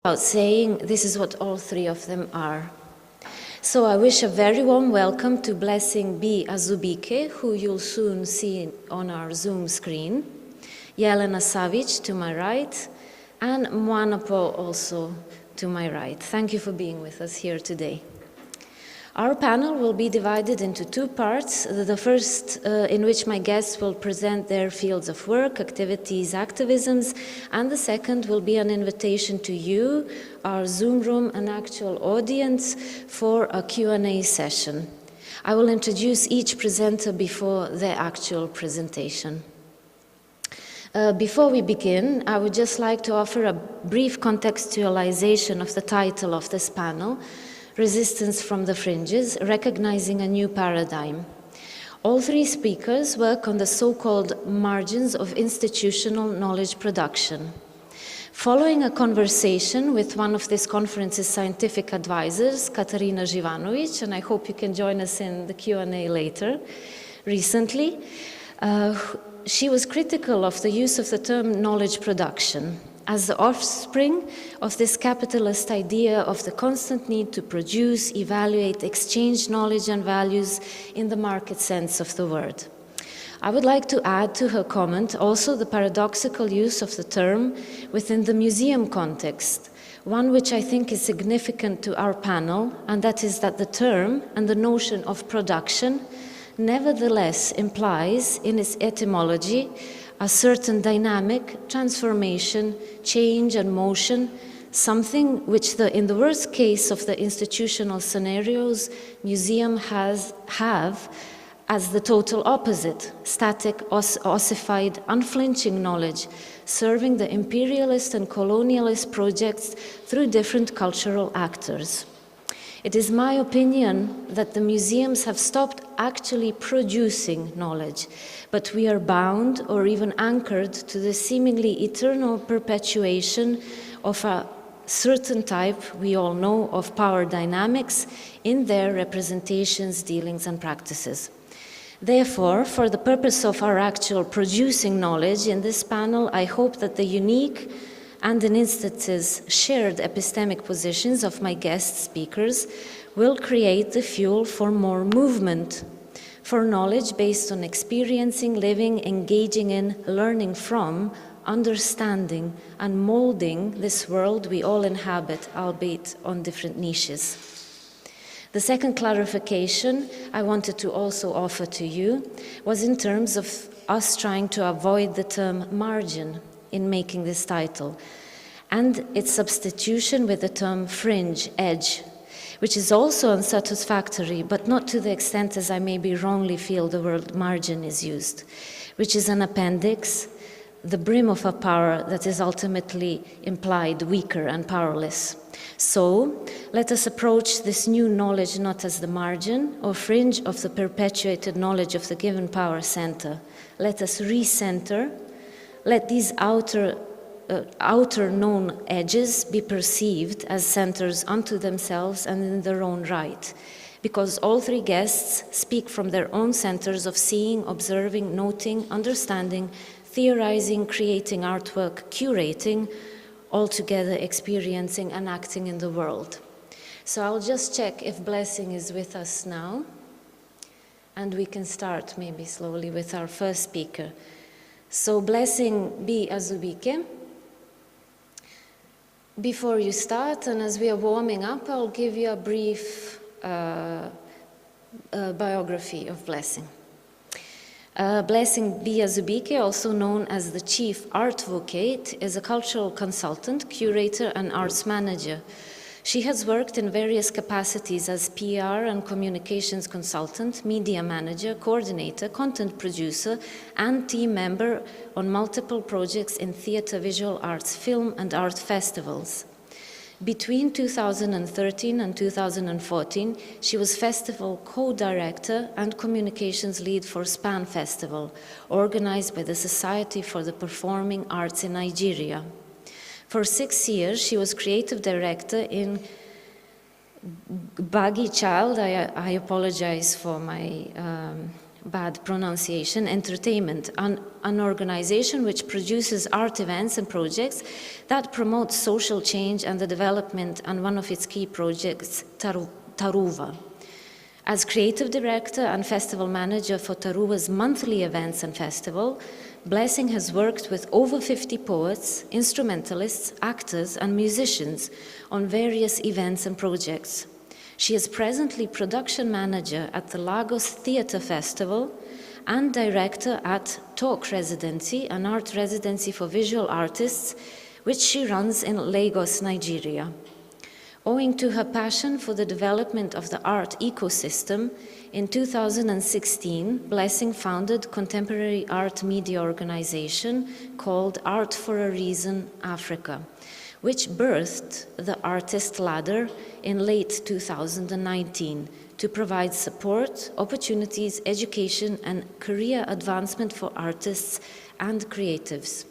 About saying this is what all three of them are. So I wish a very warm welcome to Blessing Bee Azubike, who you'll soon see on our Zoom screen, Jelena Savić to my right, and Mwana Pwo also to my right. Thank you for being with us here today. Our panel will be divided into two parts. The first in which my guests will present their fields of work, activities, activisms, and the second will be an invitation to you, our Zoom room, an actual audience for a Q&A session. I will introduce each presenter before their actual presentation. Before we begin, I would just like to offer a brief contextualization of the title of this panel, Resistance from the Fringes, Recognizing a New Paradigm. All three speakers work on the so-called margins of institutional knowledge production. Following a conversation with one of this conference's scientific advisors, Katarina Živanović, and I hope you can join us in the Q&A later, recently, she was critical of the use of the term knowledge production as the offspring of this capitalist idea of the constant need to produce, evaluate, exchange knowledge and values in the market sense of the word. I would like to add to her comment also the paradoxical use of the term within the museum context, one which I think is significant to our panel, and that is that the term and the notion of production nevertheless implies in its etymology a certain dynamic, transformation, change and motion, something which in the worst case of the institutional scenarios, museums have as the total opposite, static, ossified, unflinching knowledge, serving the imperialist and colonialist projects through different cultural actors. It is my opinion that the museums have stopped actually producing knowledge, but we are bound or even anchored to the seemingly eternal perpetuation of a certain type, we all know, of power dynamics in their representations, dealings, and practices. Therefore, for the purpose of our actual producing knowledge in this panel, I hope that the unique and in instances shared epistemic positions of my guest speakers will create the fuel for more movement, for knowledge based on experiencing, living, engaging in, learning from, understanding, and molding this world we all inhabit, albeit on different niches. The second clarification I wanted to also offer to you was in terms of us trying to avoid the term margin in making this title, and its substitution with the term fringe, edge, which is also unsatisfactory, but not to the extent as I maybe wrongly feel the word margin is used, which is an appendix, the brim of a power that is ultimately implied weaker and powerless. So, let us approach this new knowledge not as the margin or fringe of the perpetuated knowledge of the given power center. Let us recenter. Let these outer known edges be perceived as centers unto themselves and in their own right, because all three guests speak from their own centers of seeing, observing, noting, understanding, theorizing, creating artwork, curating, altogether experiencing and acting in the world. So I'll just check if Blessing is with us now, and we can start maybe slowly with our first speaker. So Blessing Bee Azubike, before you start, and as we are warming up, I'll give you a brief biography of Blessing. Blessing Bee Azubike, also known as the Chief Artvocate, is a cultural consultant, curator, and arts manager. She has worked in various capacities as PR and communications consultant, media manager, coordinator, content producer, and team member on multiple projects in theater, visual arts, film, and art festivals. Between 2013 and 2014, she was festival co-director and communications lead for SPAN Festival, organized by the Society for the Performing Arts in Nigeria. For 6 years, she was creative director in Baggy Child. I apologize for my bad pronunciation, Entertainment, an organization which produces art events and projects that promote social change and the development, and one of its key projects, Taruva. As creative director and festival manager for Taruva's monthly events and festival, Blessing has worked with over 50 poets, instrumentalists, actors, and musicians on various events and projects. She is presently production manager at the Lagos Theatre Festival and director at Talk Residency, an art residency for visual artists, which she runs in Lagos, Nigeria. Owing to her passion for the development of the art ecosystem, in 2016, Blessing founded contemporary art media organization called Art for a Reason Africa, which birthed the Artist Ladder in late 2019 to provide support, opportunities, education, and career advancement for artists and creatives.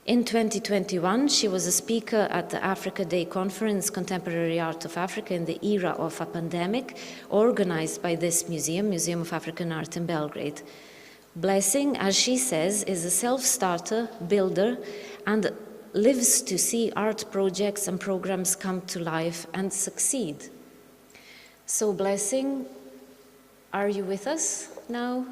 In 2021, she was a speaker at the Africa Day Conference, Contemporary Art of Africa in the Era of a Pandemic, organized by this museum, Museum of African Art in Belgrade. Blessing, as she says, is a self-starter, builder, and lives to see art projects and programs come to life and succeed. So, Blessing, are you with us now?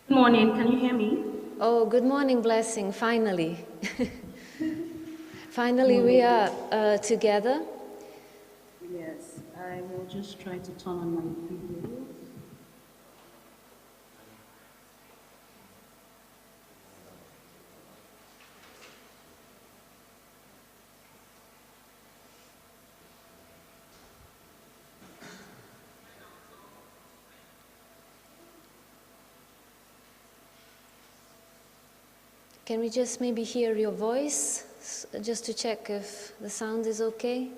Good morning, can you hear me? Oh, good morning, Blessing, finally. Finally, we are together. Yes, I will just try to turn on my video. Can we just maybe hear your voice, just to check if the sound is okay?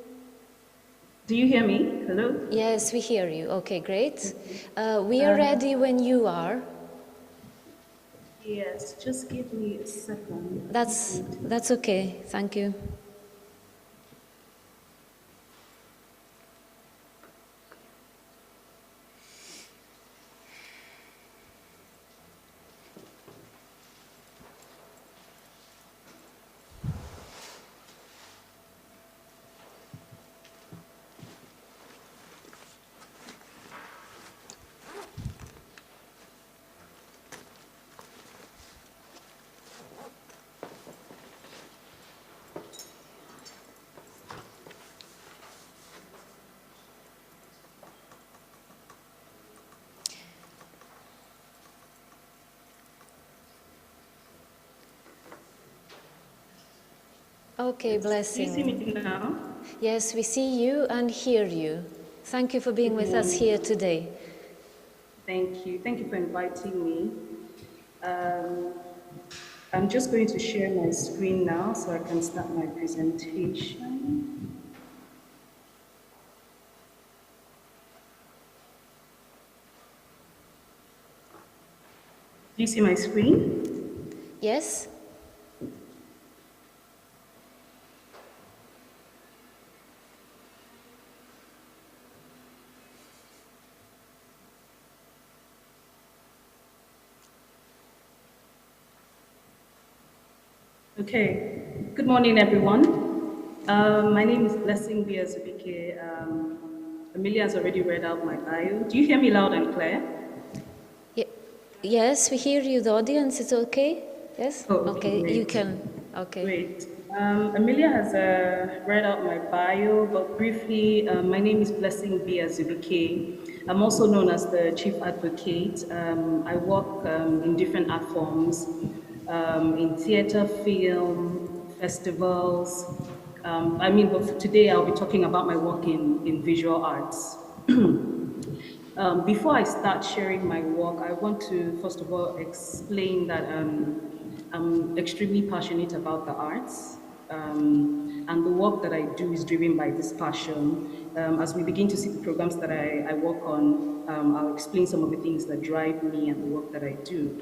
Do you hear me? Hello? Yes, we hear you. Okay, great. We are ready when you are. Yes, just give me a second. That's okay. Thank you. Okay, Blessing. Do you see me now? Yes, we see you and hear you. Thank you for being with us here today. Thank you. Thank you for inviting me. I'm just going to share my screen now so I can start my presentation. Do you see my screen? Yes? Okay, good morning, everyone. My name is Blessing Bee Azubike. Emilia has already read out my bio. Do you hear me loud and clear? Yes, we hear you. The audience is okay? Yes? Oh, okay, great. You can. Okay. Great. Emilia has read out my bio, but briefly, my name is Blessing Bee Azubike. I'm also known as the Chief Advocate. I work in different art forms. In theater, film, festivals. But today I'll be talking about my work in visual arts. Before I start sharing my work, I want to first of all explain that I'm extremely passionate about the arts, and the work that I do is driven by this passion. As we begin to see the programs that I work on, I'll explain some of the things that drive me and the work that I do.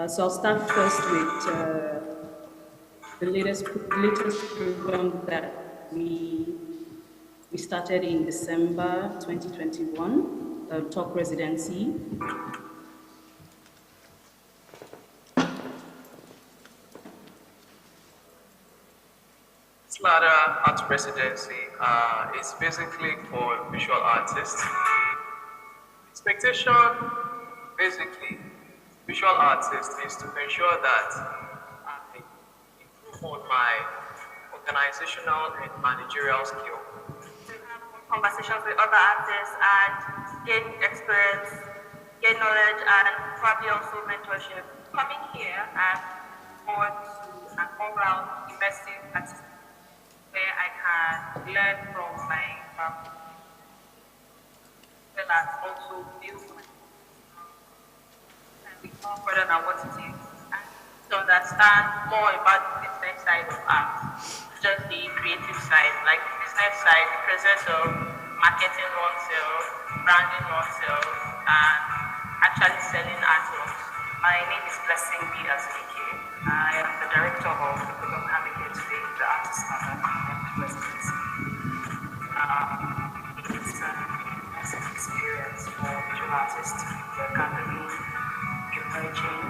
So I'll start first with the latest program that we started in December 2021, Talk Residency. Slada Art Residency is basically for visual artists. Expectation, basically, visual artist is to ensure that I improve on my organizational and managerial skill. To have conversations with other artists and gain experience, gain knowledge, and probably also mentorship. Coming here and forward to an all-round immersive artist where I can learn from my well as also build my and become further than what it is and to understand more about the business side of art, just the creative side, like the business side, the process of marketing oneself, branding oneself, and actually selling artworks. My name is Bee Azubike. I am the director of the program having here today, the Artist Residency. It's an immersive experience for visual artists. We're gathering emerging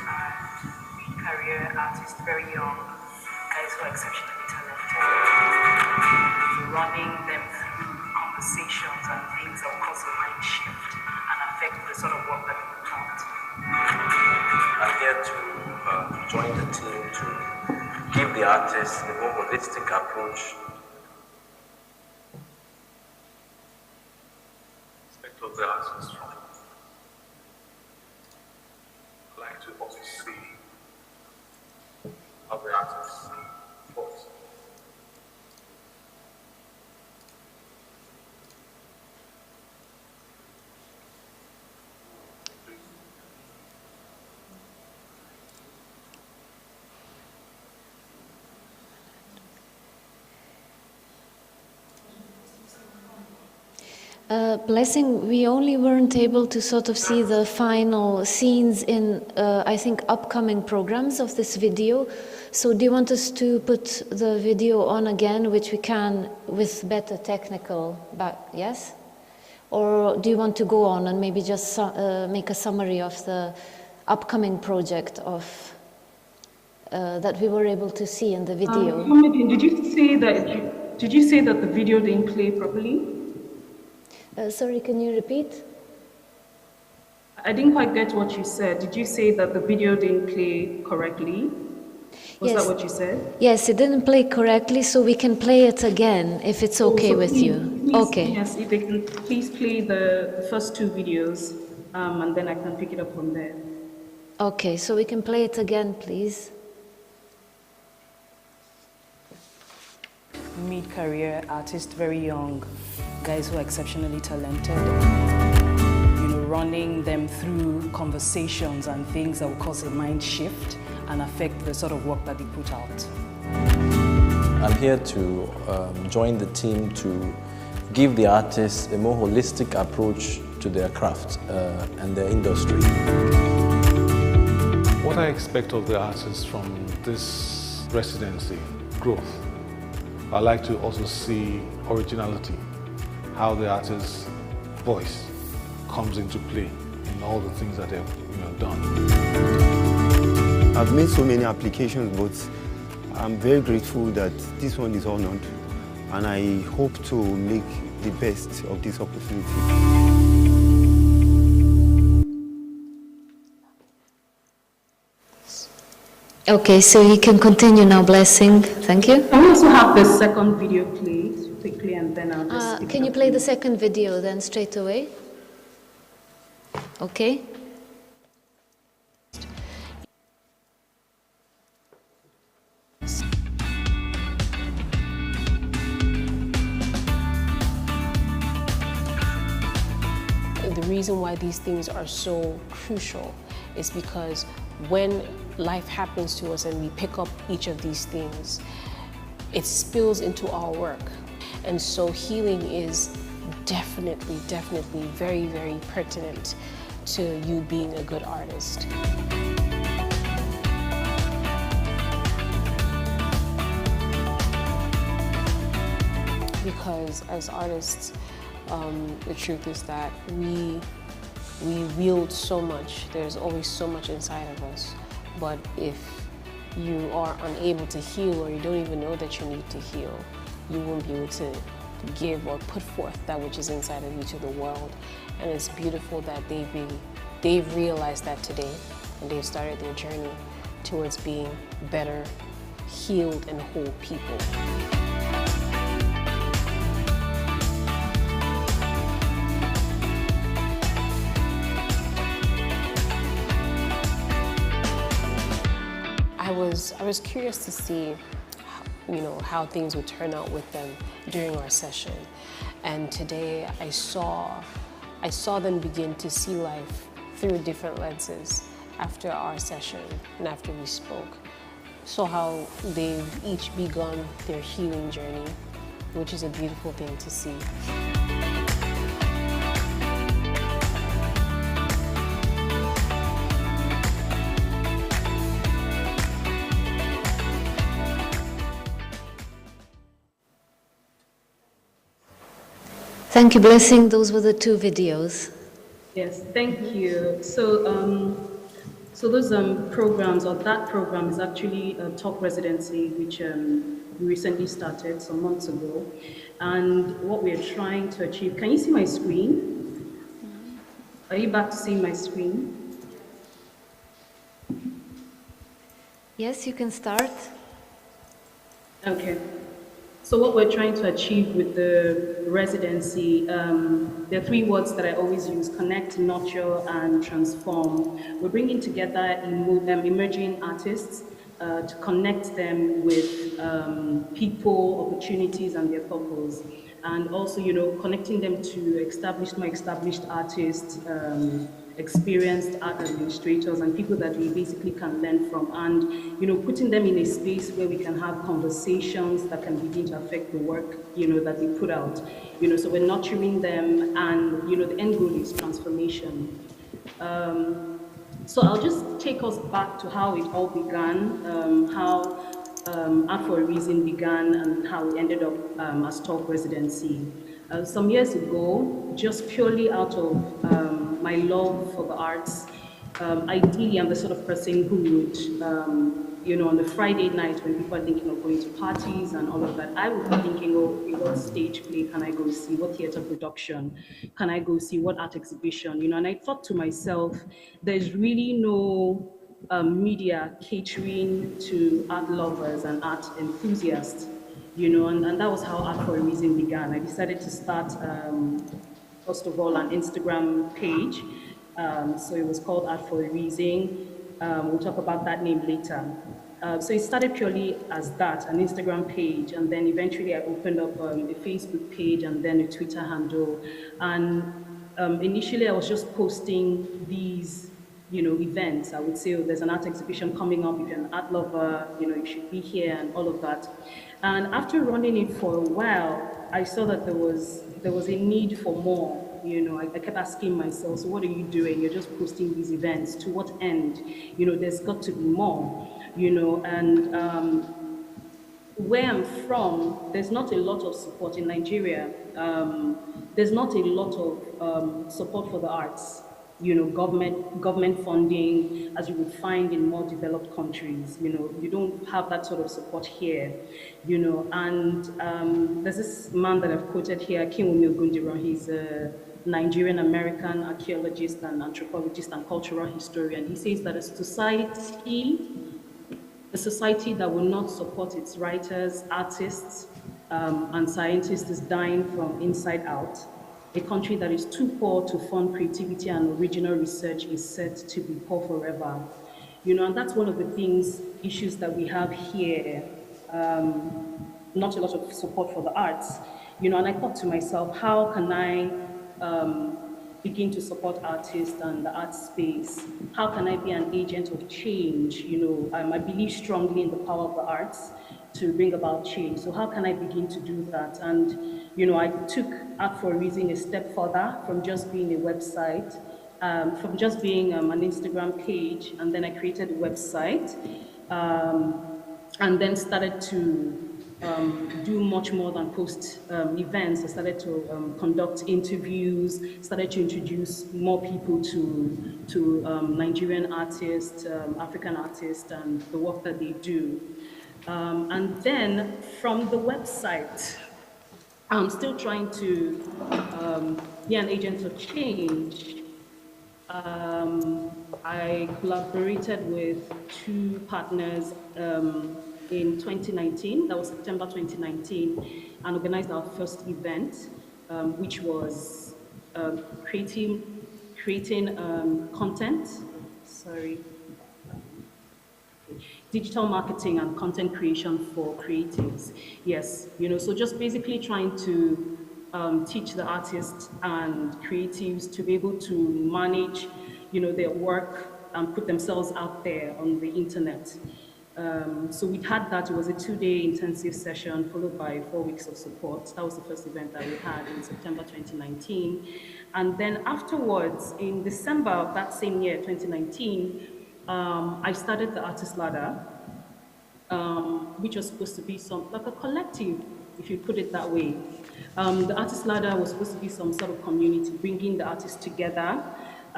and career artists, very young guys who are exceptionally talented, running them through conversations and things that will cause a mind shift and affect the sort of work that they put out. I'm here to join the team to give the artists a more holistic approach. Aspect of the artists from. I like to also see how the artists see books. Blessing, we only weren't able to sort of see the final scenes in, I think, upcoming programs of this video. So do you want us to put the video on again, which we can with better technical back, yes? Or do you want to go on and maybe just make a summary of the upcoming project of that we were able to see in the video? Did you say that the video didn't play properly? Sorry, can you repeat? I didn't quite get what you said. Did you say that the video didn't play correctly? Was that what you said? Yes, it didn't play correctly, so we can play it again if it's okay with you. Please, okay. Yes, if they can please play the first two videos, and then I can pick it up from there. Okay, so we can play it again, please. Mid-career artists, very young guys who are exceptionally talented, running them through conversations and things that will cause a mind shift and affect the sort of work that they put out. I'm here to join the team to give the artists a more holistic approach to their craft and their industry. What I expect of the artists from this residency, growth. I like to also see originality, how the artist's voice comes into play in all the things that they've done. I've made so many applications, but I'm very grateful that this one is honored, and I hope to make the best of this opportunity. Okay, so you can continue now, Blessing. Thank you. I also have the second video played quickly, and then I'll just... Can you play the second video then straight away? Okay. The reason why these things are so crucial is because when life happens to us and we pick up each of these things, it spills into our work. And so healing is definitely very, very pertinent to you being a good artist. because as artists, the truth is that we wield so much. There's always so much inside of us. But if you are unable to heal, or you don't even know that you need to heal, you won't be able to give or put forth that which is inside of you to the world. And it's beautiful that they've realized that today, and they've started their journey towards being better, healed and whole people. I was curious to see, how things would turn out with them during our session. And today I saw them begin to see life through different lenses after our session and after we spoke. Saw how they've each begun their healing journey, which is a beautiful thing to see. Thank you, Blessing. Those were the 2 videos. Yes, thank you. So those programs, or that program, is actually a talk residency, which we recently started some months ago. And what we're trying to achieve, can you see my screen? Are you back to seeing my screen? Yes, you can start. Okay. So what we're trying to achieve with the residency, there are 3 words that I always use: connect, nurture, and transform. We're bringing together emerging artists to connect them with people, opportunities, and their purpose. And also, connecting them to more established artists, experienced art administrators, and people that we basically can learn from, and putting them in a space where we can have conversations that can begin to affect the work that we put out. So we're nurturing them, and the end goal is transformation. So I'll just take us back to how it all began, how Art for a Reason began, and how we ended up as talk residency. Some years ago, just purely out of my love for the arts, ideally I'm the sort of person who would, on the Friday night when people are thinking of going to parties and all of that, I would be thinking, what stage play can I go see? What theater production can I go see? What art exhibition? And I thought to myself, there's really no media catering to art lovers and art enthusiasts. And that was how Art for a Reason began. I decided to start, first of all, an Instagram page. So it was called Art for a Reason. We'll talk about that name later. So it started purely as that, an Instagram page, and then eventually I opened up a Facebook page and then a Twitter handle. And initially I was just posting these events. I would say, there's an art exhibition coming up. If you're an art lover, you should be here and all of that. And after running it for a while, I saw that there was a need for more. I kept asking myself, so what are you doing? You're just posting these events. To what end? There's got to be more. And where I'm from, there's not a lot of support in Nigeria. There's not a lot of support for the arts. Government funding, as you would find in more developed countries. You don't have that sort of support here. And there's this man that I've quoted here, Kinwumi Ogundiran. He's a Nigerian-American archaeologist and anthropologist and cultural historian. He says that a society that will not support its writers, artists, and scientists is dying from inside out. A country that is too poor to fund creativity and original research is set to be poor forever. And that's one of the issues that we have here. Not a lot of support for the arts. And I thought to myself, how can I begin to support artists and the art space? How can I be an agent of change? I believe strongly in the power of the arts to bring about change. So how can I begin to do that? And I took Art for a Reason a step further from just being a website, from just being an Instagram page, and then I created a website, and then started to do much more than post events. I started to conduct interviews, started to introduce more people to Nigerian artists, African artists, and the work that they do. And then from the website, I'm still trying to be an agent of change. I collaborated with 2 partners in 2019, that was September 2019, and organized our first event, which was creating content, digital marketing and content creation for creatives. Yes, so just basically trying to teach the artists and creatives to be able to manage, their work and put themselves out there on the internet. So we had that. It was a 2-day intensive session followed by 4 weeks of support. That was the first event that we had in September 2019. And then afterwards, in December of that same year, 2019, I started the Artist Ladder, which was supposed to be like a collective, if you put it that way. The Artist Ladder was supposed to be some sort of community, bringing the artists together.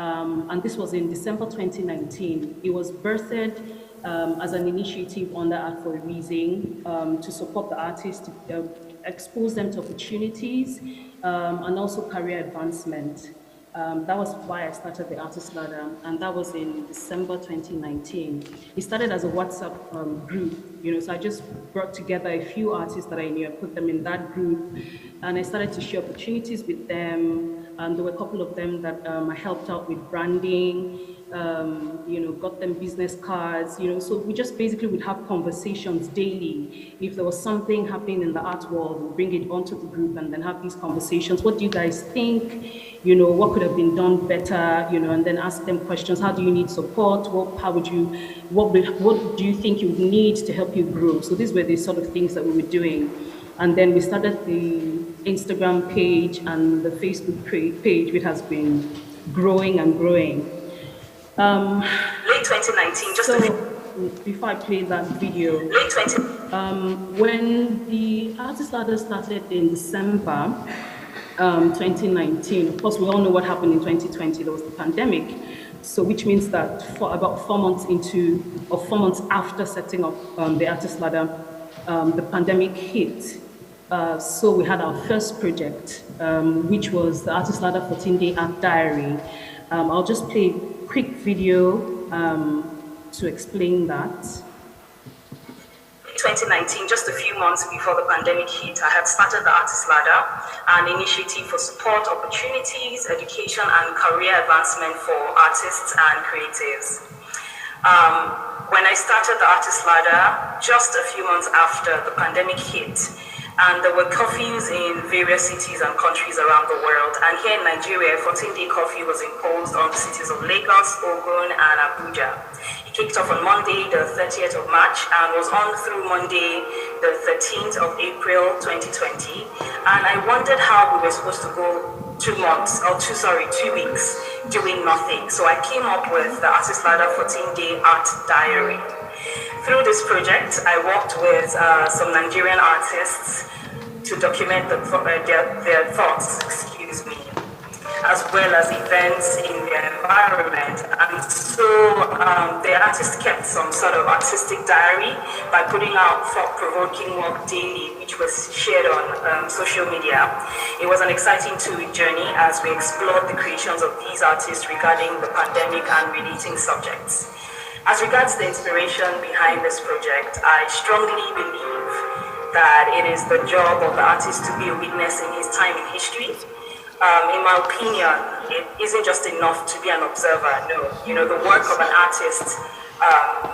And this was in December 2019. It was birthed as an initiative under Art for a Reason to support the artists, to expose them to opportunities, and also career advancement. That was why I started the Artist Ladder, and that was in December 2019. It started as a WhatsApp group, so I just brought together a few artists that I knew and put them in that group, and I started to share opportunities with them. And there were a couple of them that I helped out with branding, got them business cards, so we just basically would have conversations daily. If there was something happening in the art world, we'd bring it onto the group and then have these conversations. What do you guys think? What could have been done better? And then ask them questions. How do you need support? What do you think you need to help you grow? So these were the sort of things that we were doing. And then we started the Instagram page and the Facebook page, which has been growing and growing. Late 2019, before I play that video, late 20. When the Artist Ladder started in December 2019, of course, we all know what happened in 2020. There was the pandemic. So which means that for about 4 months 4 months after setting up the Artist Ladder, the pandemic hit. So we had our first project, which was the Artist Ladder 14-Day Art Diary. I'll just play a quick video to explain that. 2019, just a few months before the pandemic hit, I had started the Artist Ladder, an initiative for support, opportunities, education, and career advancement for artists and creatives. When I started the Artist Ladder, just a few months after the pandemic hit, and there were curfews in various cities and countries around the world. And here in Nigeria, a 14-day curfew was imposed on the cities of Lagos, Ogun, and Abuja. It kicked off on Monday, the 30th of March, and was on through Monday, the 13th of April, 2020. And I wondered how we were supposed to go 2 weeks doing nothing. So I came up with the Artist Ladder 14-Day Art Diary. Through this project, I worked with some Nigerian artists to document their thoughts, as well as events in their environment. And so the artists kept some sort of artistic diary by putting out thought-provoking work daily, which was shared on social media. It was an exciting 2-week journey as we explored the creations of these artists regarding the pandemic and relating subjects. As regards the inspiration behind this project, I strongly believe that it is the job of the artist to be a witness in his time in history. In my opinion, it isn't just enough to be an observer, no. The work of an artist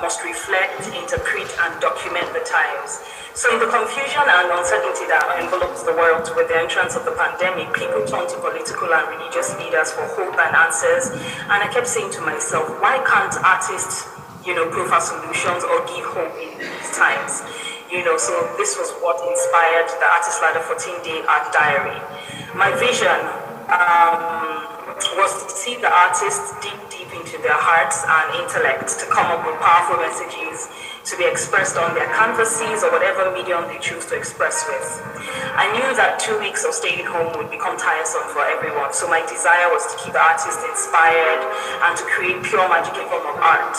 must reflect, interpret, and document the times. So in the confusion and uncertainty that envelops the world with the entrance of the pandemic, people turned to political and religious leaders for hope and answers. And I kept saying to myself, why can't artists profile solutions or give hope in these times? So this was what inspired the Artist Ladder 14-Day Art Diary. My vision was to see the artists deep into their hearts and intellect to come up with powerful messages to be expressed on their canvases or whatever medium they choose to express with. I knew that 2 weeks of staying home would become tiresome for everyone, so my desire was to keep the artists inspired and to create pure magic in form of art.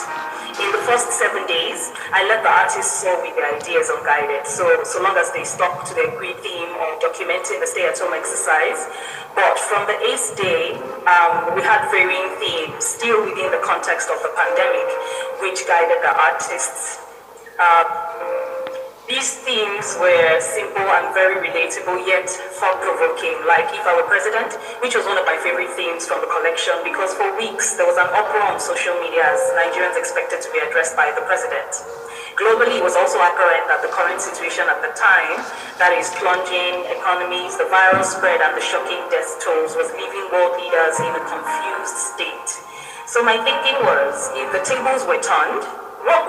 In the first 7 days, I let the artists soar with their ideas unguided, so long as they stuck to their agreed theme of documenting the stay-at-home exercise. But from the 8th day, we had varying themes, still within the context of the pandemic, which guided the artists. These themes were simple and very relatable, yet thought-provoking, like If I Were President, which was one of my favorite themes from the collection, because for weeks there was an uproar on social media as Nigerians expected to be addressed by the president. Globally, it was also apparent that the current situation at the time, that is plunging economies, the viral spread, and the shocking death tolls, was leaving world leaders in a confused state. So my thinking was, if the tables were turned, what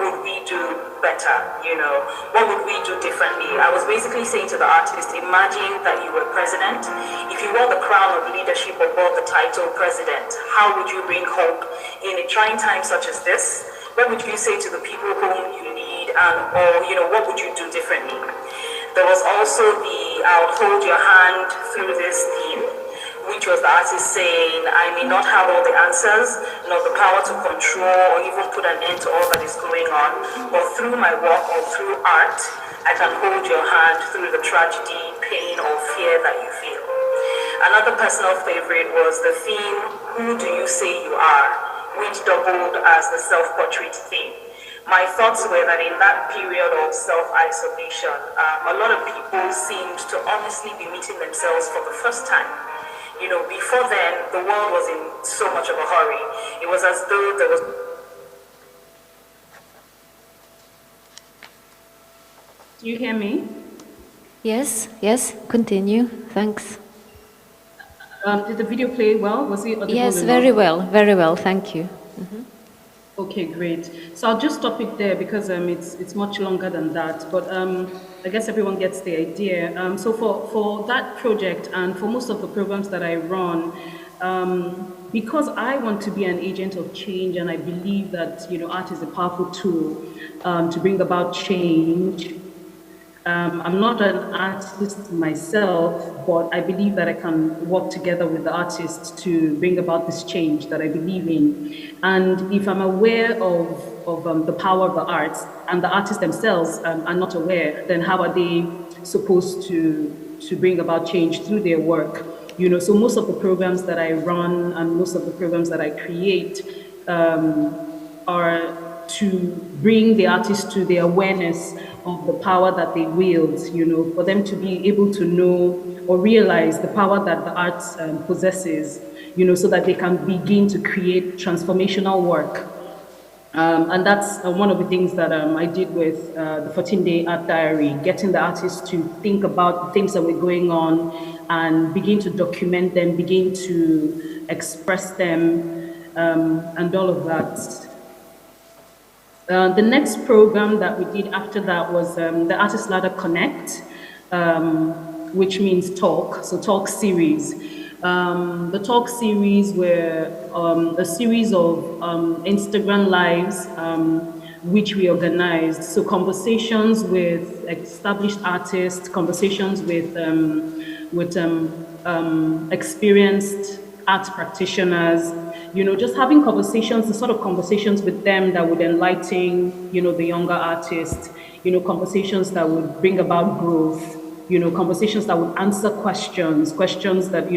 would we do better, What would we do differently? I was basically saying to the artist, imagine that you were president. If you wore the crown of leadership or bore the title president, how would you bring hope in a trying time such as this? What would you say to the people whom you lead, or what would you do differently? There was also the I'll hold your hand through this theme, which was the artist saying, I may not have all the answers, nor the power to control or even put an end to all that is going on, but through my work or through art, I can hold your hand through the tragedy, pain, or fear that you feel. Another personal favorite was the theme, Who Do You Say You Are?, which doubled as the self-portrait theme. My thoughts were that in that period of self-isolation, a lot of people seemed to honestly be meeting themselves for the first time. Before then, the world was in so much of a hurry. It was as though there was... Do you hear me? Yes, continue. Thanks. Did the video play well? Was it audible? Yes, very well, thank you. Mm-hmm. Okay, great. So I'll just stop it there because it's much longer than that. But I guess everyone gets the idea. So for that project and for most of the programs that I run, because I want to be an agent of change, and I believe that art is a powerful tool to bring about change. I'm not an artist myself, but I believe that I can work together with the artists to bring about this change that I believe in. And if I'm aware of the power of the arts, and the artists themselves are not aware, then how are they supposed to bring about change through their work? So most of the programs that I run and most of the programs that I create are to bring the artists to the awareness of the power that they wield, for them to be able to know or realize the power that the arts possesses, so that they can begin to create transformational work. And that's one of the things that I did with the 14-day art diary, getting the artists to think about the things that were going on and begin to document them, begin to express them, and all of that. The next program that we did after that was the Artist Ladder Connect, which means talk, so talk series. The talk series were a series of Instagram lives which we organized. So conversations with established artists, conversations with experienced art practitioners, just having conversations, the sort of conversations with them that would enlighten, the younger artists, conversations that would bring about growth, conversations that would answer questions that,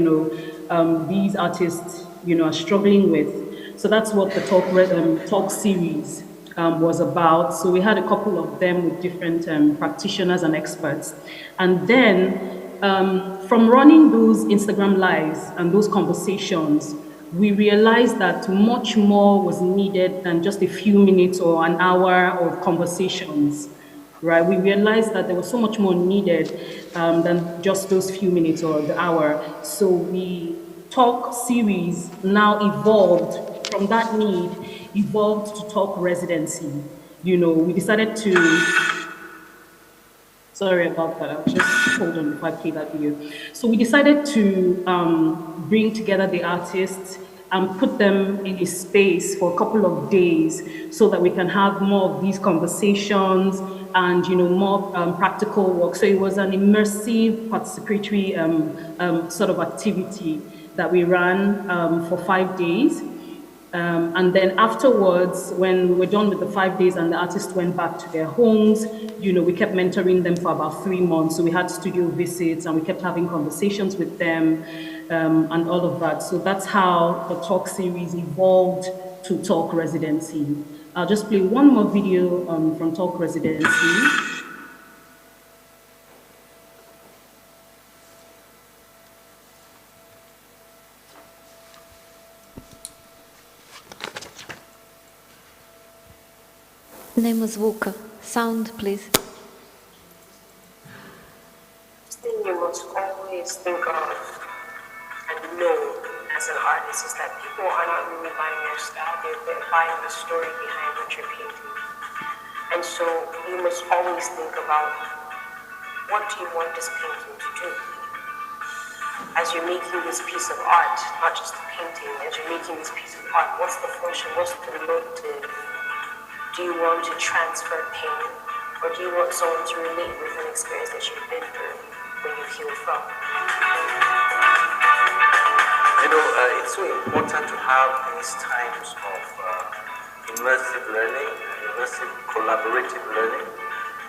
these artists, are struggling with. So that's what the talk series was about. So we had a couple of them with different practitioners and experts. And then from running those Instagram lives and those conversations, we realized that much more was needed than just a few minutes or an hour of conversations, right? We realized that there was so much more needed than just those few minutes or the hour. So the talk series now evolved from that need, evolved to talk residency. We decided to Sorry about that. I'll just hold on if I play that video. So we decided to bring together the artists and put them in a space for a couple of days so that we can have more of these conversations and, you know, more practical work. So it was an immersive, participatory sort of activity that we ran for 5 days. And then afterwards, when we were done with the 5 days and the artists went back to their homes, you know, we kept mentoring them for about 3 months. So we had studio visits and we kept having conversations with them and all of that. So that's how the talk series evolved to Talk Residency. I'll just play one more video from Talk Residency. Nema zvuka. Sound, please. Thing you must always think of and know as an artist is that people are not really buying your style, they're buying the story behind what you're painting. And so you must always think about, what do you want this painting to do? As you're making this piece of art, not just a painting, as you're making this piece of art, what's the function, what's the motive? Do you want to transfer pain, or do you want someone to relate with an experience that you've been through when you've healed from? You know, it's so important to have these times of immersive learning, immersive collaborative learning,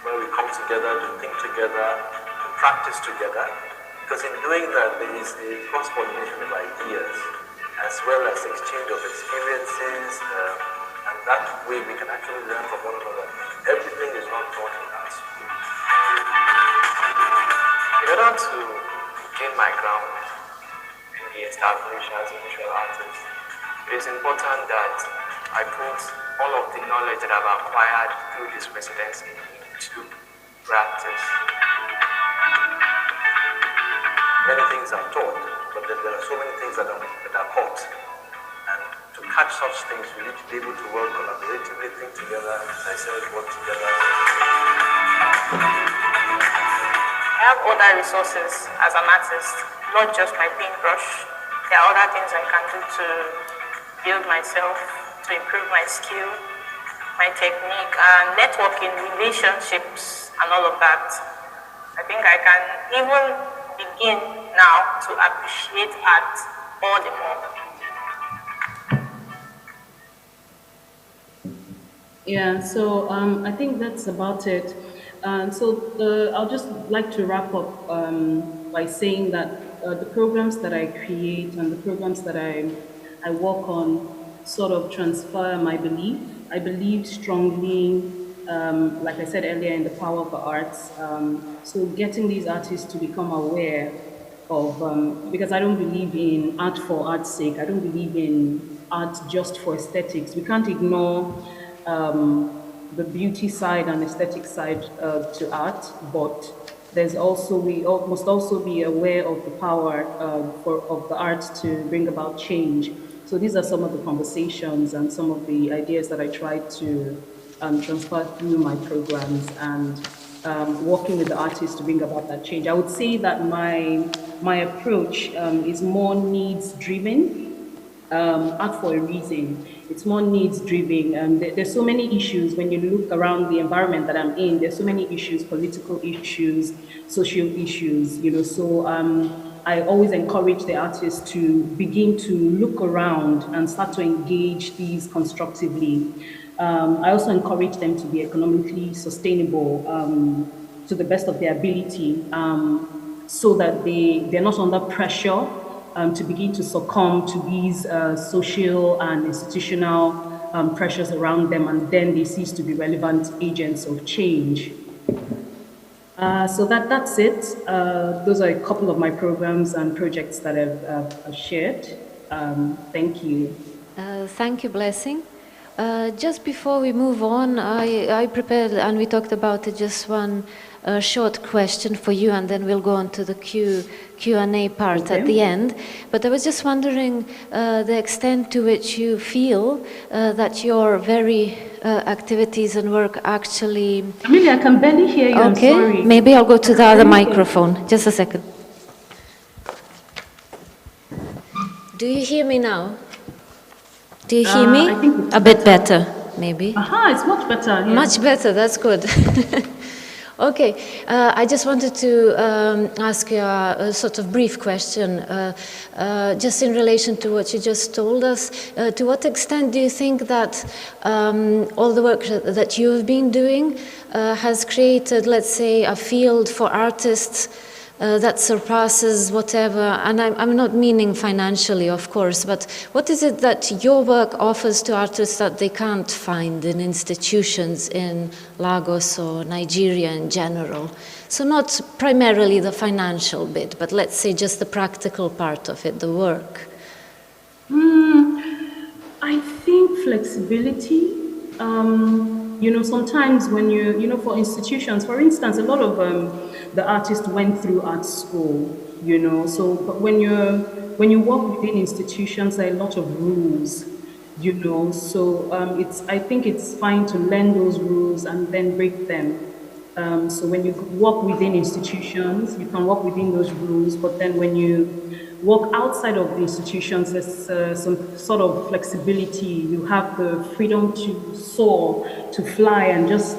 where we come together to think together, to practice together, because in doing that there is a cross-pollination of ideas, as well as exchange of experiences, and that way we can actually learn from one another. Everything is not taught in art school. In order to gain my ground in the establishment as a visual artist, it is important that I put all of the knowledge that I've acquired through this residency into practice. Many things are taught, but there are so many things that are caught. And to catch such things, we need to be able to work collaboratively, think together, as I said, work together. I have other resources as an artist, not just my paintbrush. There are other things I can do to build myself, to improve my skill, my technique, and networking, relationships, and all of that. I think I can even begin now to appreciate art all the more. Yeah, so I think that's about it. I'll just like to wrap up by saying that the programs that I create and the programs that I work on sort of transfer my belief. I believe strongly, like I said earlier, in the power of the arts. So getting these artists to become aware of, because I don't believe in art for art's sake. I don't believe in art just for aesthetics. We can't ignore the beauty side and aesthetic side to art, but there's also, we must also be aware of the power of the arts to bring about change. So these are some of the conversations and some of the ideas that I try to transfer through my programs and working with the artists to bring about that change. I would say that my approach is more needs-driven, art for a reason. It's more needs-driven, and there's so many issues when you look around the environment that I'm in. There's so many issues, political issues, social issues, you know. So I always encourage the artists to begin to look around and start to engage these constructively. I also encourage them to be economically sustainable to the best of their ability, so that they're not under pressure to begin to succumb to these social and institutional pressures around them, and then they cease to be relevant agents of change. So that's it. Those are a couple of my programs and projects that I've shared. Thank you. Thank you, Blessing. Just before we move on, I prepared, and we talked about it, just one a short question for you, and then we'll go on to the Q&A part at the end. But I was just wondering the extent to which you feel that your very activities and work actually... Emilia, I can barely hear you, I'm sorry. Maybe I'll go to the other microphone. Just a second. Do you hear me now? Do you hear me? I think a bit better, maybe. It's much better. Yeah. Much better, that's good. Okay, I just wanted to ask you a sort of brief question, just in relation to what you just told us. To what extent do you think that all the work that you've been doing has created, let's say, a field for artists that surpasses whatever, and I'm not meaning financially, of course, but what is it that your work offers to artists that they can't find in institutions in Lagos or Nigeria in general? So not primarily the financial bit, but let's say just the practical part of it, the work. I think flexibility. Sometimes when for institutions, for instance, a lot of the artists went through art school, so but when you work within institutions, there are a lot of rules, so I think it's fine to learn those rules and then break them. So when you work within institutions, you can work within those rules, but then when you work outside of the institutions, there's some sort of flexibility. You have the freedom to soar, to fly, and just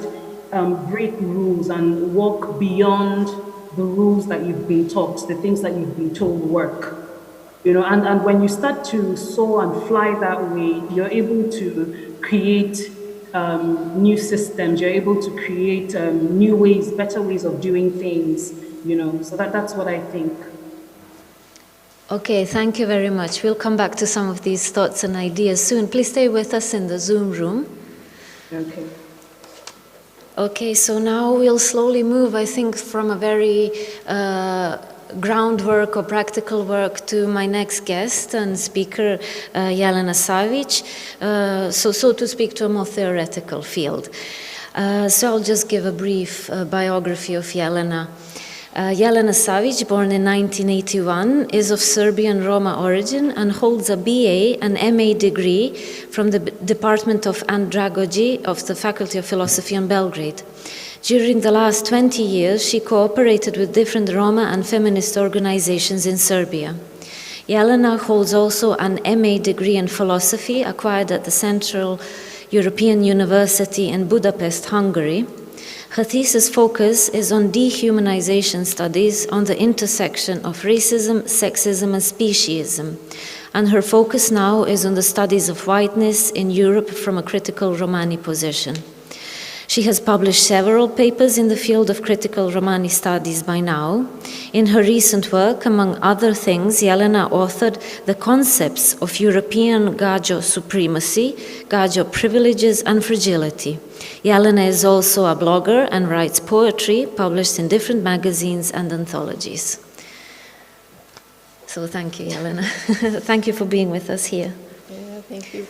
break rules and walk beyond the rules that you've been taught, the things that you've been told work. And when you start to soar and fly that way, you're able to create new systems, you're able to create new ways, better ways of doing things, so that's what I think. Okay, thank you very much. We'll come back to some of these thoughts and ideas soon. Please stay with us in the Zoom room. Okay. Okay, so now we'll slowly move, I think, from a very groundwork or practical work to my next guest and speaker, Jelena Savić, so to speak, to a more theoretical field. So I'll just give a brief biography of Jelena. Jelena Savić, born in 1981, is of Serbian Roma origin and holds a BA and MA degree from the Department of Andragogy of the Faculty of Philosophy in Belgrade. During the last 20 years, she cooperated with different Roma and feminist organizations in Serbia. Jelena holds also an MA degree in philosophy acquired at the Central European University in Budapest, Hungary. Her thesis focus is on dehumanization studies on the intersection of racism, sexism, and speciesism. And her focus now is on the studies of whiteness in Europe from a critical Romani position. She has published several papers in the field of critical Romani studies by now. In her recent work, among other things, Jelena authored the concepts of European Gajo supremacy, Gajo privileges, and fragility. Jelena is also a blogger and writes poetry published in different magazines and anthologies. So thank you, Jelena. Thank you for being with us here. Yeah, thank you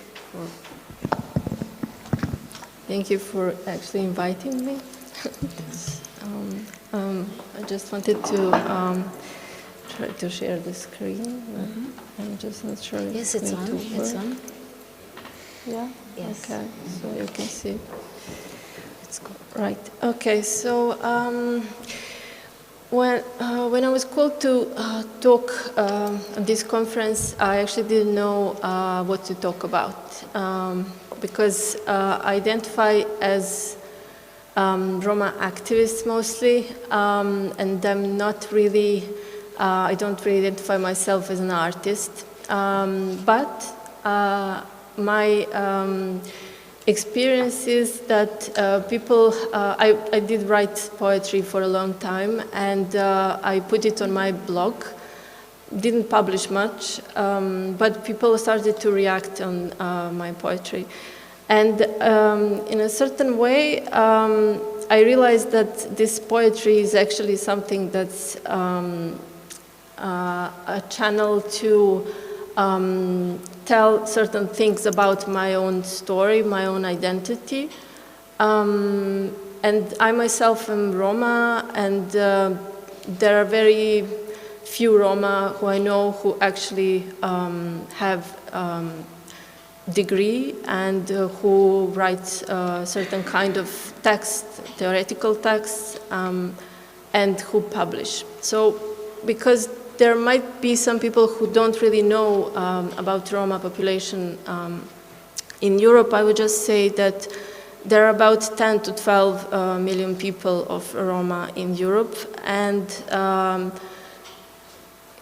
for actually inviting me. I just wanted to try to share the screen. I'm just not sure. Yes, it's on. It's on. Yeah. Yes. Okay. So you can see. Let's go. Right. Okay. So when I was called to talk at this conference, I actually didn't know what to talk about. Because I identify as Roma activist mostly, and I'm not really, I don't really identify myself as an artist. But my experience is that people, I did write poetry for a long time, and I put it on my blog. Didn't publish much, but people started to react on my poetry. And in a certain way, I realized that this poetry is actually something that's a channel to tell certain things about my own story, my own identity. And I myself am Roma, and there are very few Roma who I know who actually have degree and who write certain kind of text, theoretical texts, and who publish. So because there might be some people who don't really know about Roma population in Europe, I would just say that there are about 10 to 12 million people of Roma in Europe, and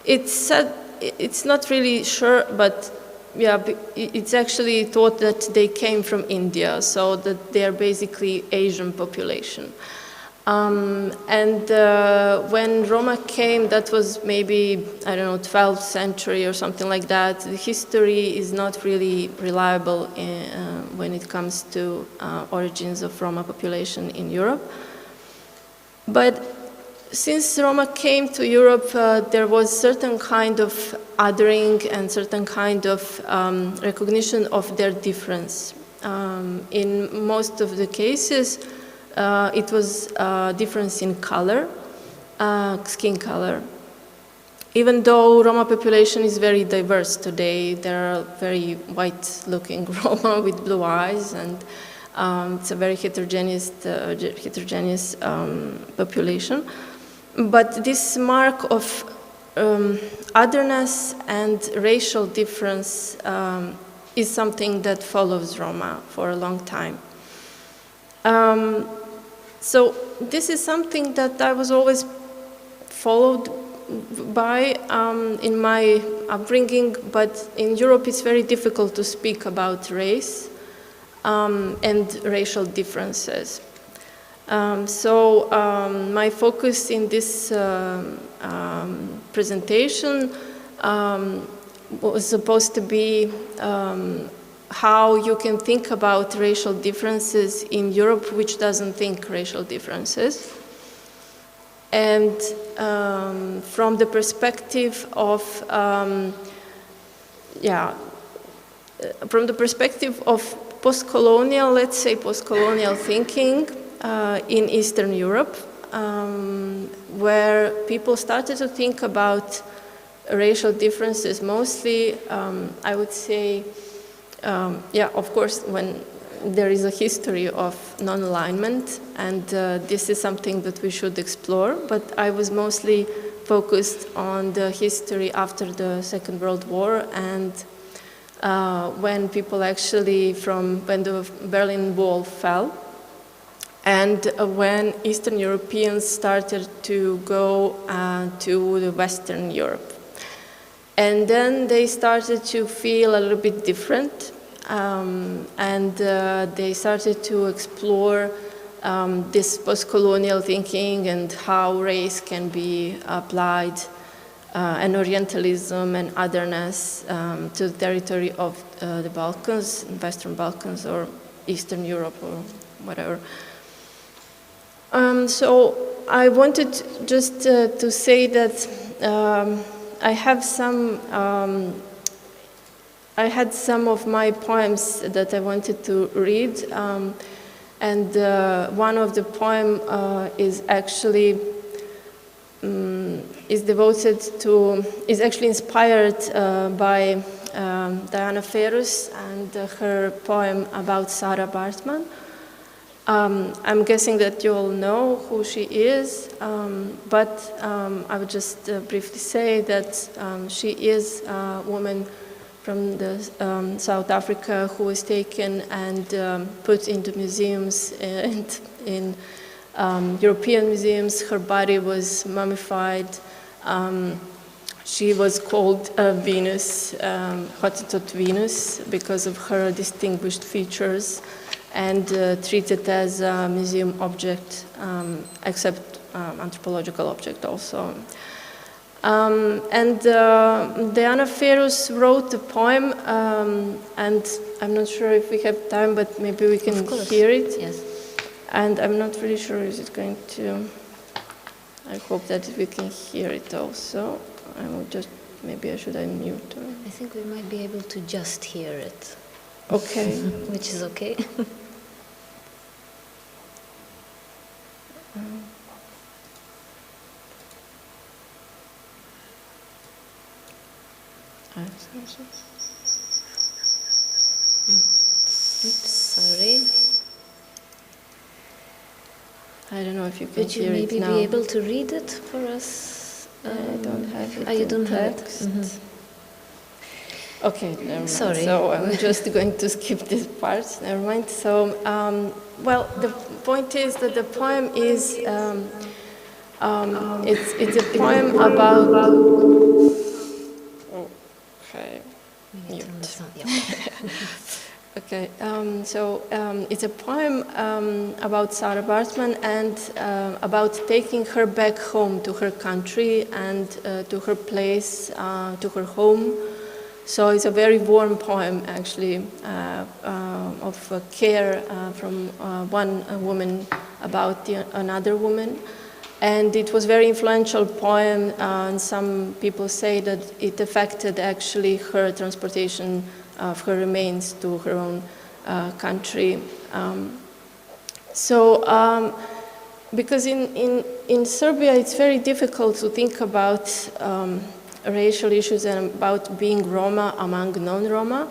it's not really sure, but yeah, it's actually thought that they came from India, so that they are basically Asian population. And when Roma came, that was maybe, I don't know, 12th century or something like that. The history is not really reliable when it comes to origins of Roma population in Europe. But since Roma came to Europe, there was certain kind of othering and certain kind of recognition of their difference. In most of the cases, it was a difference in color, skin color. Even though Roma population is very diverse today, there are very white-looking Roma with blue eyes, and it's a very heterogeneous population. But this mark of otherness and racial difference is something that follows Roma for a long time. So this is something that I was always followed by in my upbringing, but in Europe it's very difficult to speak about race and racial differences. So my focus in this presentation was supposed to be how you can think about racial differences in Europe, which doesn't think racial differences. And from the perspective of, post-colonial, let's say post-colonial thinking in Eastern Europe, where people started to think about racial differences mostly, I would say, of course, when there is a history of non-alignment, and this is something that we should explore, but I was mostly focused on the history after the Second World War, and when people actually, when the Berlin Wall fell, and when Eastern Europeans started to go to the Western Europe. And then they started to feel a little bit different, and they started to explore this post-colonial thinking and how race can be applied, and Orientalism and otherness to the territory of the Balkans, Western Balkans, or Eastern Europe, or whatever. So I wanted just to say that I had some of my poems that I wanted to read, and one of the poem is actually is actually inspired by Diana Ferus and her poem about Sarah Bartman. I'm guessing that you all know who she is, but I would just briefly say that she is a woman from South Africa who was taken and put into museums and in European museums. Her body was mummified. She was called Venus, Hottentot Venus, because of her distinguished features, and treated as a museum object, except anthropological object also. And Diana Ferus wrote a poem, and I'm not sure if we have time, but maybe we can hear it. Yes. And I'm not really sure is it going to, I hope that we can hear it also. I will just, maybe I should unmute. I think we might be able to just hear it. Okay. Which is okay. Oops, sorry. I don't know if you can Would you hear it maybe now. be able to read it for us? I don't have it. You in don't have it? text. Okay, never mind. Sorry. So I'm just going to skip this part. Never mind. So, well, the point is that the poem is it's a poem about. Okay. Mute. Okay, so it's a poem about Sarah Bartman and about taking her back home to her country and to her place, to her home. So it's a very warm poem, actually, of care from one woman about another woman. And it was a very influential poem, and some people say that it affected actually her transportation of her remains to her own country. Because in Serbia it's very difficult to think about racial issues and about being Roma among non-Roma,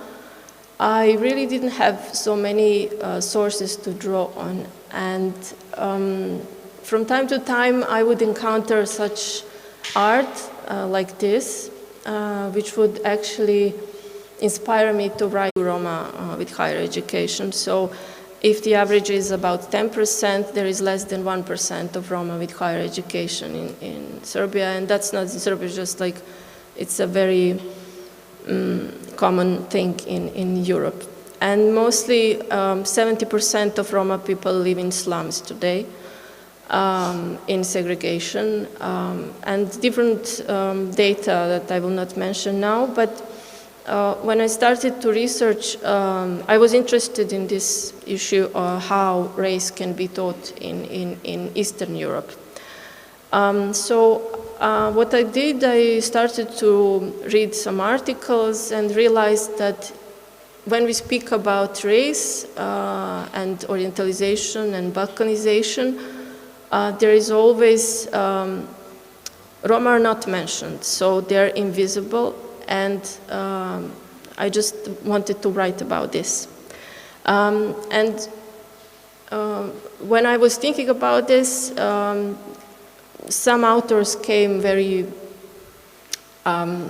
I really didn't have so many sources to draw on. And from time to time I would encounter such art like this, which would actually inspire me to write Roma with higher education. So if the average is about 10%, there is less than 1% of Roma with higher education in Serbia. And that's not in Serbia, just like it's a very common thing in Europe. And mostly 70% of Roma people live in slums today, in segregation, and different data that I will not mention now. But when I started to research, I was interested in this issue of how race can be taught in Eastern Europe. What I did, I started to read some articles and realized that when we speak about race and Orientalization and Balkanization, there is always, Roma are not mentioned, so they're invisible. And I just wanted to write about this. When I was thinking about this, some authors came very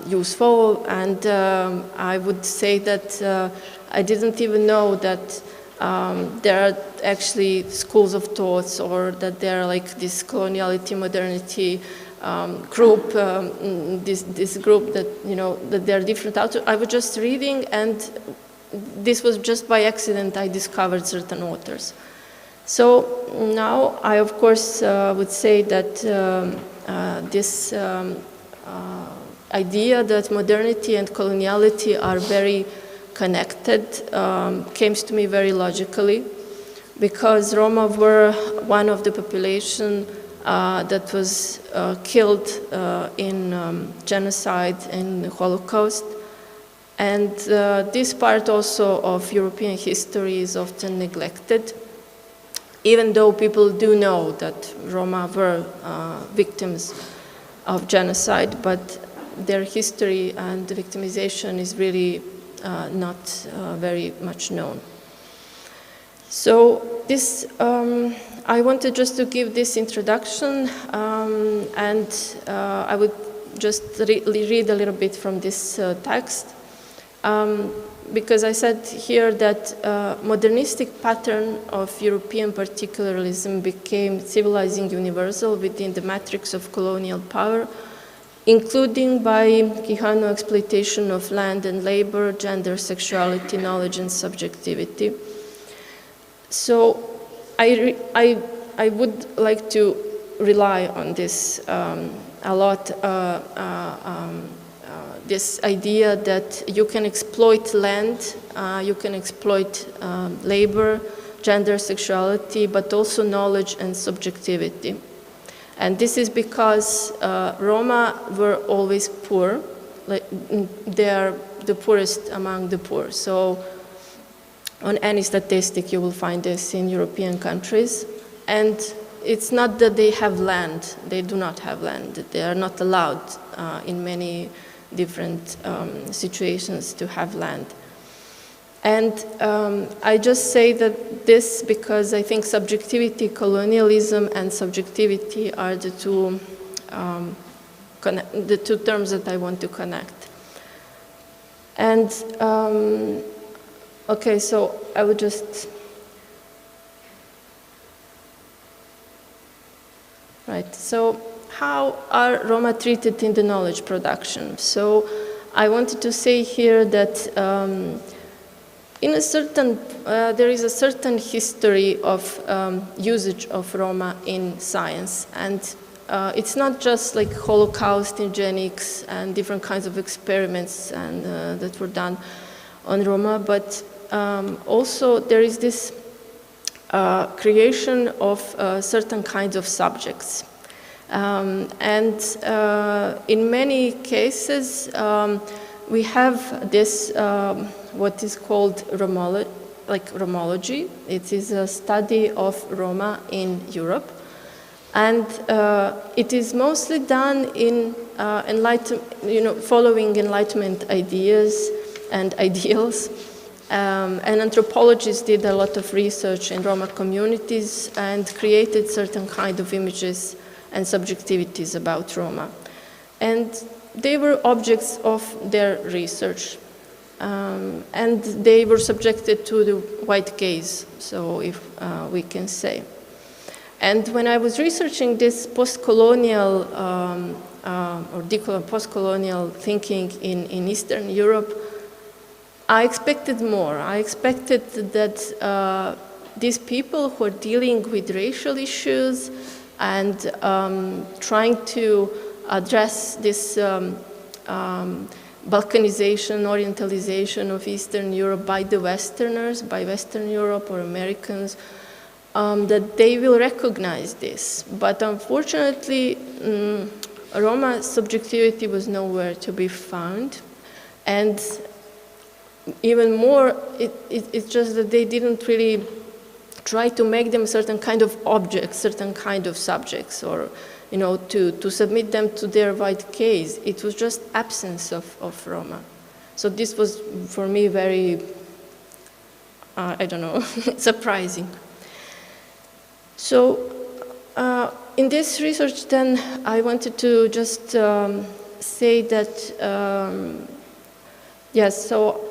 useful, and I would say that I didn't even know that there are actually schools of thoughts, or that there are like this coloniality, modernity group, this group that, you know, that there are different authors. I was just reading, and this was just by accident I discovered certain authors. So now I, of course, would say that this idea that modernity and coloniality are very connected came to me very logically, because Roma were one of the population that was killed in genocide and Holocaust. And this part also of European history is often neglected, even though people do know that Roma were victims of genocide, but their history and victimization is really not very much known. So this, I wanted just to give this introduction, and I would just read a little bit from this text, because I said here that modernistic pattern of European particularism became civilizing universal within the matrix of colonial power, including by Quijano exploitation of land and labor, gender, sexuality, knowledge, and subjectivity. So I would like to rely on this a lot, this idea that you can exploit land, you can exploit labor, gender, sexuality, but also knowledge and subjectivity. And this is because Roma were always poor. Like, they are the poorest among the poor. So on any statistic you will find this in European countries. And it's not that they have land. They do not have land. They are not allowed in many different situations to have land. And I just say that this because I think subjectivity, colonialism, and subjectivity are the two terms that I want to connect. And okay, so I would just, right, so how are Roma treated in the knowledge production? So I wanted to say here that in a certain, there is a certain history of usage of Roma in science, and it's not just like Holocaust, eugenics, and different kinds of experiments and that were done on Roma, but also there is this creation of certain kinds of subjects. And in many cases, we have this, what is called Romology. It is a study of Roma in Europe. And it is mostly done in following Enlightenment ideas and ideals. And anthropologists did a lot of research in Roma communities and created certain kind of images and subjectivities about Roma. And they were objects of their research. And they were subjected to the white gaze, so if we can say. And when I was researching this post-colonial post-colonial thinking in Eastern Europe, I expected more. I expected that these people who are dealing with racial issues and trying to address this Balkanization, Orientalization of Eastern Europe by the Westerners, by Western Europe or Americans, that they will recognize this. But unfortunately, Roma subjectivity was nowhere to be found. And even more, it's just that they didn't really try to make them certain kind of objects, certain kind of subjects, or to submit them to their white gaze. It was just absence of Roma. So this was, for me, very, I don't know, surprising. So in this research, then, I wanted to just say that, yes, so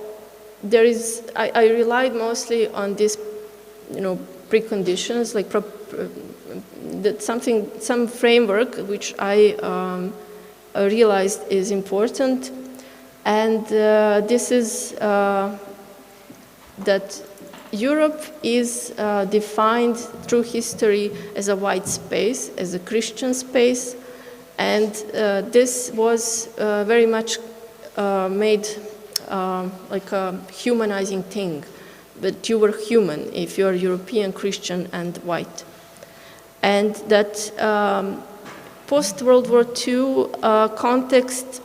there is, I relied mostly on these, preconditions, like some framework which I realized is important, and this is that Europe is defined through history as a white space, as a Christian space, and this was very much made like a humanizing thing, that you were human if you're European, Christian, and white. And that post-World War II context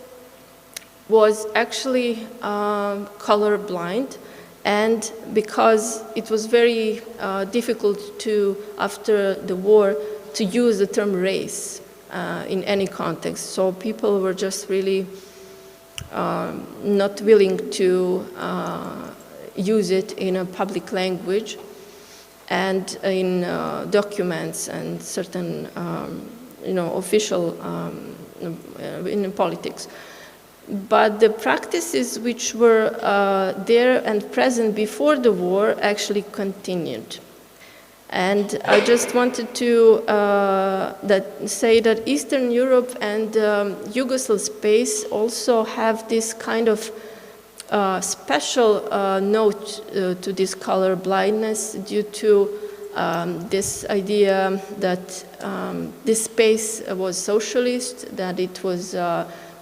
was actually colorblind, and because it was very difficult to, after the war, to use the term race in any context. So people were just really not willing to use it in a public language and in documents and certain, official, in politics. But the practices which were there and present before the war actually continued. And I just wanted to say that Eastern Europe and Yugoslav space also have this kind of special note to this color blindness due to this idea that this space was socialist, that it was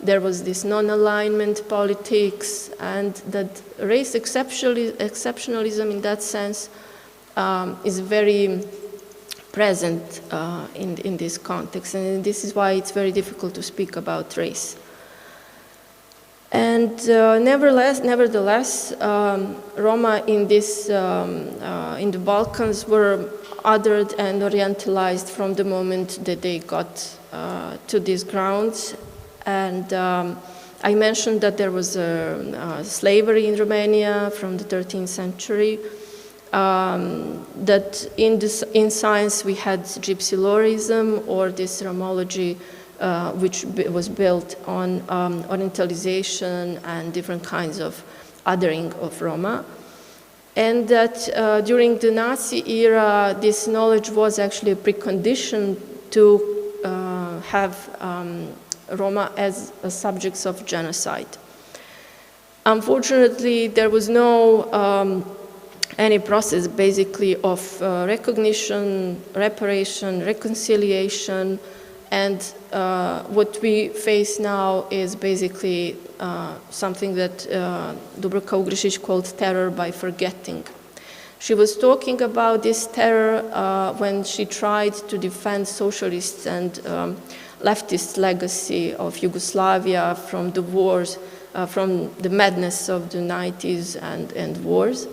there was this non-alignment politics, and that race exceptionalism in that sense is very present in this context, and this is why it's very difficult to speak about race. And nevertheless, Roma in this in the Balkans were othered and orientalized from the moment that they got to these grounds. And I mentioned that there was slavery in Romania from the 13th century, that in science we had gypsylorism, or this Romology, which was built on orientalization and different kinds of othering of Roma. And that during the Nazi era, this knowledge was actually a precondition to have Roma as subjects of genocide. Unfortunately, there was no any process basically of recognition, reparation, reconciliation, and what we face now is basically something that Dubravka Sekulić called terror by forgetting. She was talking about this terror when she tried to defend socialist and leftist legacy of Yugoslavia from the wars, from the madness of the 90s and wars.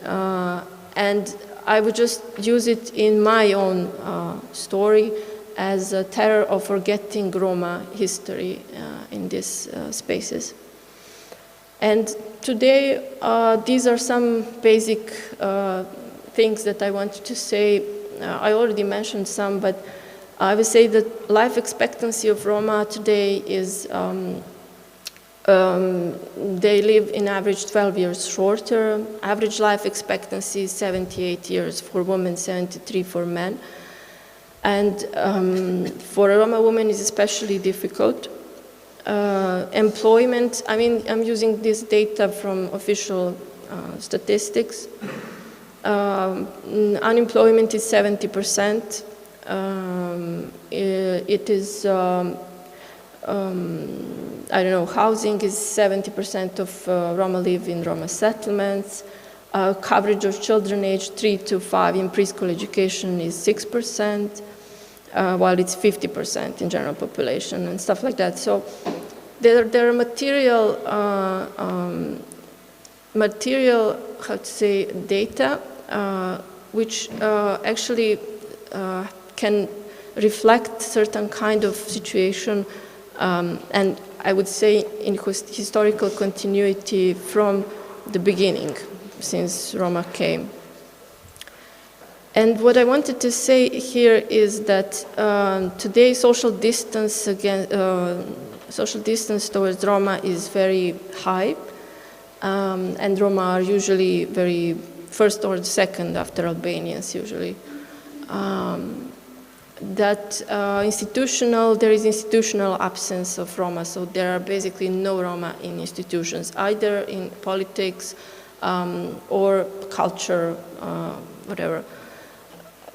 And I would just use it in my own story as a terror of forgetting Roma history in these spaces. And today, these are some basic things that I wanted to say. I already mentioned some, but I would say that life expectancy of Roma today is, they live in average 12 years shorter. Average life expectancy is 78 years for women, 73 for men. And for a Roma woman is especially difficult. Employment, I mean, I'm using this data from official statistics. Unemployment is 70%. It is, I don't know, housing is 70% of Roma live in Roma settlements. Coverage of children aged 3 to 5 in preschool education is 6%. While it's 50% in general population and stuff like that. So there are material, how to say, data, which actually can reflect certain kind of situation, and I would say in historical continuity from the beginning, since Roma came. And what I wanted to say here is that today social distance towards Roma is very high, and Roma are usually very first or second after Albanians usually. There is institutional absence of Roma, so there are basically no Roma in institutions, either in politics or culture, whatever.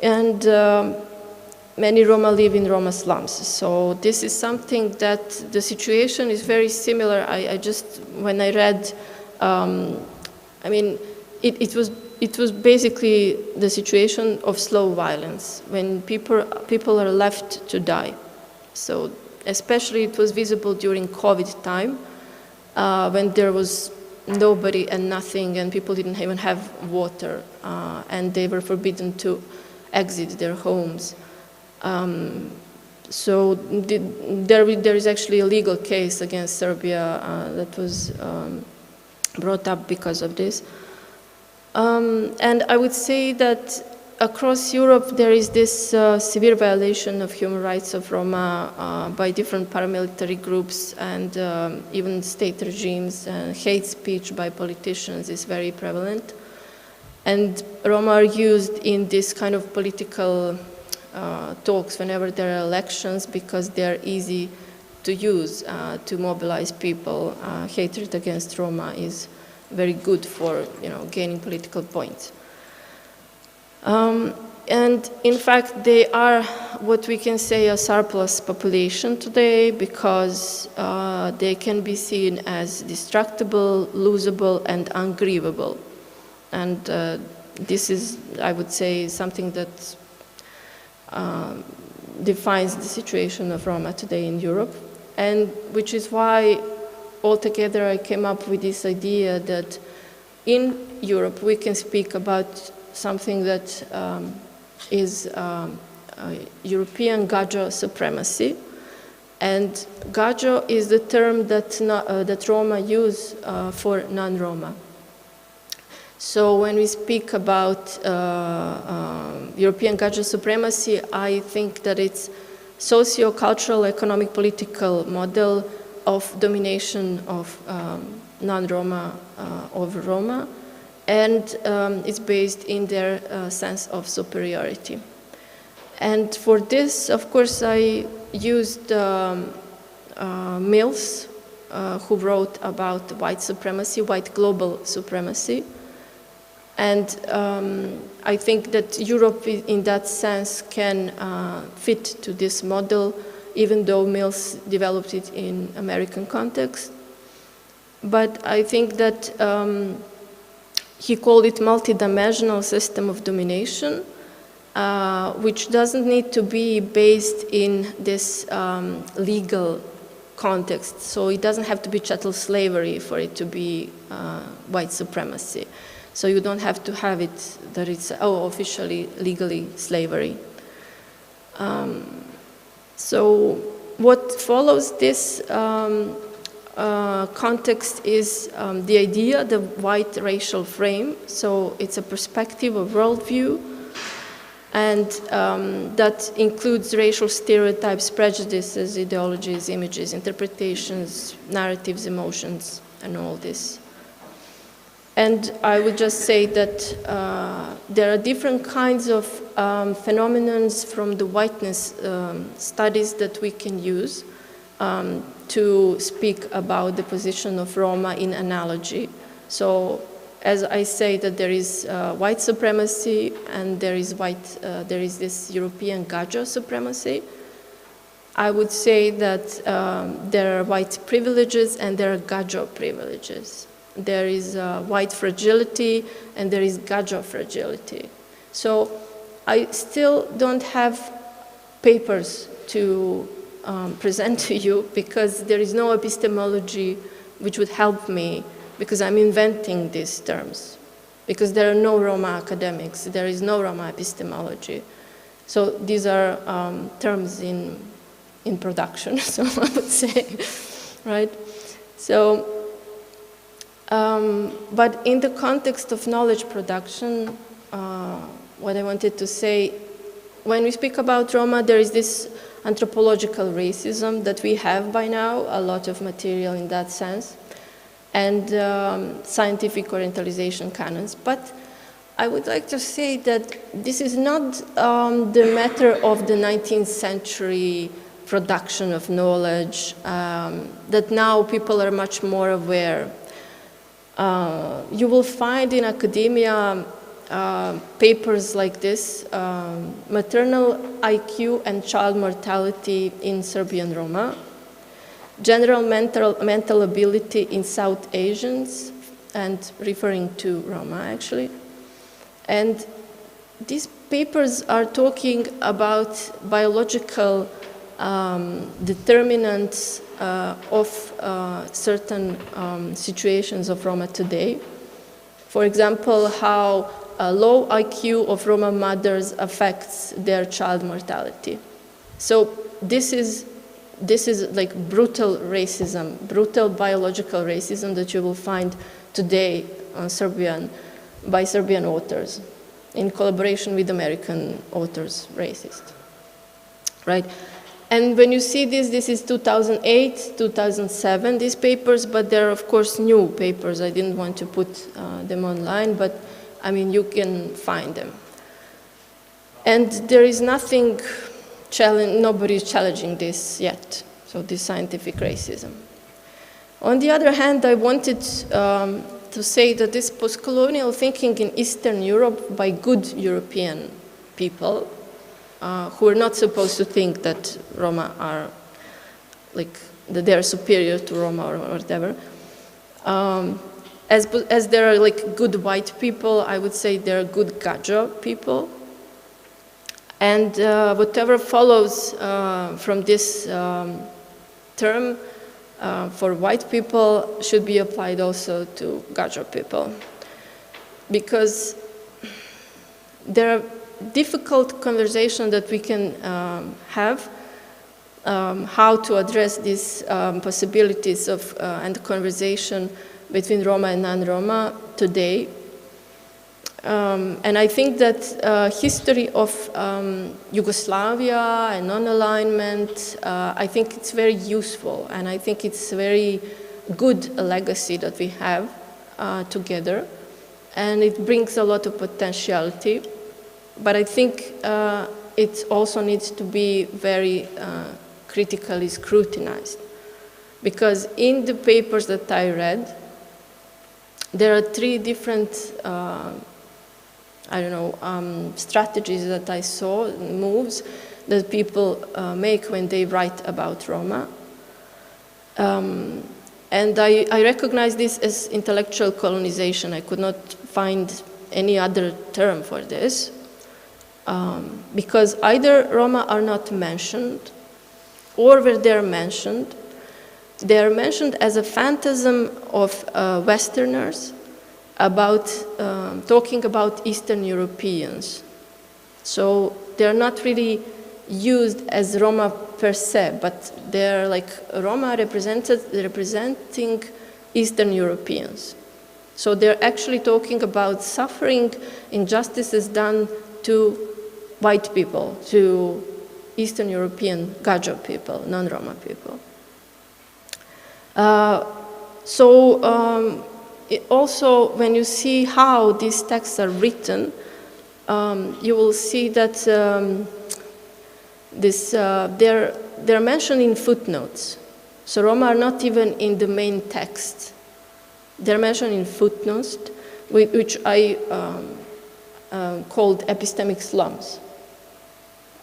And many Roma live in Roma slums. So this is something that the situation is very similar. I just, when I read, I mean, it was basically the situation of slow violence, when people are left to die. So especially it was visible during COVID time, when there was nobody and nothing, and people didn't even have water, and they were forbidden to exit their homes. So there is actually a legal case against Serbia that was brought up because of this. And I would say that across Europe there is this severe violation of human rights of Roma by different paramilitary groups and even state regimes, and hate speech by politicians is very prevalent. And Roma are used in this kind of political talks whenever there are elections because they're easy to use to mobilize people. Hatred against Roma is very good for gaining political points. And in fact, they are what we can say a surplus population today because they can be seen as destructible, losable, and ungrievable. And this is, I would say, something that defines the situation of Roma today in Europe, and which is why altogether I came up with this idea that in Europe we can speak about something that is European Gajo supremacy. And Gajo is the term that Roma use for non-Roma. So when we speak about European Gajo supremacy, I think that it's socio-cultural, economic, political model of domination of non-Roma over Roma, and it's based in their sense of superiority. And for this, of course, I used Mills, who wrote about white supremacy, white global supremacy. And I think that Europe, in that sense, can fit to this model, even though Mills developed it in American context. But I think that he called it multidimensional system of domination, which doesn't need to be based in this legal context. So it doesn't have to be chattel slavery for it to be white supremacy. So you don't have to have it that it's officially, legally slavery. So what follows this context is the idea, the white racial frame. So it's a perspective, a worldview, and that includes racial stereotypes, prejudices, ideologies, images, interpretations, narratives, emotions, and all this. And I would just say that there are different kinds of phenomena from the whiteness studies that we can use to speak about the position of Roma in analogy. So, as I say that there is white supremacy and there is this European Gajo supremacy, I would say that there are white privileges and there are Gajo privileges. There is white fragility and there is Gajo fragility. So I still don't have papers to present to you because there is no epistemology which would help me, because I'm inventing these terms, because there are no Roma academics, there is no Roma epistemology. So these are terms in production, so I would say, right? So, but in the context of knowledge production, what I wanted to say, when we speak about Roma, there is this anthropological racism that we have by now, a lot of material in that sense, and scientific orientalization canons. But I would like to say that this is not the matter of the 19th century production of knowledge, that now people are much more aware. You will find in academia papers like this, maternal IQ and child mortality in Serbian Roma, general mental ability in South Asians, and referring to Roma actually. And these papers are talking about biological determinants of certain situations of Roma today. For example, how a low IQ of Roma mothers affects their child mortality. So this is like brutal racism, brutal biological racism that you will find today on by Serbian authors in collaboration with American authors, racist, right? And when you see this is 2008, 2007, these papers, but they're of course new papers. I didn't want to put them online, but I mean, you can find them. And there is nothing, nobody is challenging this yet, so this scientific racism. On the other hand, I wanted to say that this post-colonial thinking in Eastern Europe by good European people, who are not supposed to think that Roma are, like, that they are superior to Roma or whatever. As there are like good white people, I would say there are good Gajo people. And whatever follows from this term for white people should be applied also to Gajo people. Because there are difficult conversation that we can have, how to address these possibilities of and conversation between Roma and non-Roma today. And I think that history of Yugoslavia and non-alignment, I think it's very useful, and I think it's a very good legacy that we have together, and it brings a lot of potentiality. But I think it also needs to be very critically scrutinized, because in the papers that I read, there are three different strategies that I saw, moves that people make when they write about Roma. And I recognize this as intellectual colonization. I could not find any other term for this, because either Roma are not mentioned, or where they're mentioned, they are mentioned as a phantasm of Westerners, about talking about Eastern Europeans. So they're not really used as Roma per se, but they're like Roma representing Eastern Europeans. So they're actually talking about suffering, injustices done to white people, to Eastern European Gajo people, non-Roma people. Also, when you see how these texts are written, you will see that they're mentioned in footnotes. So Roma are not even in the main text. They're mentioned in footnotes, which I called epistemic slums.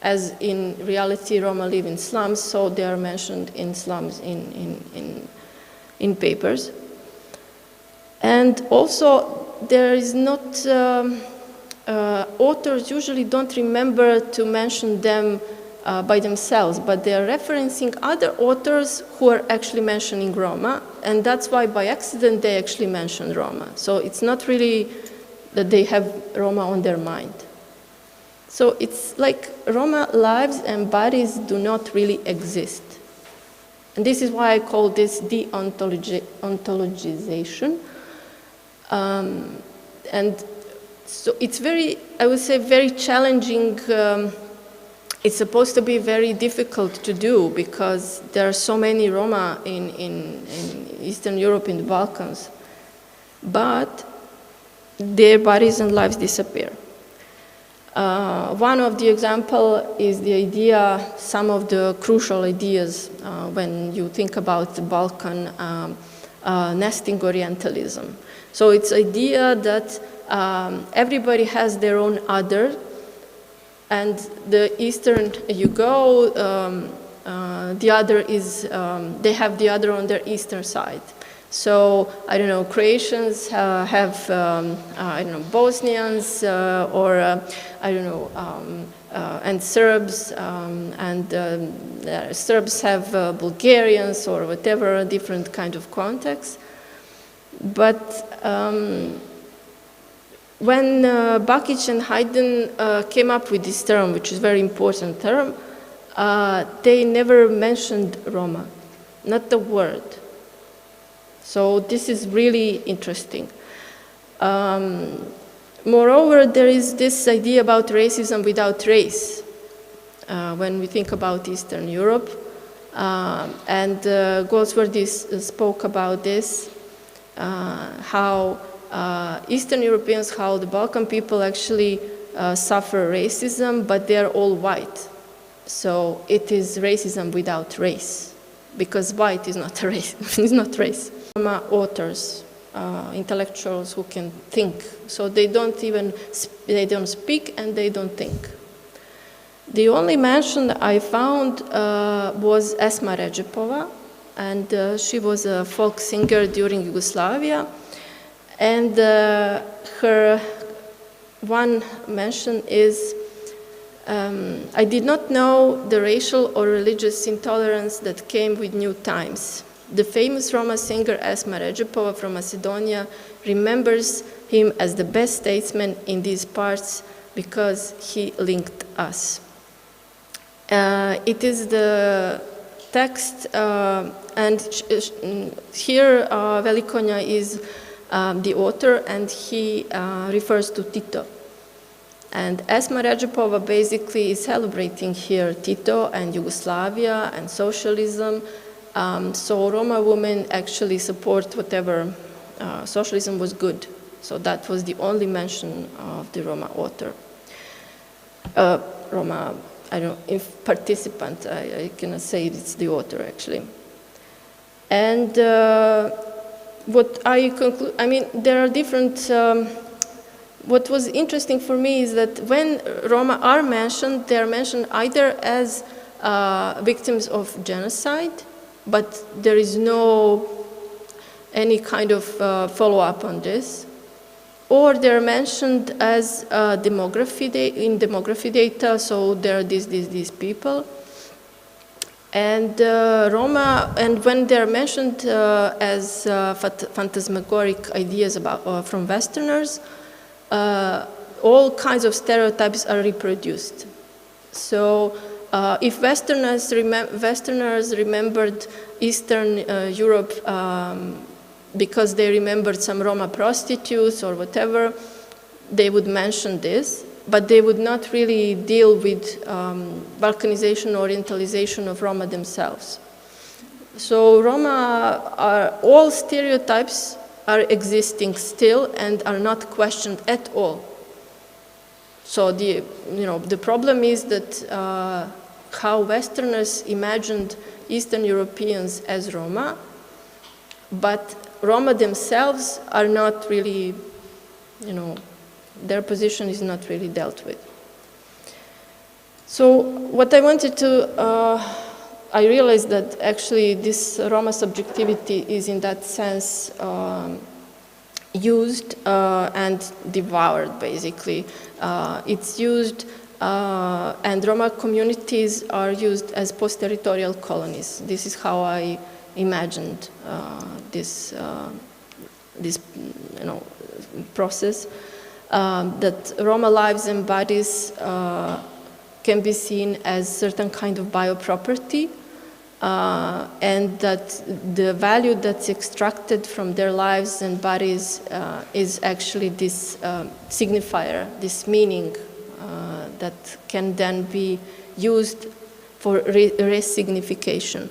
As in reality, Roma live in slums, so they are mentioned in slums in papers. And also, there is not, authors usually don't remember to mention them by themselves, but they are referencing other authors who are actually mentioning Roma, and that's why by accident they actually mention Roma. So it's not really that they have Roma on their mind. So it's like Roma lives and bodies do not really exist. And this is why I call this de-ontologization. And so it's very, I would say, very challenging. It's supposed to be very difficult to do because there are so many Roma in Eastern Europe, in the Balkans. But their bodies and lives disappear. One of the examples is the idea, some of the crucial ideas when you think about the Balkan nesting Orientalism. So it's idea that everybody has their own other, and the Eastern you go, the other is, they have the other on their Eastern side. So, I don't know, Croatians have, I don't know, Bosnians, or, I don't know, and Serbs, and Serbs have Bulgarians or whatever, different kind of context. But when Bakić and Haydn came up with this term, which is a very important term, they never mentioned Roma, not the word. So this is really interesting. Moreover, there is this idea about racism without race when we think about Eastern Europe. And Goldsworthy spoke about this, how Eastern Europeans, how the Balkan people actually suffer racism, but they're all white. So it is racism without race, because white is not a race. It's not race. Authors, intellectuals who can think, so they don't speak and they don't think. The only mention I found was Esma Ređepova, and she was a folk singer during Yugoslavia, and her one mention is, I did not know the racial or religious intolerance that came with new times. The famous Roma singer Esma Ređepova from Macedonia remembers him as the best statesman in these parts because he linked us. It is the text, and here Velikonja is the author, and he refers to Tito. And Esma Ređepova basically is celebrating here Tito and Yugoslavia and socialism. So Roma women actually support whatever socialism was good. So that was the only mention of the Roma author. Roma, I don't know, if participant, I cannot say it's the author actually. And what I conclude, I mean, there are different, what was interesting for me is that when Roma are mentioned, they are mentioned either as victims of genocide, but there is no any kind of follow-up on this, or they're mentioned as demography in demography data, so there are these people. And Roma, and when they're mentioned as phantasmagoric ideas about, from Westerners, all kinds of stereotypes are reproduced. So if Westerners remembered Eastern Europe because they remembered some Roma prostitutes or whatever, they would mention this, but they would not really deal with Balkanization, Orientalization of Roma themselves. So Roma all stereotypes are existing still and are not questioned at all. So the problem is that how Westerners imagined Eastern Europeans as Roma, but Roma themselves are not really, their position is not really dealt with. So what I wanted to, I realized that actually this Roma subjectivity is in that sense used and devoured, basically. It's used, and Roma communities are used as post-territorial colonies. This is how I imagined this process. That Roma lives and bodies can be seen as certain kind of bioproperty, and that the value that's extracted from their lives and bodies is actually this signifier, this meaning that can then be used for resignification.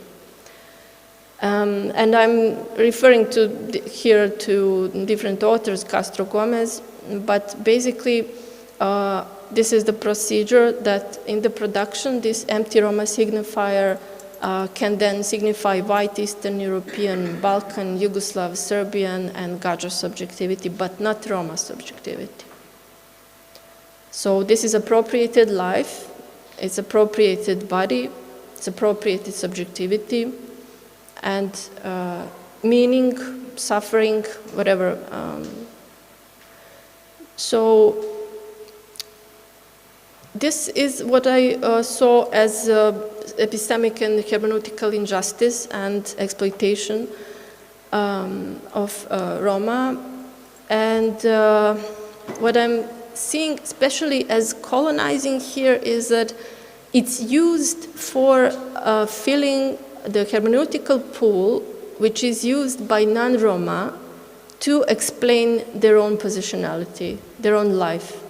And I'm referring here to different authors, Castro Gomez, but basically this is the procedure that in the production, this empty Roma signifier can then signify white Eastern European, Balkan, Yugoslav, Serbian, and Gajo subjectivity, but not Roma subjectivity. So this is appropriated life, it's appropriated body, it's appropriated subjectivity, and meaning, suffering, whatever. So this is what I saw as epistemic and hermeneutical injustice and exploitation of Roma. And what I'm seeing, especially as colonizing here, is that it's used for filling the hermeneutical pool, which is used by non-Roma to explain their own positionality, their own life.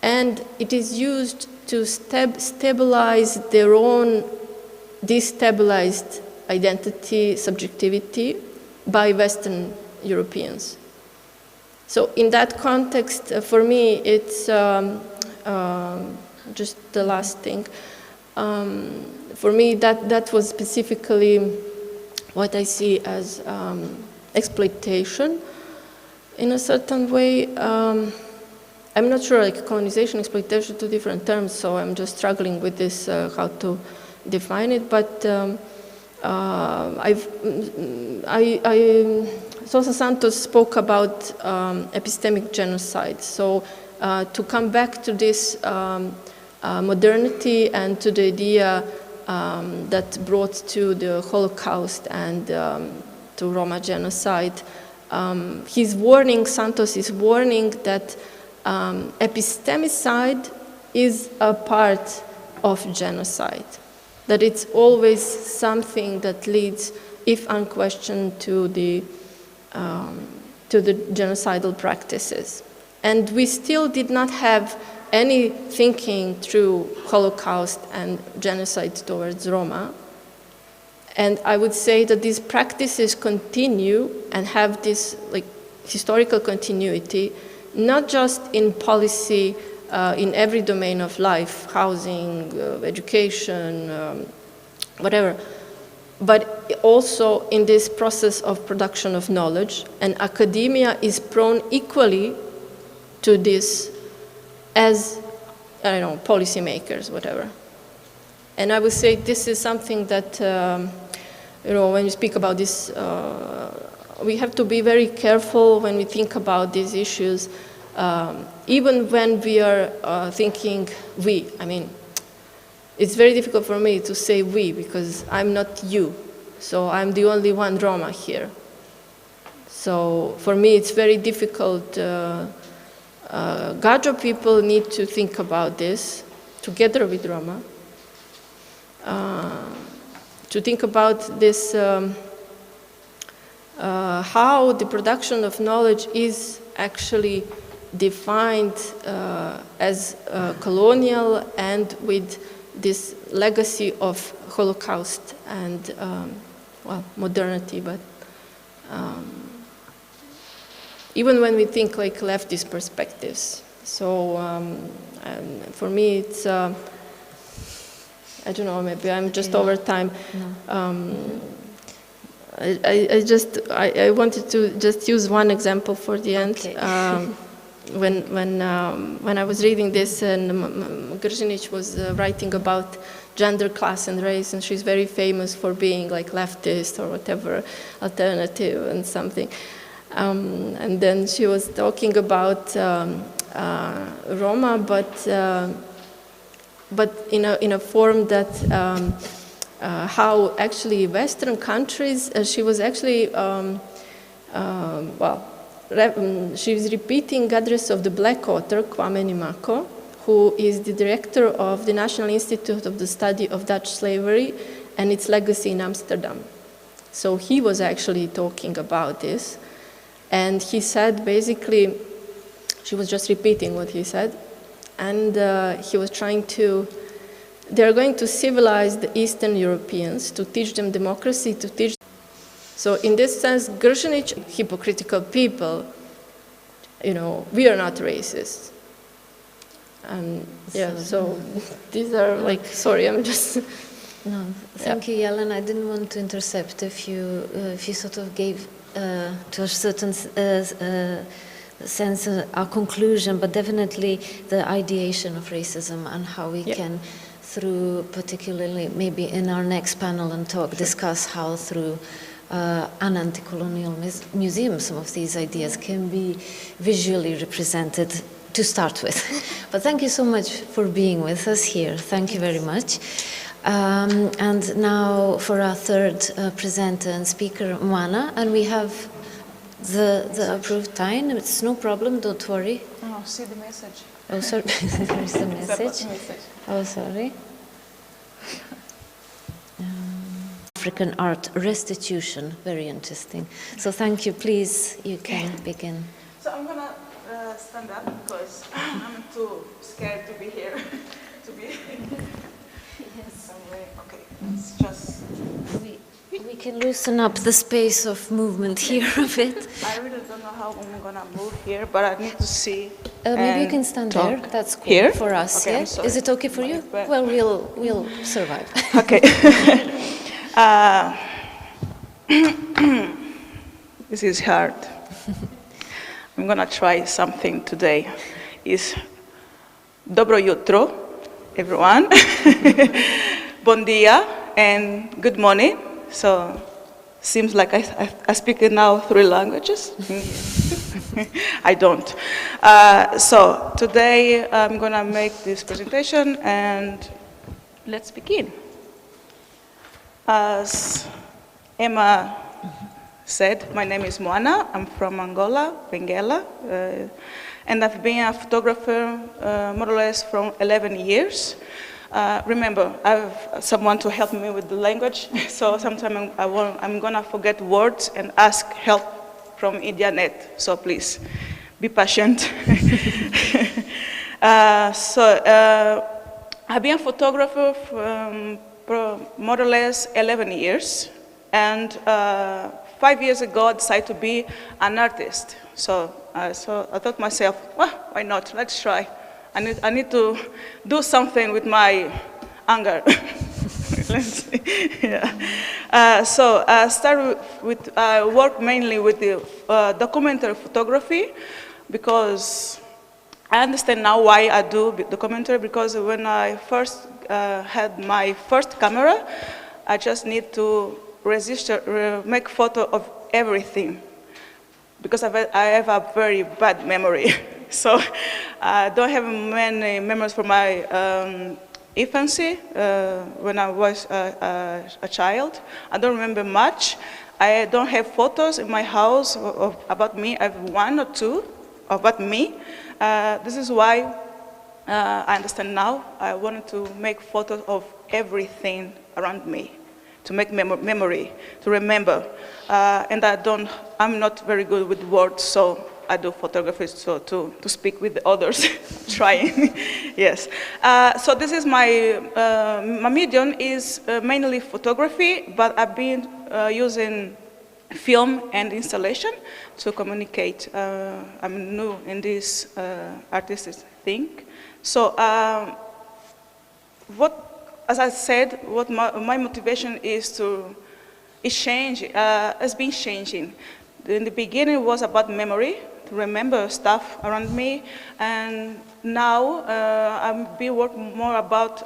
And it is used to stabilize their own destabilized identity, subjectivity by Western Europeans. So in that context, for me, it's just the last thing. For me, that was specifically what I see as exploitation in a certain way. I'm not sure, like colonization, exploitation, two different terms, so I'm just struggling with this, how to define it. But Sosa Santos spoke about epistemic genocide. So to come back to this modernity and to the idea that brought to the Holocaust and to Roma genocide, he's warning, Santos is warning that epistemicide is a part of genocide, that it's always something that leads, if unquestioned, to the genocidal practices. And we still did not have any thinking through Holocaust and genocide towards Roma. And I would say that these practices continue and have this historical continuity, not just in policy, in every domain of life, housing, education, whatever, but also in this process of production of knowledge. And academia is prone equally to this as, I don't know, policymakers, whatever. And I would say this is something that, when you speak about this, we have to be very careful when we think about these issues, even when we are thinking we. I mean, it's very difficult for me to say we because I'm not you. So I'm the only one Roma here. So for me, it's very difficult. Gajo people need to think about this together with Roma. To think about this, how the production of knowledge is actually defined as colonial and with this legacy of Holocaust and, modernity. But even when we think like leftist perspectives. So for me, it's, I don't know, maybe I'm just over time. No. I wanted to just use one example for the end. Okay. When I was reading this, and Gržinić was writing about gender, class, and race, and she's very famous for being like leftist or whatever, alternative and something. And then she was talking about Roma, but in a form that how actually Western countries, she was actually, she was repeating address of the black author, Kwame Nimako, who is the director of the National Institute of the Study of Dutch Slavery and its legacy in Amsterdam. So he was actually talking about this. And he said, basically, she was just repeating what he said. And he was trying to, they're going to civilize the Eastern Europeans, to teach them democracy, to teach. So in this sense, Gržinić, hypocritical people, we are not racist. And yeah, so these are like, sorry, I'm just. No, thank you, Jelena. I didn't want to intercept if you sort of gave to a certain sense our conclusion, but definitely the ideation of racism and how we can, through particularly maybe in our next panel and talk, discuss how through an anti-colonial museum some of these ideas can be visually represented to start with. But thank you so much for being with us here. Thank you very much. And now for our third presenter and speaker, Mwana, and we have the approved time. It's no problem, don't worry. Oh, see the message. Oh, sorry, there's the message. Oh, sorry. African art restitution, very interesting. So thank you, please, you can begin. So I'm gonna stand up because I'm too scared to be here. Yes. Okay, it's just. We can loosen up the space of movement here a bit. I really don't know how I'm gonna move here, but I need to see. Maybe you can stand there. That's cool here? For us. Okay, Yeah? Is it okay for you? Well, we'll survive. Okay. This is hard. I'm gonna try something today. Is dobro jutro, everyone. Bon dia and good morning. So, seems like I speak now 3 languages. I don't. So, today I'm gonna make this presentation and let's begin. As Emma said, my name is Mwana. I'm from Angola, Benguela, and I've been a photographer more or less from 11 years. Remember, I have someone to help me with the language, so sometimes I'm gonna forget words and ask help from internet, so please be patient. I've been a photographer for more or less 11 years, and 5 years ago I decided to be an artist. So I thought myself, well, why not? Let's try. I need to do something with my anger. Yeah. So I started with work mainly with the documentary photography, because I understand now why I do documentary, because when I first had my first camera, I just need to make photo of everything, because I have a very bad memory. So I don't have many memories from my infancy, when I was a child. I don't remember much. I don't have photos in my house about me. I have one or two about me. This is why I understand now. I wanted to make photos of everything around me, to make memory, to remember. And I'm not very good with words, so I do photography so to speak with the others, trying, yes. So this is my medium is mainly photography, but I've been using film and installation to communicate. I'm new in this artistic thing. So as I said, what my motivation is has been changing. In the beginning, it was about memory, to remember stuff around me, and now I've been working more about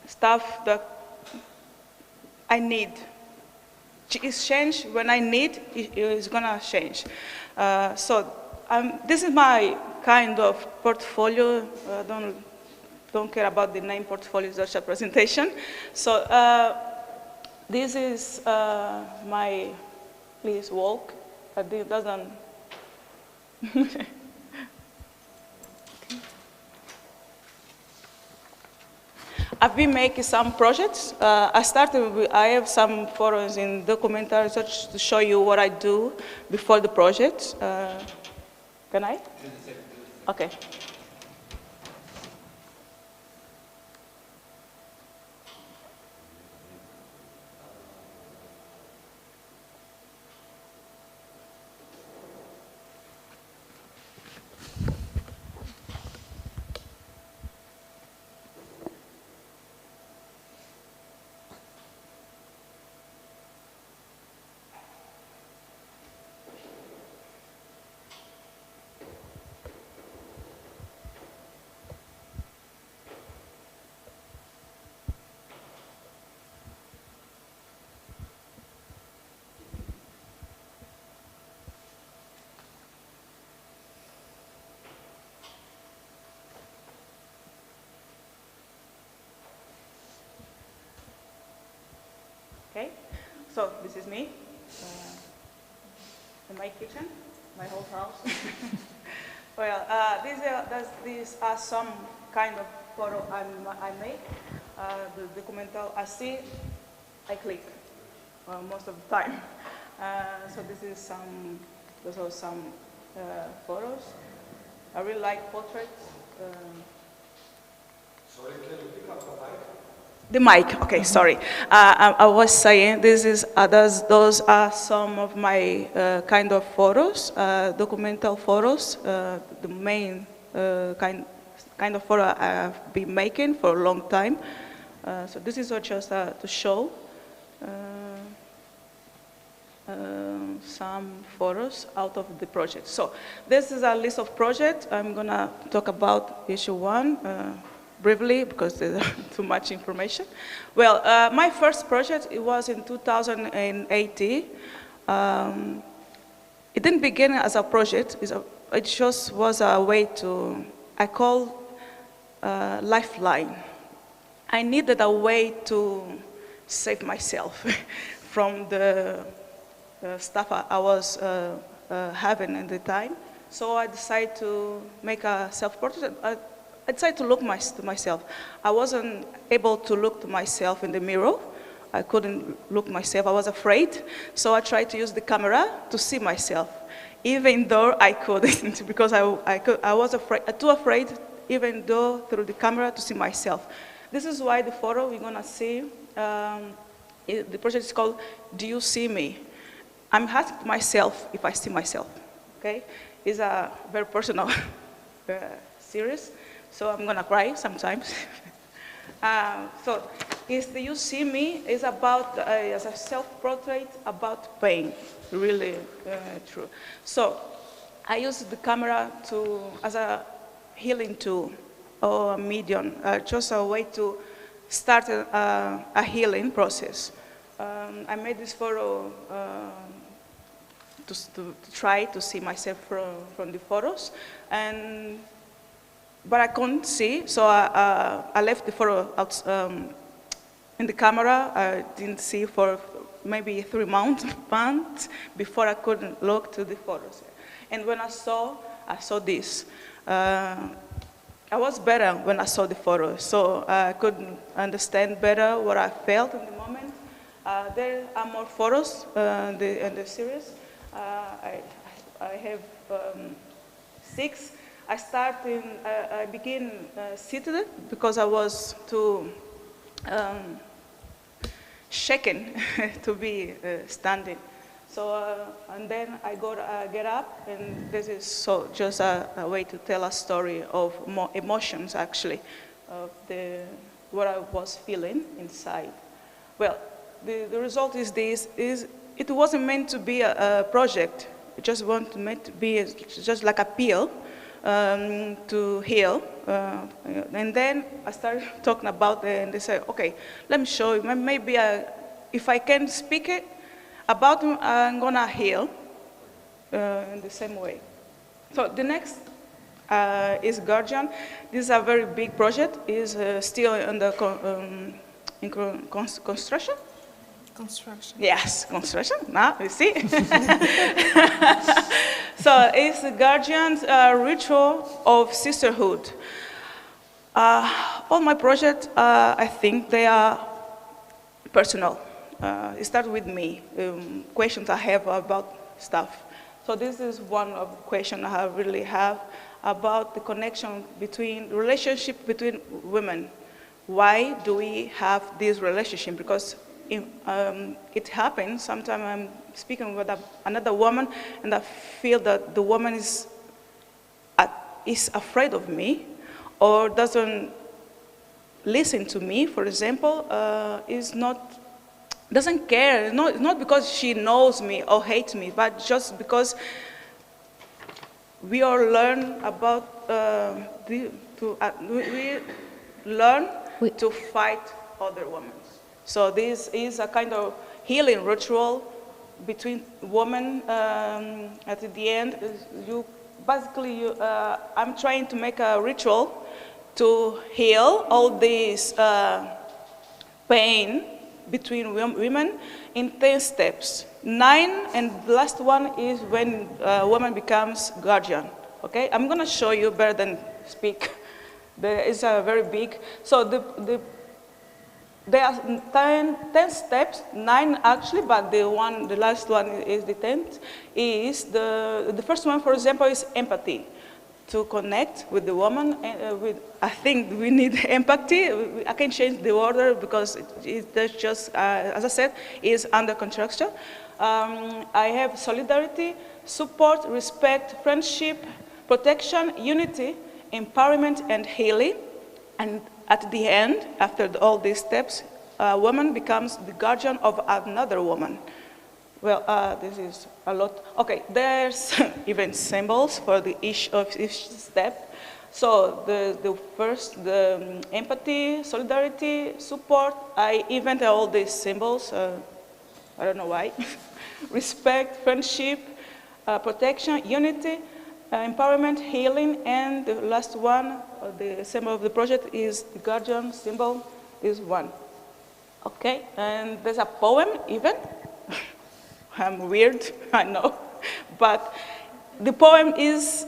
stuff that I need. It's change when I need, it's gonna change. So this is my kind of portfolio. Don't care about the name portfolio, it's just a presentation. So this is my, please walk. It doesn't. I've been making some projects. I have some photos in documentaries just to show you what I do before the project. Can I? Okay. Okay, so this is me in my kitchen, my whole house. Well, these are some kind of photo I make. The documental I see, I click most of the time. So those are some photos. I really like portraits. Sorry, can you pick up the mic? The mic, okay, sorry. I was saying those are some of my kind of photos, documental photos, the main kind of photo I've been making for a long time. So this is just to show some photos out of the project. So this is a list of projects. I'm gonna talk about issue one. Briefly, because there's too much information. Well, my first project, it was in 2018. It didn't begin as a project. It just was a way to, I call lifeline. I needed a way to save myself from the stuff I was having at the time. So I decided to make a self-portrait. I decided to look to myself. I wasn't able to look to myself in the mirror. I couldn't look myself. I was afraid. So I tried to use the camera to see myself, even though I couldn't, because I was afraid, too afraid, even though through the camera to see myself. This is why the photo we're gonna see, the project is called "Do You See Me?" I'm asking myself if I see myself. Okay, it's a very personal series, so I'm gonna cry sometimes. So, "Do You See Me?" is about, as a self-portrait about pain, really true. So, I use the camera as a healing tool or a medium, just a way to start a healing process. I made this photo to try to see myself from the photos, but I couldn't see, so I left the photo out in the camera. I didn't see for maybe 3 months before I couldn't look to the photos. And when I saw this. I was better when I saw the photos, so I could understand better what I felt in the moment. There are more photos in the series. I have 6. I began seated because I was too shaken to be standing. So, and then I get up, and this is just a way to tell a story of more emotions, actually, of what I was feeling inside. Well, the result is this: it wasn't meant to be a project. It just meant to be just like a pill to heal. And then I started talking about it, and they said, okay, let me show you. Maybe if I can speak it about them, I'm gonna heal in the same way. So the next is Guardian. This is a very big project. It's still under construction. Construction. Yes, construction. Now you see. So it's the Guardian's ritual of sisterhood. All my projects, I think they are personal. It starts with me, questions I have about stuff. So this is one of the questions I really have about the connection between, relationship between women. Why do we have this relationship? Because it happens, sometimes I'm speaking with another woman and I feel that the woman is afraid of me or doesn't listen to me, for example, doesn't care, not because she knows me or hates me, but just because we all learn about, we learn to fight other women. So this is a kind of healing ritual between women. At the end, I'm trying to make a ritual to heal all this pain between women in 10 steps. 9, and the last one is when a woman becomes guardian. Okay, I'm gonna show you better than speak. It's a very big. So there are 10 steps, 9 actually, but the last one is the 10th. Is the first one, for example, is empathy. To connect with the woman, I think we need empathy. I can change the order because it's just, as I said, is under construction. I have solidarity, support, respect, friendship, protection, unity, empowerment, and healing. And at the end, after all these steps, a woman becomes the guardian of another woman. Well, this is a lot. Okay, there's even symbols for each step. So the first, the empathy, solidarity, support. I invented all these symbols. I don't know why. Respect, friendship, protection, unity, empowerment, healing, and the last one, the symbol of the project is the guardian symbol is 1. Okay, and there's a poem even. I'm weird, I know, but the poem is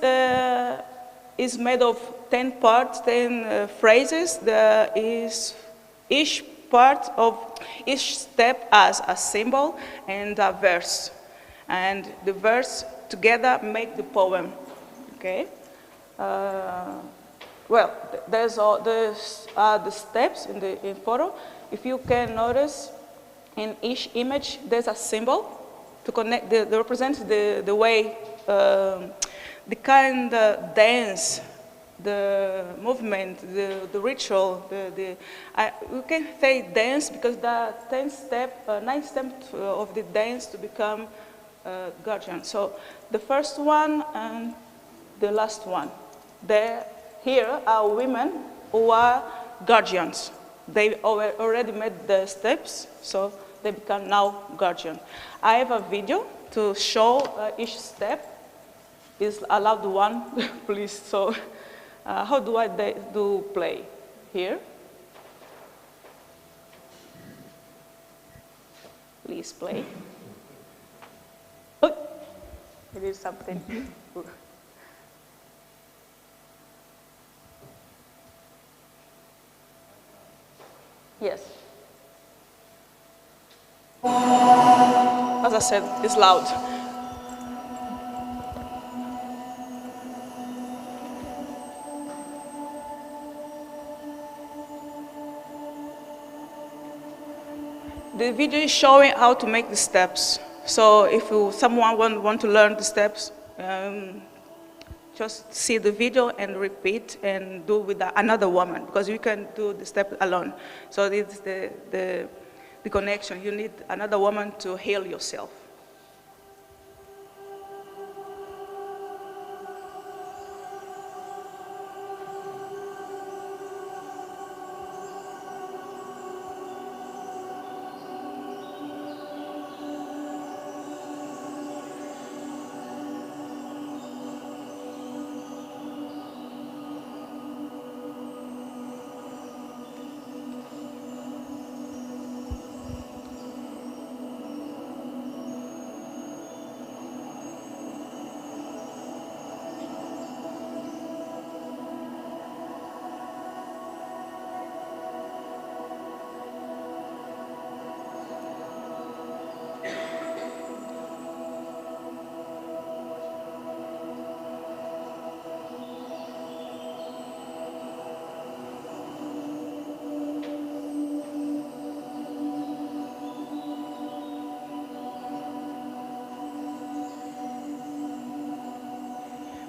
made of 10 parts, 10 phrases. There is each part of each step as a symbol and a verse. And the verse together make the poem, okay? Well, there's the steps in the photo. If you can notice, in each image, there's a symbol to connect, that represents the way, the kind of dance, the movement, the ritual, we can say dance because the 10th step, 9th step of the dance to become guardian. So the first one and the last one. Here are women who are guardians. They already made the steps, so they become now guardian. I have a video to show each step. Is allowed one, please. So how do I do play? Here. Please play. Oh, it is something. Yes. As I said, it's loud. The video is showing how to make the steps. So if someone want to learn the steps, just see the video and repeat and do with another woman, because you can do the step alone. So it's the connection. You need another woman to heal yourself.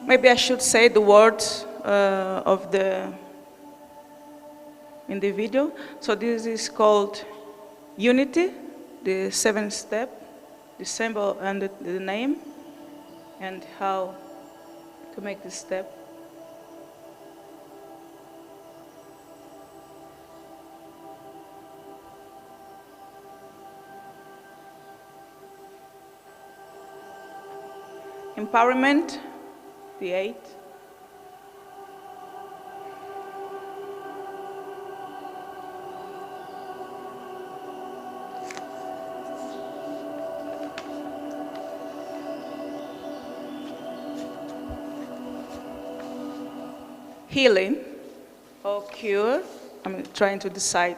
Maybe I should say the words in the video. So this is called Unity, the 7th step, the symbol and the name, and how to make this step. Empowerment, the 8. Healing or cure, I'm trying to decide.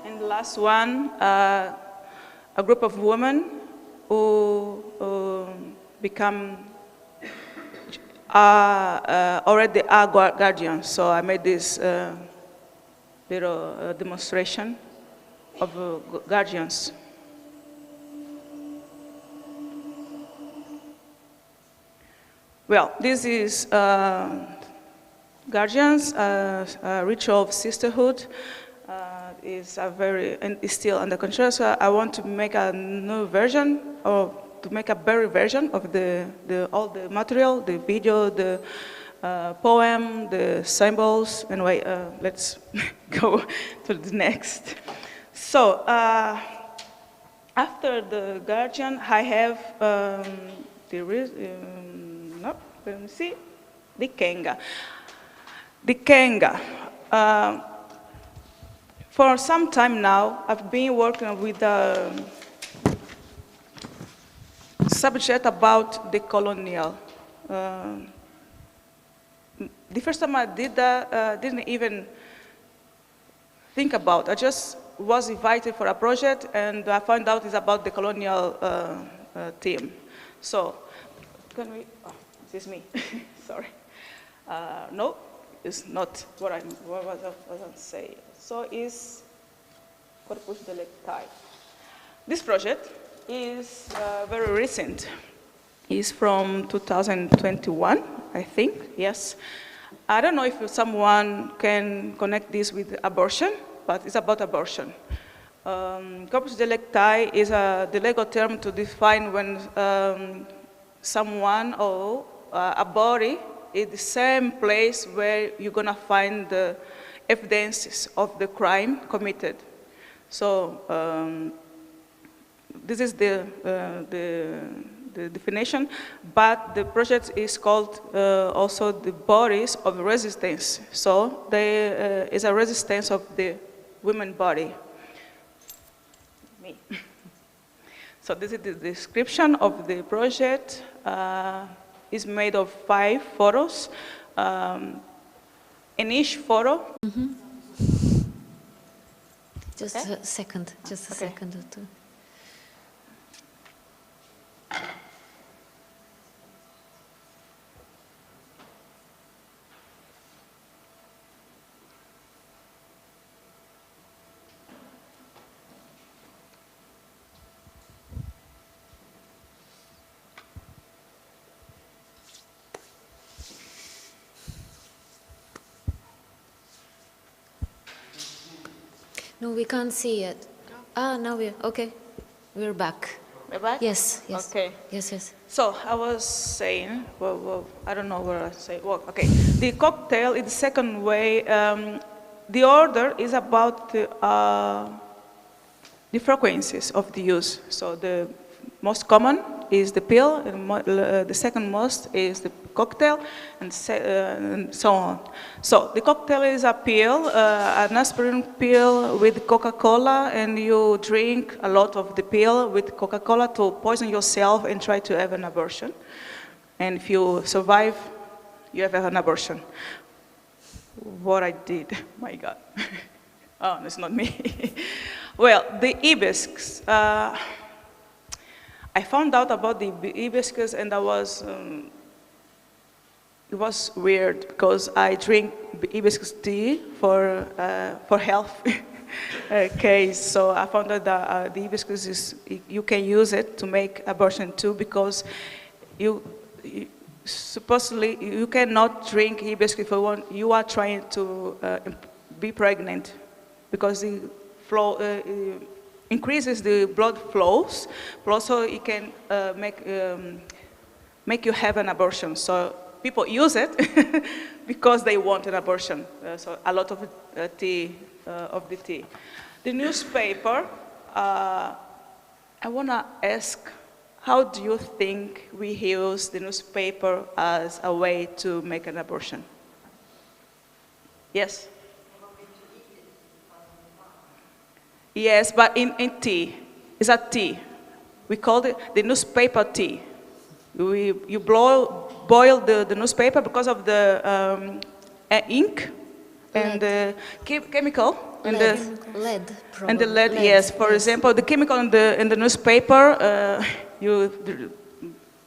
And the last one, a group of women who become already are guardians. So I made this little demonstration of guardians. Well, this is guardians, ritual of sisterhood. Is a very, and is still under control. So I want to make a new version, or to make a better version of all the material, the video, the poem, the symbols. Anyway, let's go to the next. So after the guardian, I have let me see, the Kenga. The Kenga. For some time now, I've been working with a subject about the colonial. The first time I did that, didn't even think about. I just was invited for a project, and I found out it's about the colonial theme. So, can we? Oh, this is me. Sorry. No, it's not what I was saying. So, it's Corpus Delicti. This project is very recent. It's from 2021, I think. Yes. I don't know if someone can connect this with abortion, but it's about abortion. Corpus delicti is the legal term to define when someone or a body is the same place where you're going to find the evidences of the crime committed. So this is the definition, but the project is called also the bodies of resistance. So there is a resistance of the women body. Me. So this is the description of the project. It's made of 5 photos. In each photo. Mm-hmm. Just a second, just a second or two. No, we can't see it. Ah, now we're, okay. We're back. We're back? Yes, yes. Okay. Yes, yes. So I was saying, well, I don't know where I say, well, okay. The cocktail is the second way. The order is about the frequencies of the use. So the most common is the pill, and the second most is the cocktail, and so on. So the cocktail is a pill, an aspirin pill with Coca-Cola, and you drink a lot of the pill with Coca-Cola to poison yourself and try to have an abortion. And if you survive, you have an abortion. What I did, my God. Oh, it's not me. Well, the hibiscus. I found out about the hibiscus, and it was weird because I drink hibiscus tea for health case. So I found out that the hibiscus is, you can use it to make abortion too, because supposedly you cannot drink hibiscus if you are trying to be pregnant, because the flow increases the blood flows, but also it can make you have an abortion. So people use it because they want an abortion. So a lot of tea, of the tea. The newspaper, I want to ask, how do you think we use the newspaper as a way to make an abortion? Yes? Yes, but in tea, it's a tea. We call it the newspaper tea. You boil the newspaper because of the ink and the chemical and lead, and the lead. Yes, for example, the chemical in the newspaper, you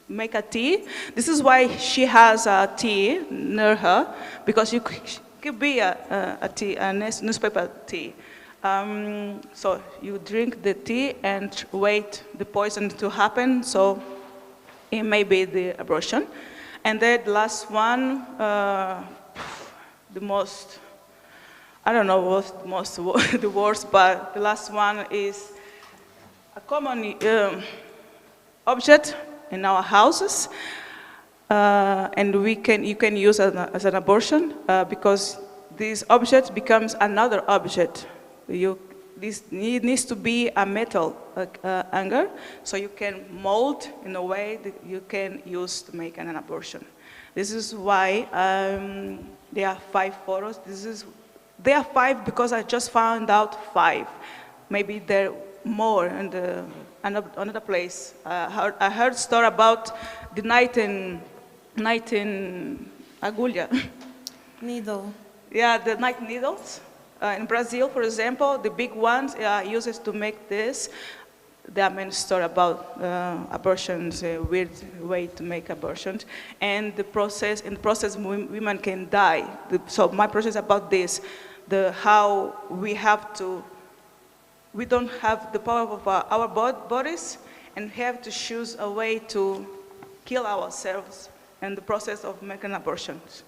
make a tea. This is why she has a tea near her, because you could be a tea, a newspaper tea. So you drink the tea and wait the poison to happen, so it may be the abortion. And then the last one, the most, I don't know what's the worst, but the last one is a common object in our houses, and you can use it as an abortion, because this object becomes another object. This needs to be a metal hanger, so you can mold in a way that you can use to make an abortion. This is why there are 5 photos. There are 5 because I just found out 5. Maybe there are more in another place. I heard a story about the night in agulha. Needle. Yeah, the night needles. In Brazil, for example, the big ones used to make this. There are many stories about abortions, a weird way to make abortions, and in the process, women can die. So my project is about this, how we don't have the power of our bodies, and have to choose a way to kill ourselves in the process of making abortions.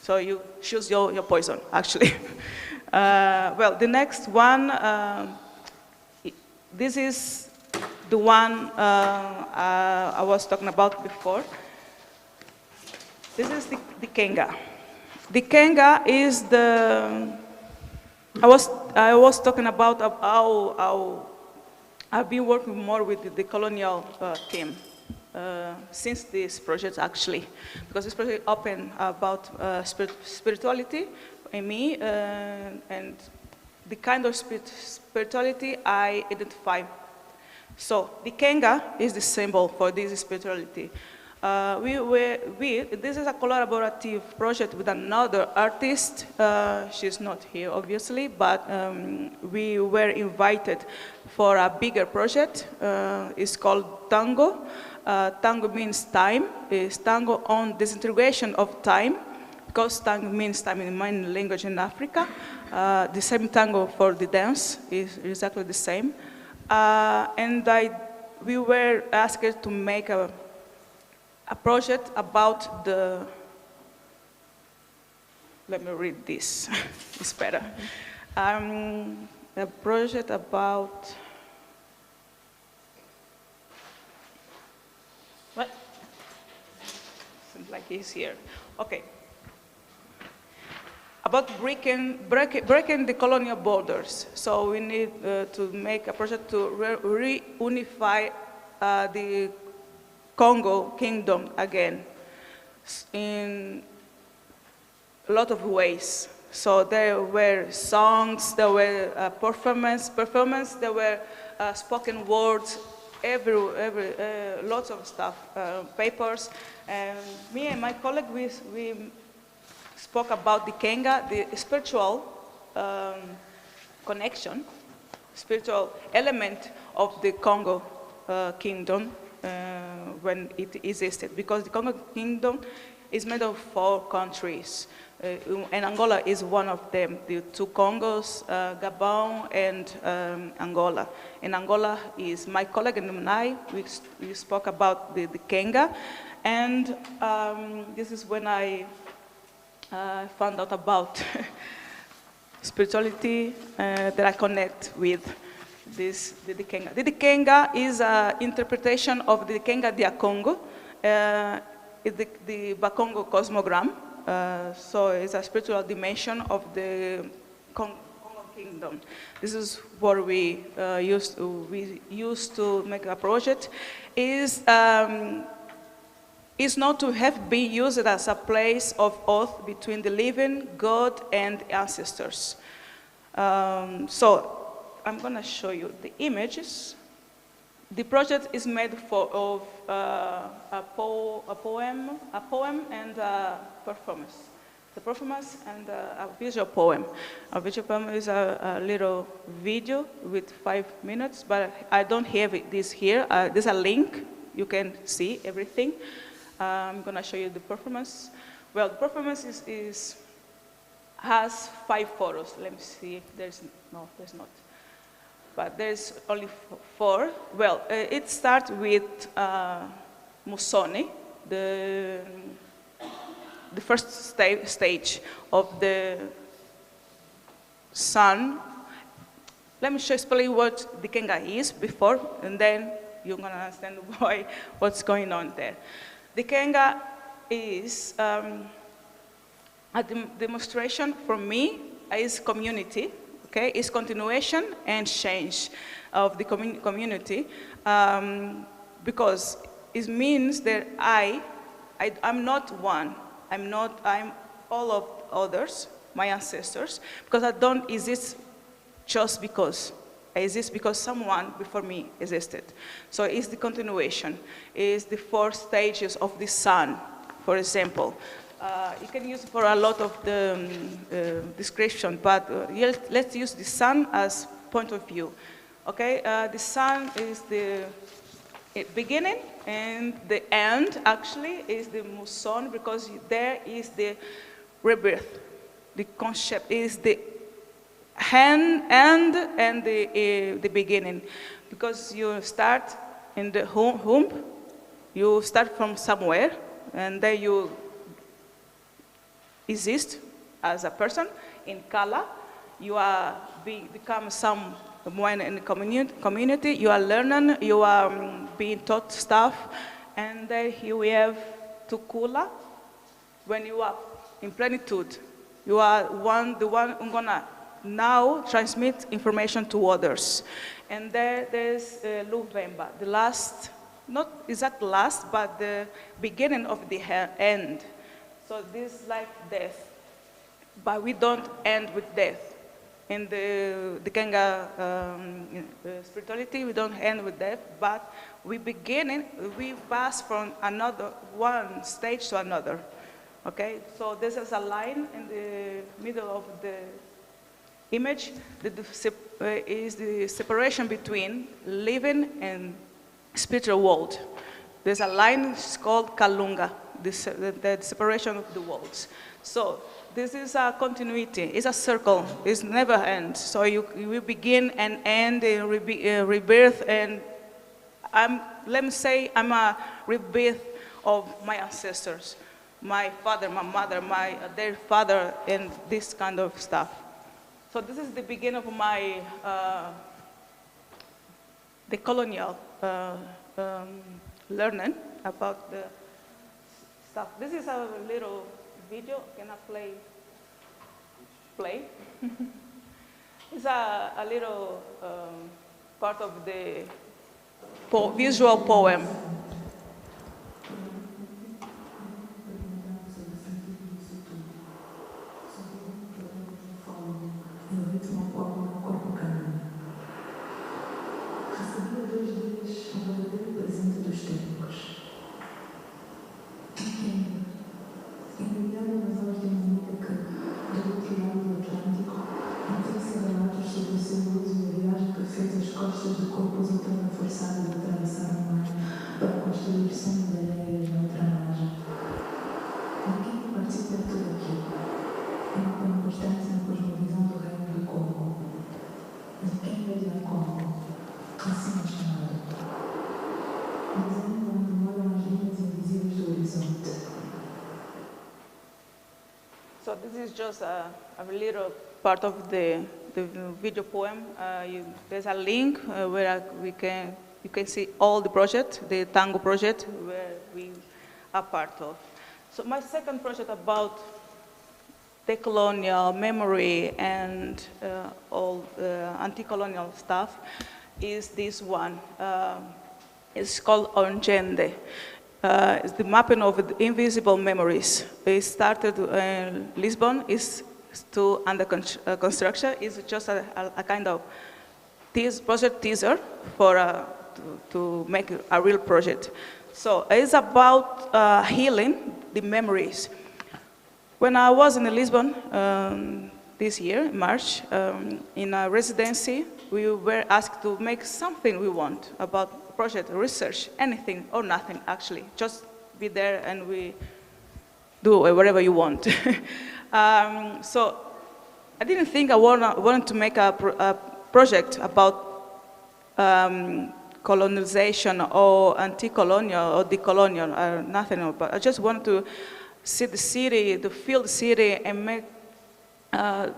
So you choose your poison, actually. Well, the next one, this is the one I was talking about before. This is the Kenga. The Kenga is I was talking about how I've been working more with the decolonial team since this project, actually, because this project opened about spirituality in me and the kind of spirituality I identify. So the Kenga is the symbol for this spirituality. This is a collaborative project with another artist. She's not here, obviously, but we were invited for a bigger project. It's called Tango. Tango means time. It's Tango on disintegration of time, because tango means time in many languages in Africa. The same tango for the dance is exactly the same. And we were asked to make a project about let me read this, it's better. A project about, what? Seems like he's here. Okay. About breaking the colonial borders. So we need to make a project to reunify the Congo Kingdom again in a lot of ways. So there were songs, there were performance, there were spoken words, lots of stuff, papers. And me and my colleague, we spoke about the Kenga, the spiritual connection, spiritual element of the Congo Kingdom when it existed. Because the Congo Kingdom is made of 4 countries, and Angola is one of them. The 2 Congos, Gabon and Angola. And Angola is my colleague and I, we spoke about the Kenga. And this is when I found out about spirituality that I connect with the Kenga. The Kenga is an interpretation of the Kenga dia Congo, the Bakongo cosmogram. So it's a spiritual dimension of the Congo Kingdom. This is what we used to make a project. Is not to have been used as a place of oath between the living God and ancestors. So I'm going to show you the images. The project is made of a poem and a performance. The performance and a visual poem. A visual poem is a little video with 5 minutes, but I don't have this here. There's a link. You can see everything. I'm going to show you the performance. Well, the performance has 5 photos. Let me see if there's not. But there's only 4. Well, it starts with Musoni, the first stage of the sun. Let me explain what the Kenga is before, and then you're going to understand what's going on there. The Kenga is a demonstration for me is community, okay? It's continuation and change of the community because it means that I'm not one. I'm all of others, my ancestors, because I don't exist just because. I exist because someone before me existed. So it's the continuation. It's the 4 stages of the sun, for example. You can use it for a lot of the description, but let's use the sun as point of view. Okay, the sun is the beginning, and the end actually is the muson, because there is the rebirth. The concept is the end and the beginning, because you start in the womb, you start from somewhere, and then you exist as a person in Kala. You are become someone in the community. You are learning. You are being taught stuff, and then here we have Tukula. When you are in plenitude, you are the one who's gonna now transmit information to others. And there's Luvemba, the last, not exact last, but the beginning of the end. So this is like death, but we don't end with death. In the Kenga spirituality, we don't end with death, but we pass from one stage to another. Okay, so this is a line in the middle of the image that is the separation between living and spiritual world. There's a line, it's called Kalunga, the separation of the worlds. So this is a continuity, it's a circle, it's never ends. So you begin and end, rebirth, and let me say I'm a rebirth of my ancestors. My father, my mother, their father, and this kind of stuff. So this is the beginning of my decolonial learning about the stuff. This is a little video. Can I play? It's a little part of the visual poem. So this is just a little part of the video poem. There's a link where you can see all the project, the Tango project, where we are part of. So my second project about decolonial memory and all anti-colonial stuff is this one. It's called Onjende. It's the mapping of the invisible memories. It started in Lisbon, is still under construction. It's just a kind of project teaser for to make a real project. So it's about healing the memories. When I was in Lisbon this year, in March, in a residency, we were asked to make something we want about project, research, anything or nothing, actually. Just be there and we do whatever you want. So I didn't think I wanted to make a project about colonization or anti-colonial or decolonial or nothing about. I just wanted to see the city, to feel the city and make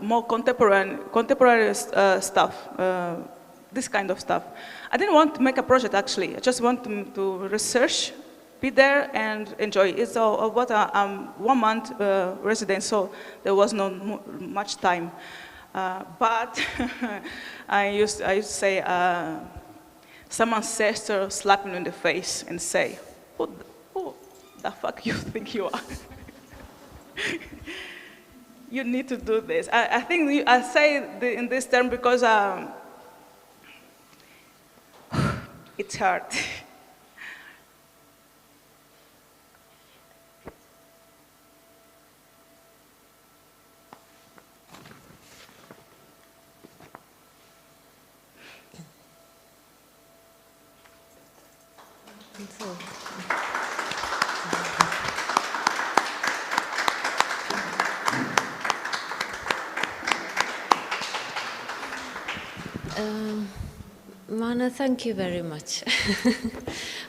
more contemporary stuff, this kind of stuff. I didn't want to make a project, actually. I just want to research, be there and enjoy. It's about a 1 month residence, so there was not much time. But I used to say, some ancestor slap me in the face and say, who the fuck you think you are? you need to do this. I think I say in this term because it's hard. Mwana, thank you very much.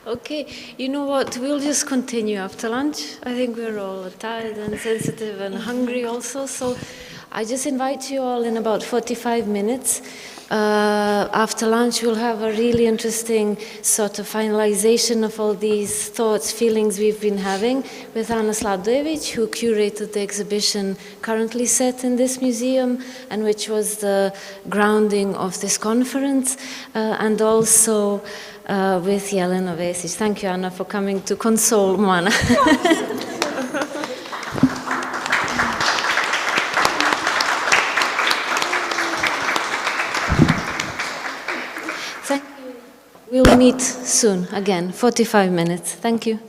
Okay, you know what, we'll just continue after lunch. I think we're all tired and sensitive and hungry also, so I just invite you all in about 45 minutes. After lunch, we'll have a really interesting sort of finalization of all these thoughts, feelings we've been having with Anna Sladojević, who curated the exhibition currently set in this museum, and which was the grounding of this conference, and also with Jelena Vesić. Thank you, Anna, for coming to console Mwana. We'll meet soon again, 45 minutes. Thank you.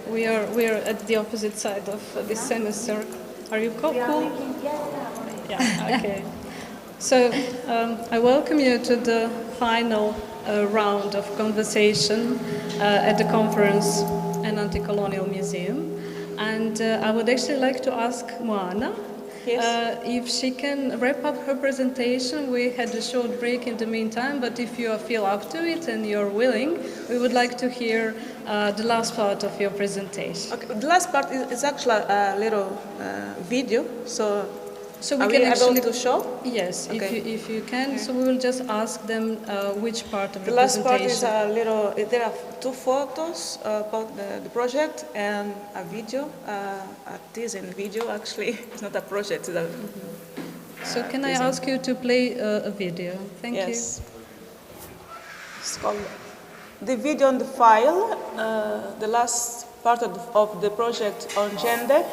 We are at the opposite side of this semester. Are you cool? Yeah, okay. So I welcome you to the final round of conversation at the conference and Anticolonial Museum. And I would actually like to ask Mwana if she can wrap up her presentation. We had a short break in the meantime, but if you feel up to it and you're willing, we would like to hear the last part of your presentation. Okay, the last part is actually a little video, so we are can we actually able to show? Yes, Okay. if you can. So we will just ask them which part of The the last part presentation. is a little, there are 2 photos about the project and a video, a teasing video actually. It's not a project. It's a, So can I ask you to play a video? Thank you. Yes. It's called the video on the file, the last part of the project on gender.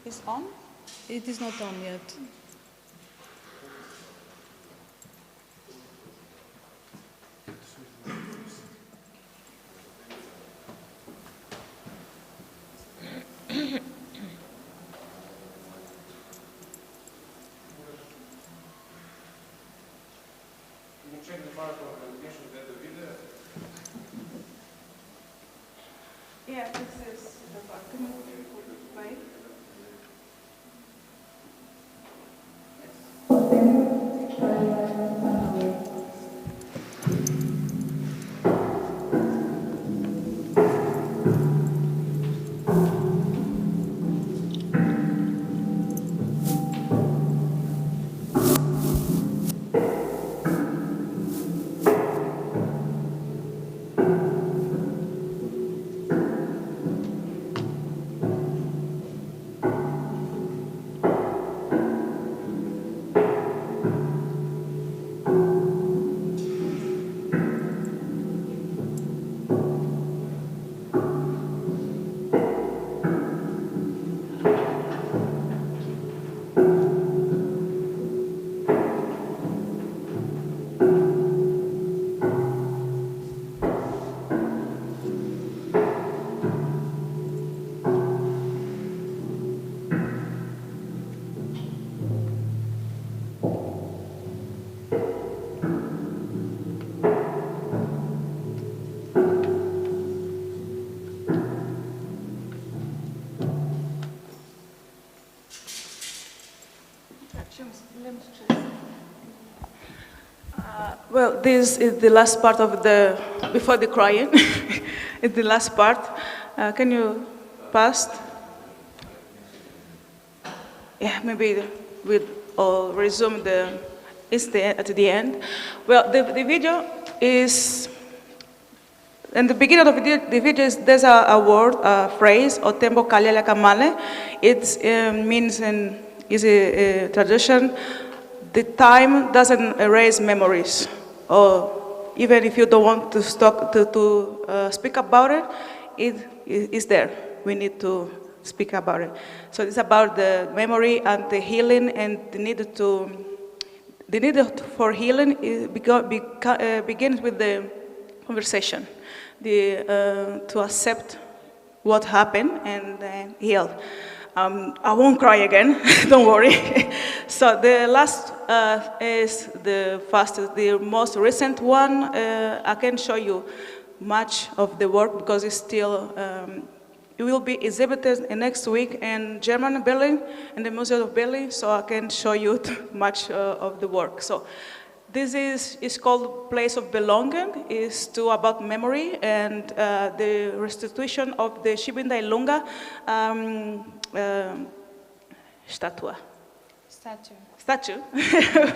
Is on? It is not on yet. Yeah, this is the part. Can you play? Well, this is the last part of the, before the crying, it's the last part. Can you pass? Yeah, maybe we'll resume at the end. Well, the video is, in the beginning of the video, there's a word, a phrase, o tempo kalele kamale. It means, is a tradition, the time doesn't erase memories. Or even if you don't want to speak about it, it is there. We need to speak about it. So it's about the memory and the healing, and the need for healing begins with the conversation, to accept what happened and heal. I won't cry again, don't worry. So the last is the fastest, the most recent one. I can show you much of the work because it's still, it will be exhibited next week in German, Berlin, in the Museum of Berlin, so I can show you much of the work. So this is called Place of Belonging. It's about memory and the restitution of the Shibinda Ilunga statue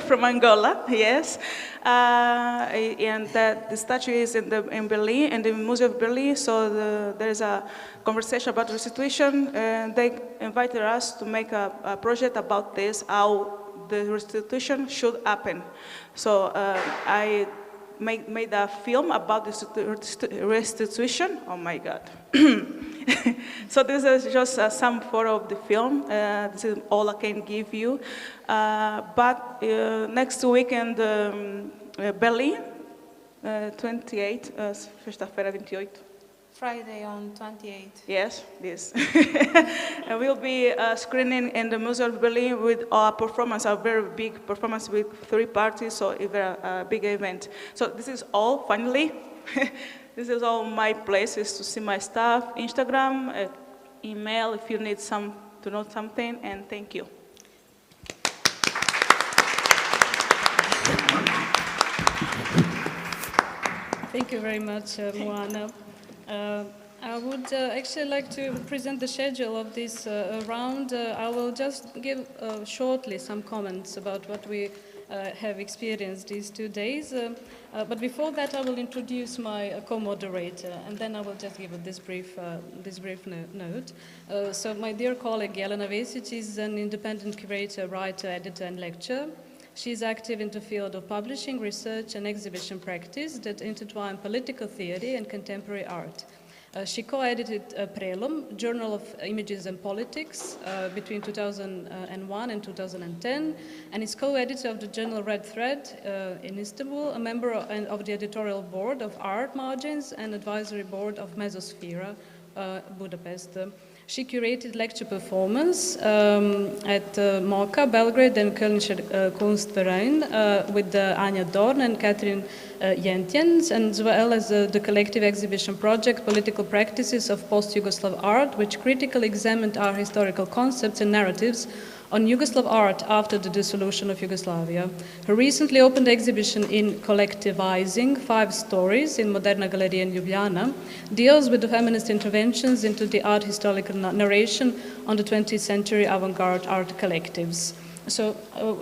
from Angola, yes. And the statue is in Berlin, in the Museum of Berlin, so there's a conversation about restitution, and they invited us to make a project about this, how the restitution should happen. So I made a film about the restitution. Oh my God. So this is just some photo of the film. This is all I can give you. But next week in Berlin, 28, sexta-feira 28. Friday on 28th. Yes, this. And we'll be screening in the Museum of Berlin with our performance, a very big performance with 3 parties, so a very big event. So this is all, finally. This is all my places to see my stuff, Instagram, email if you need to know something, and thank you. Thank you very much, Mwana. I would actually like to present the schedule of this round. I will just give shortly some comments about what we have experienced these 2 days. But before that, I will introduce my co-moderator, and then I will just give this brief note. So my dear colleague, Jelena Vesić, is an independent curator, writer, editor, and lecturer. She is active in the field of publishing, research, and exhibition practice that intertwine political theory and contemporary art. She co-edited Prelom, Journal of Images and Politics, between 2001 and 2010, and is co-editor of the journal Red Thread in Istanbul, a member of the editorial board of Art Margins and advisory board of Mesosphere, Budapest. She curated lecture performance at MOCA, Belgrade, and Kölnische Kunstverein with Anja Dorn and Katrin Jentjens, as well as the collective exhibition project Political Practices of Post-Yugoslav Art, which critically examined our historical concepts and narratives on Yugoslav art after the dissolution of Yugoslavia. Her recently opened exhibition in Collectivizing 5 Stories in Moderna Galleria in Ljubljana deals with the feminist interventions into the art historical narration on the 20th century avant-garde art collectives. So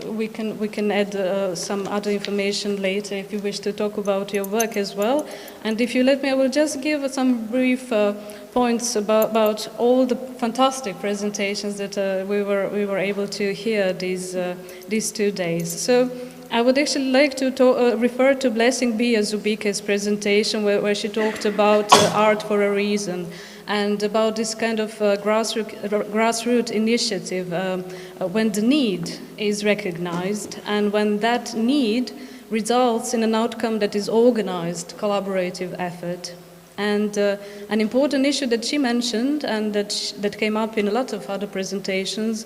we can add some other information later if you wish to talk about your work as well. And if you let me, I will just give some brief points about all the fantastic presentations that we were able to hear these 2 days. So I would actually like to refer to Blessing Bee Azubike's presentation where she talked about art for a reason, and about this kind of grassroots initiative when the need is recognized and when that need results in an outcome that is organized, collaborative effort. And an important issue that she mentioned and that came up in a lot of other presentations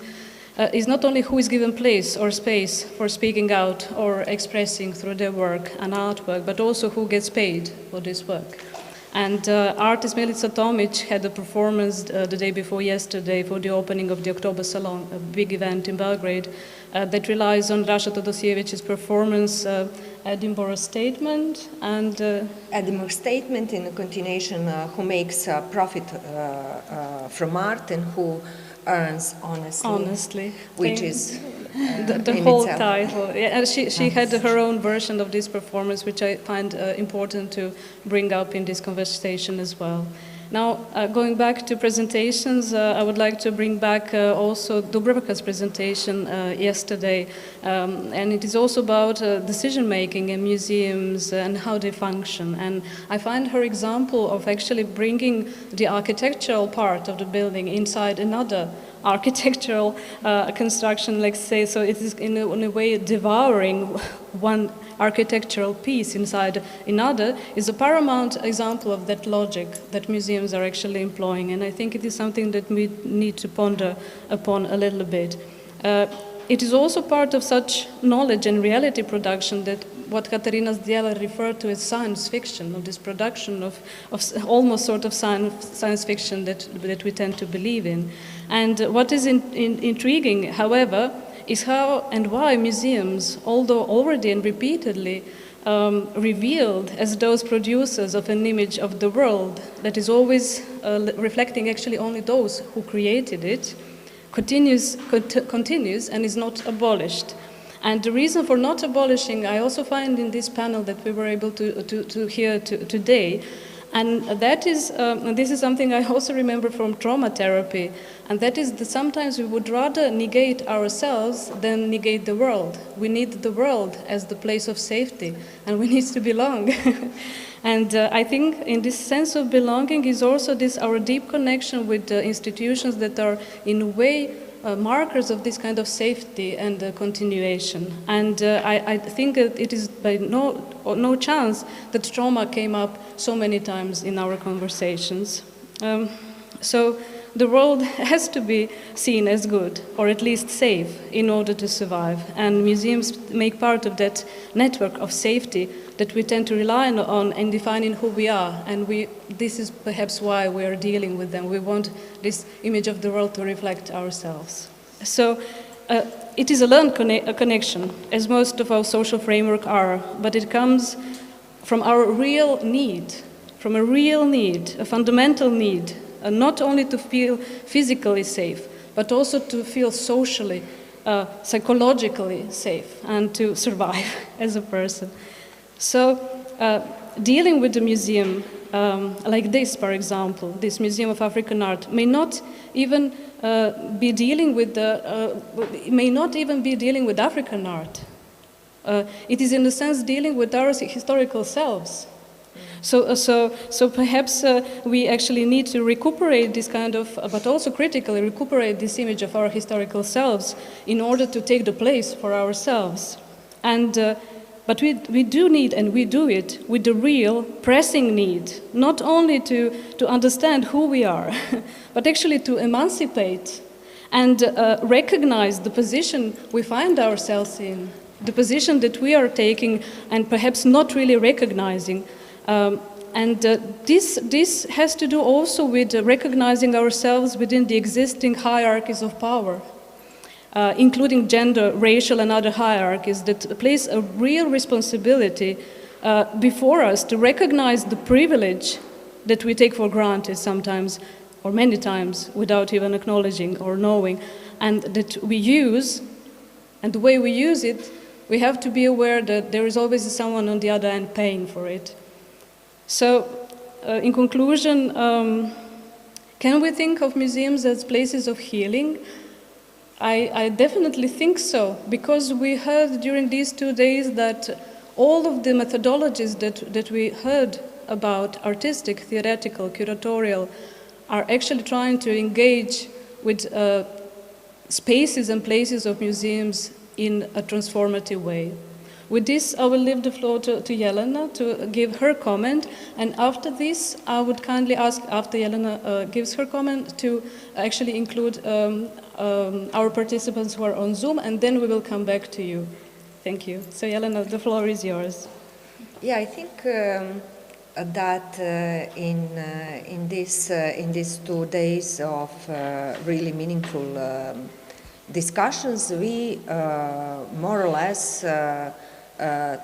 is not only who is given place or space for speaking out or expressing through their work and artwork, but also who gets paid for this work. And artist Milica Tomic had a performance the day before yesterday for the opening of the October Salon, a big event in Belgrade, that relies on Rasha Todosievic's performance, Edinburgh Statement. And Edinburgh Statement in a continuation, who makes profit from art and who earns honestly. Which is the whole title. Yeah, she had her own version of this performance, which I find important to bring up in this conversation as well. Now, going back to presentations, I would like to bring back also Dubravka's presentation yesterday, and it is also about decision-making in museums and how they function. And I find her example of actually bringing the architectural part of the building inside another architectural construction, let's say, so it is in a way devouring one architectural piece inside another, is a paramount example of that logic that museums are actually employing, and I think it is something that we need to ponder upon a little bit. It is also part of such knowledge and reality production that what Katarina Zdjelar referred to as science fiction, of this production of almost sort of science fiction that we tend to believe in. And what is intriguing, however, is how and why museums, although already and repeatedly revealed as those producers of an image of the world that is always reflecting actually only those who created it, continues and is not abolished. And the reason for not abolishing, I also find in this panel that we were able to hear today, And that is, this is something I also remember from trauma therapy, and that is that sometimes we would rather negate ourselves than negate the world. We need the world as the place of safety, and we need to belong. And I think in this sense of belonging is also this our deep connection with the institutions that are in a way markers of this kind of safety and continuation. And I think that it is by no chance that trauma came up so many times in our conversations. So the world has to be seen as good, or at least safe, in order to survive. And museums make part of that network of safety that we tend to rely on in defining who we are. And this is perhaps why we are dealing with them. We want this image of the world to reflect ourselves. So it is a learned connection, as most of our social framework are, but it comes from our real need, a fundamental need, not only to feel physically safe, but also to feel socially, psychologically safe, and to survive as a person. So dealing with the museum like this, for example, this Museum of African Art, may not even be dealing with African art. It is in a sense dealing with our historical selves. So perhaps we actually need to recuperate this kind of, but also critically recuperate this image of our historical selves in order to take the place for ourselves. And but we do need, and we do it with the real pressing need, not only to understand who we are, but actually to emancipate and recognize the position we find ourselves in, the position that we are taking and perhaps not really recognizing. This has to do also with recognizing ourselves within the existing hierarchies of power. Including gender, racial, and other hierarchies that place a real responsibility before us to recognize the privilege that we take for granted sometimes, or many times, without even acknowledging or knowing, and that we use, and the way we use it, we have to be aware that there is always someone on the other end paying for it. So, in conclusion, can we think of museums as places of healing? I definitely think so, because we heard during these 2 days that all of the methodologies that we heard about, artistic, theoretical, curatorial, are actually trying to engage with spaces and places of museums in a transformative way. With this, I will leave the floor to Jelena to give her comment, and after this, I would kindly ask, after Jelena gives her comment, to actually include our participants who are on Zoom, and then we will come back to you. Thank you. So Jelena, the floor is yours. Yeah, I think that in these 2 days of really meaningful discussions, we more or less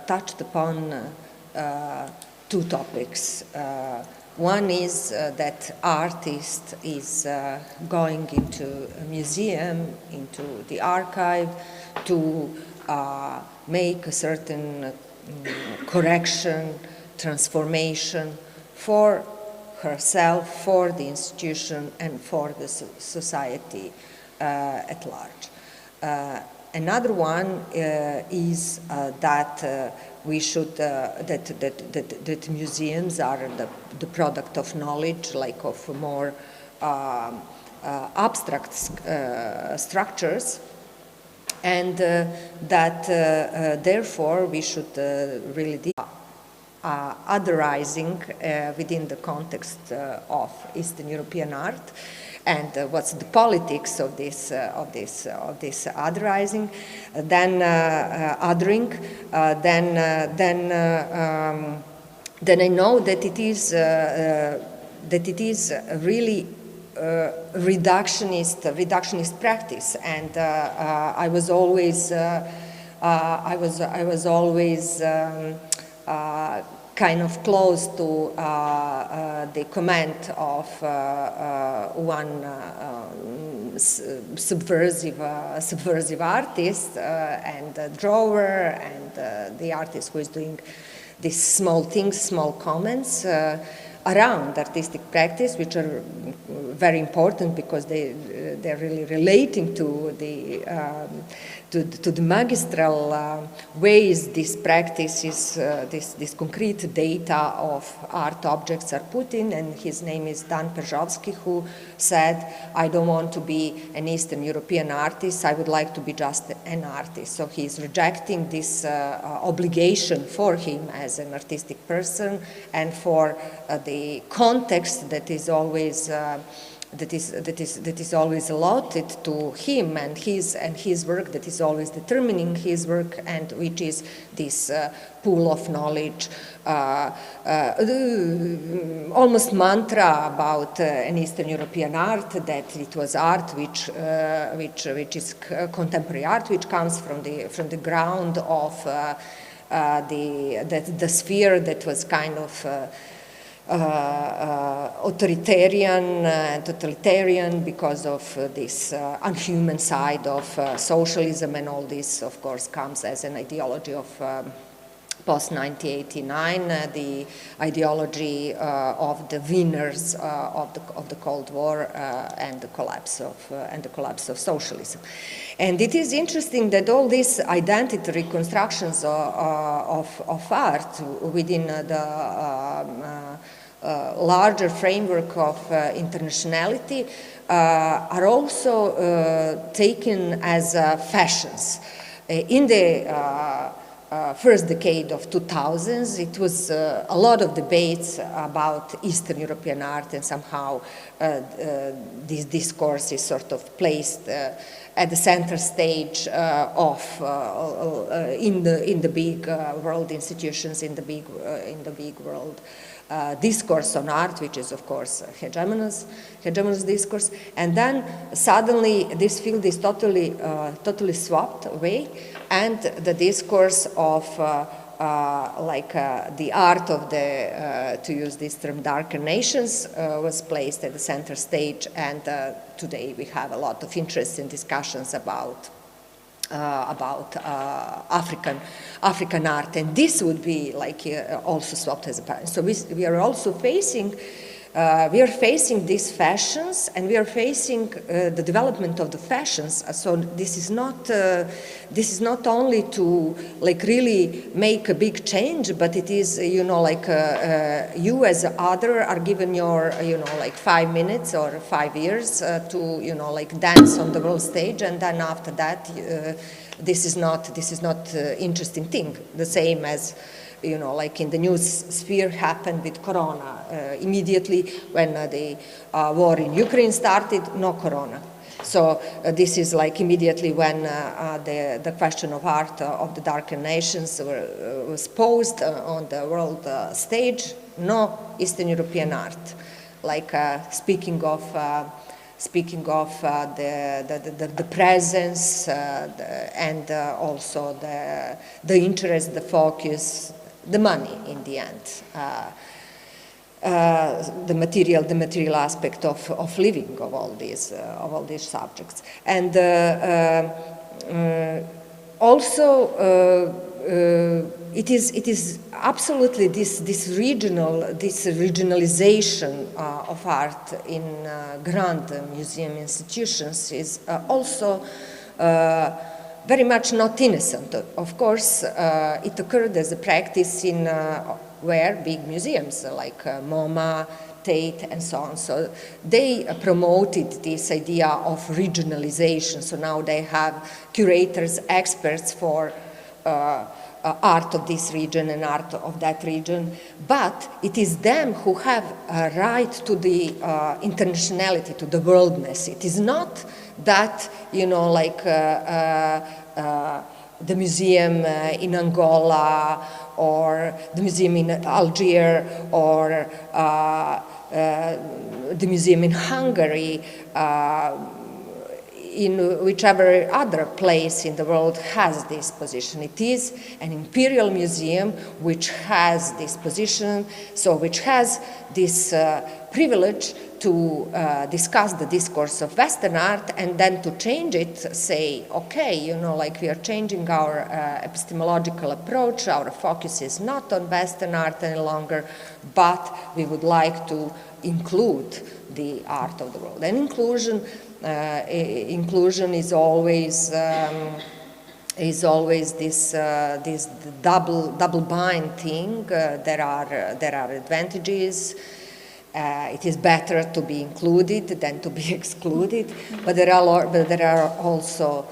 touched upon 2 topics. One is that artist is going into a museum, into the archive, to make a certain correction, transformation for herself, for the institution, and for the society at large. Another one is that we should that museums are the product of knowledge, like of more abstract structures, and that therefore we should really do otherizing within the context of Eastern European art. And what's the politics of this otherizing, then othering, then I know that it is really reductionist practice, and I was always kind of close to the comment of one subversive artist and drawer, and the artist who is doing these small things, small comments. around artistic practice, which are very important because they're really relating to the magistral ways this practice is, this concrete data of art objects are put in. And his name is Dan Perzhovsky, who said, I don't want to be an Eastern European artist, I would like to be just an artist. So he's rejecting this obligation for him as an artistic person and for the context that is always that is always allotted to him and his work, that is always determining his work, and which is this pool of knowledge, almost mantra about an Eastern European art, that it was art which is contemporary art, which comes from the ground of the sphere that was kind of authoritarian and totalitarian because of this unhuman side of socialism, and all this, of course, comes as an ideology of post-1989, the ideology of the winners of the Cold War and the collapse of socialism. And it is interesting that all these identity reconstructions of art within the larger framework of internationality are also taken as fashions. In the first decade of 2000s, it was a lot of debates about Eastern European art, and somehow this discourse is sort of placed at the center stage in the big world institutions, in the big world discourse on art, which is, of course, hegemonous discourse. And then suddenly this field is totally swapped away, and the discourse of the art of the, to use this term, darker nations was placed at the center stage, and today we have a lot of interest in discussions about African art, and this would be also swapped as a parent. So we are also facing these fashions, and we are facing the development of the fashions. So this is not only to really make a big change, but it is you as other are given your 5 minutes or 5 years to dance on the world stage, and then after that this is not interesting thing. The same as in the news sphere happened with Corona. Immediately when the war in Ukraine started, no Corona. So this is immediately when the question of art of the darker nations was posed on the world stage, no Eastern European art. Speaking of the presence and also the interest, the focus, the money in the end, the material aspect of living of all these subjects, and also it is absolutely this regionalization of art in grand museum institutions is also very much not innocent. Of course, it occurred as a practice in where big museums like MoMA, Tate, and so on. So they promoted this idea of regionalization. So now they have curators, experts for art of this region and art of that region, but it is them who have a right to the internationality, to the worldness. It is not that, the museum in Angola or the museum in Algeria or the museum in Hungary, in whichever other place in the world has this position. It is an imperial museum which has this position, so which has this privilege to discuss the discourse of Western art and then to change it, say, okay, like we are changing our epistemological approach, our focus is not on Western art any longer, but we would like to include the art of the world. And inclusion is always this double bind thing. There are advantages. It is better to be included than to be excluded, but there are also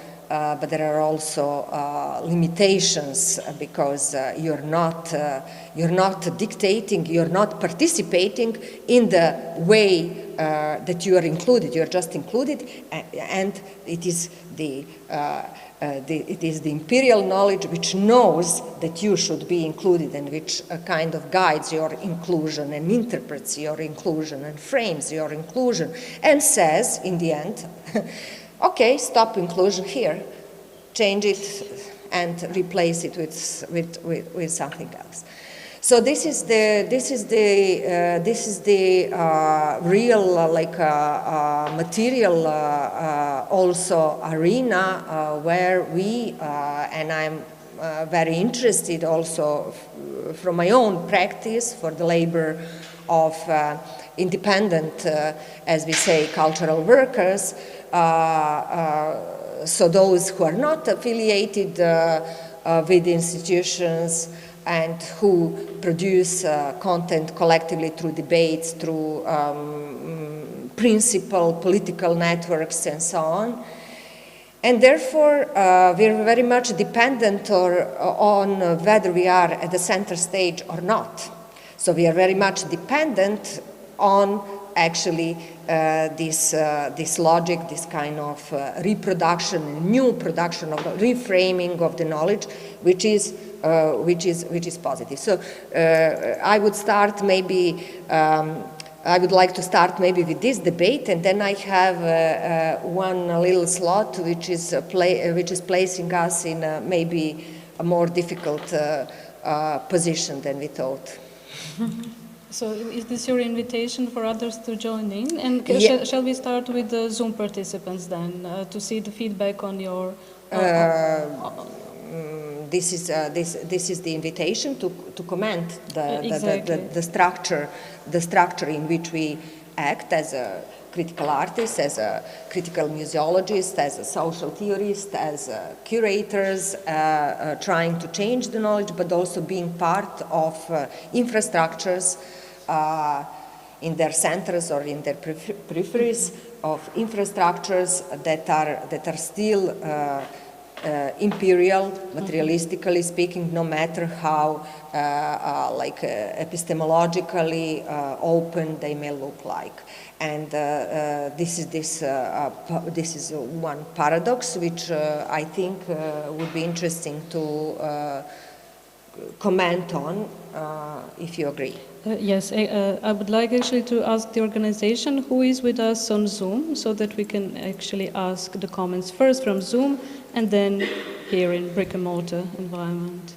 limitations because you're not dictating, you're not participating in the way that you are included. You're just included, and it is the imperial knowledge which knows that you should be included and which kind of guides your inclusion and interprets your inclusion and frames your inclusion and says in the end, okay, stop inclusion here, change it and replace it with something else. So this is the real material also arena where we and I'm very interested also from my own practice for the labor of independent, as we say, cultural workers. So those who are not affiliated with institutions and who produce content collectively through debates, through political networks and so on. And therefore, we're very much dependent on whether we are at the center stage or not. So we are very much dependent on actually this logic, this kind of reproduction, new production of reframing of the knowledge, which is positive. So I would start maybe. I would like to start maybe with this debate, and then I have one little slot which is placing us in maybe a more difficult position than we thought. So is this your invitation for others to join in? And shall we start with the Zoom participants then, to see the feedback on your... This is the invitation to comment the structure in which we act as a critical artist, as a critical museologist, as a social theorist, as curators, trying to change the knowledge, but also being part of infrastructures in their centers or in their peripheries of infrastructures that are still imperial, materialistically speaking, no matter how epistemologically open they may look like. And this is one paradox which I think would be interesting to comment on, if you agree. Yes, I would like actually to ask the organization who is with us on Zoom, so that we can actually ask the comments first from Zoom and then here in brick and mortar environment.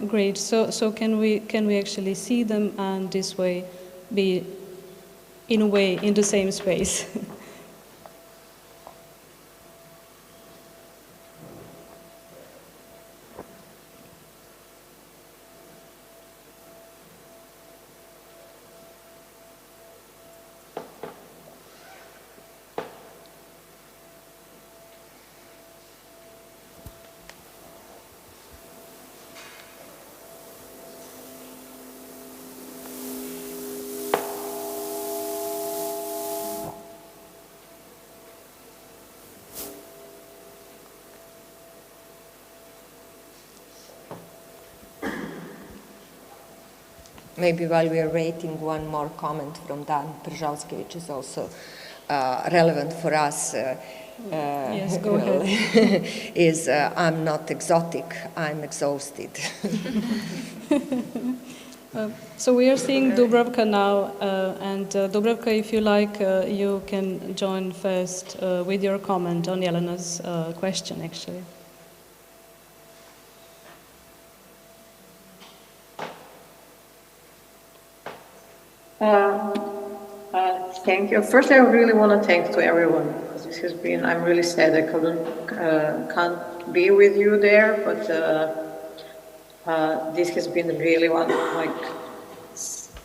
Great. So can we actually see them and this way be in a way in the same space? Maybe while we are waiting, one more comment from Dan Przalski, which is also relevant for us. Yes, go ahead. Is I'm not exotic, I'm exhausted. So we are seeing Dubravka now, and Dubravka, if you like, you can join first with your comment on Jelena's question, actually. Thank you. First, I really want to thank to everyone, because this has been, I'm really sad I can't be with you there, but this has been really one of, like,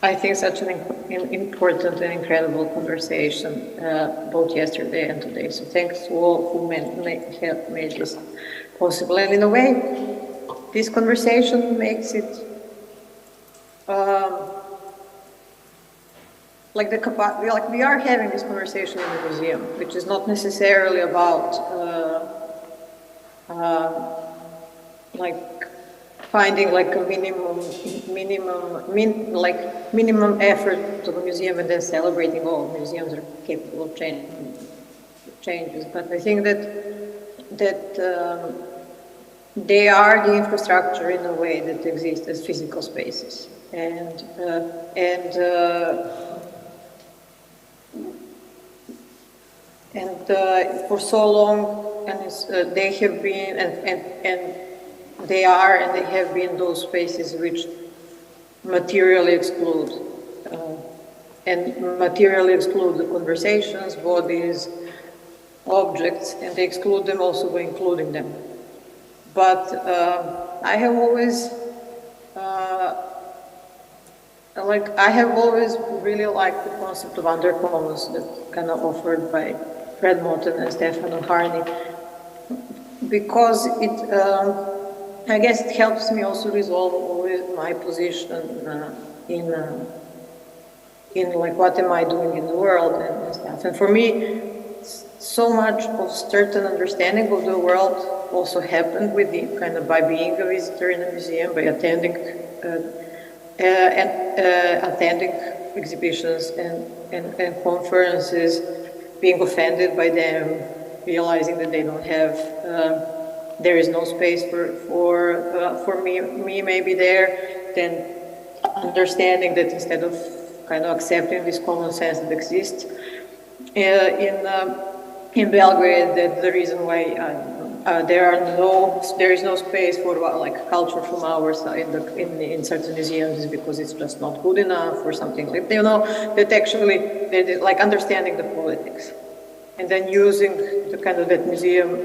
I think such an important and incredible conversation, both yesterday and today. So thanks to all who have made this possible. And in a way, this conversation makes it like we are having this conversation in the museum, which is not necessarily about like finding like a minimum effort to the museum and then celebrating all museums are capable of changes. But I think that they are the infrastructure in a way that exists as physical spaces, and for so long, and they have been, and they are, and they have been those spaces which materially exclude, and materially exclude the conversations, bodies, objects, and they exclude them also by including them. But I have always really liked the concept of undercommons that kind of offered by Fred Moten and Stefano Harney, because it, I guess it helps me also resolve always my position in like what am I doing in the world and stuff. And for me, so much of certain understanding of the world also happened with the kind of by being a visitor in a museum, by attending attending exhibitions and conferences, being offended by them, realizing that they don't have, there is no space for me maybe there, then understanding that instead of kind of accepting this common sense that exists in Belgrade, that the reason why there is no space for like culture from our side in certain museums is because it's just not good enough or something like, you know, that actually like understanding the politics and then using the kind of that museum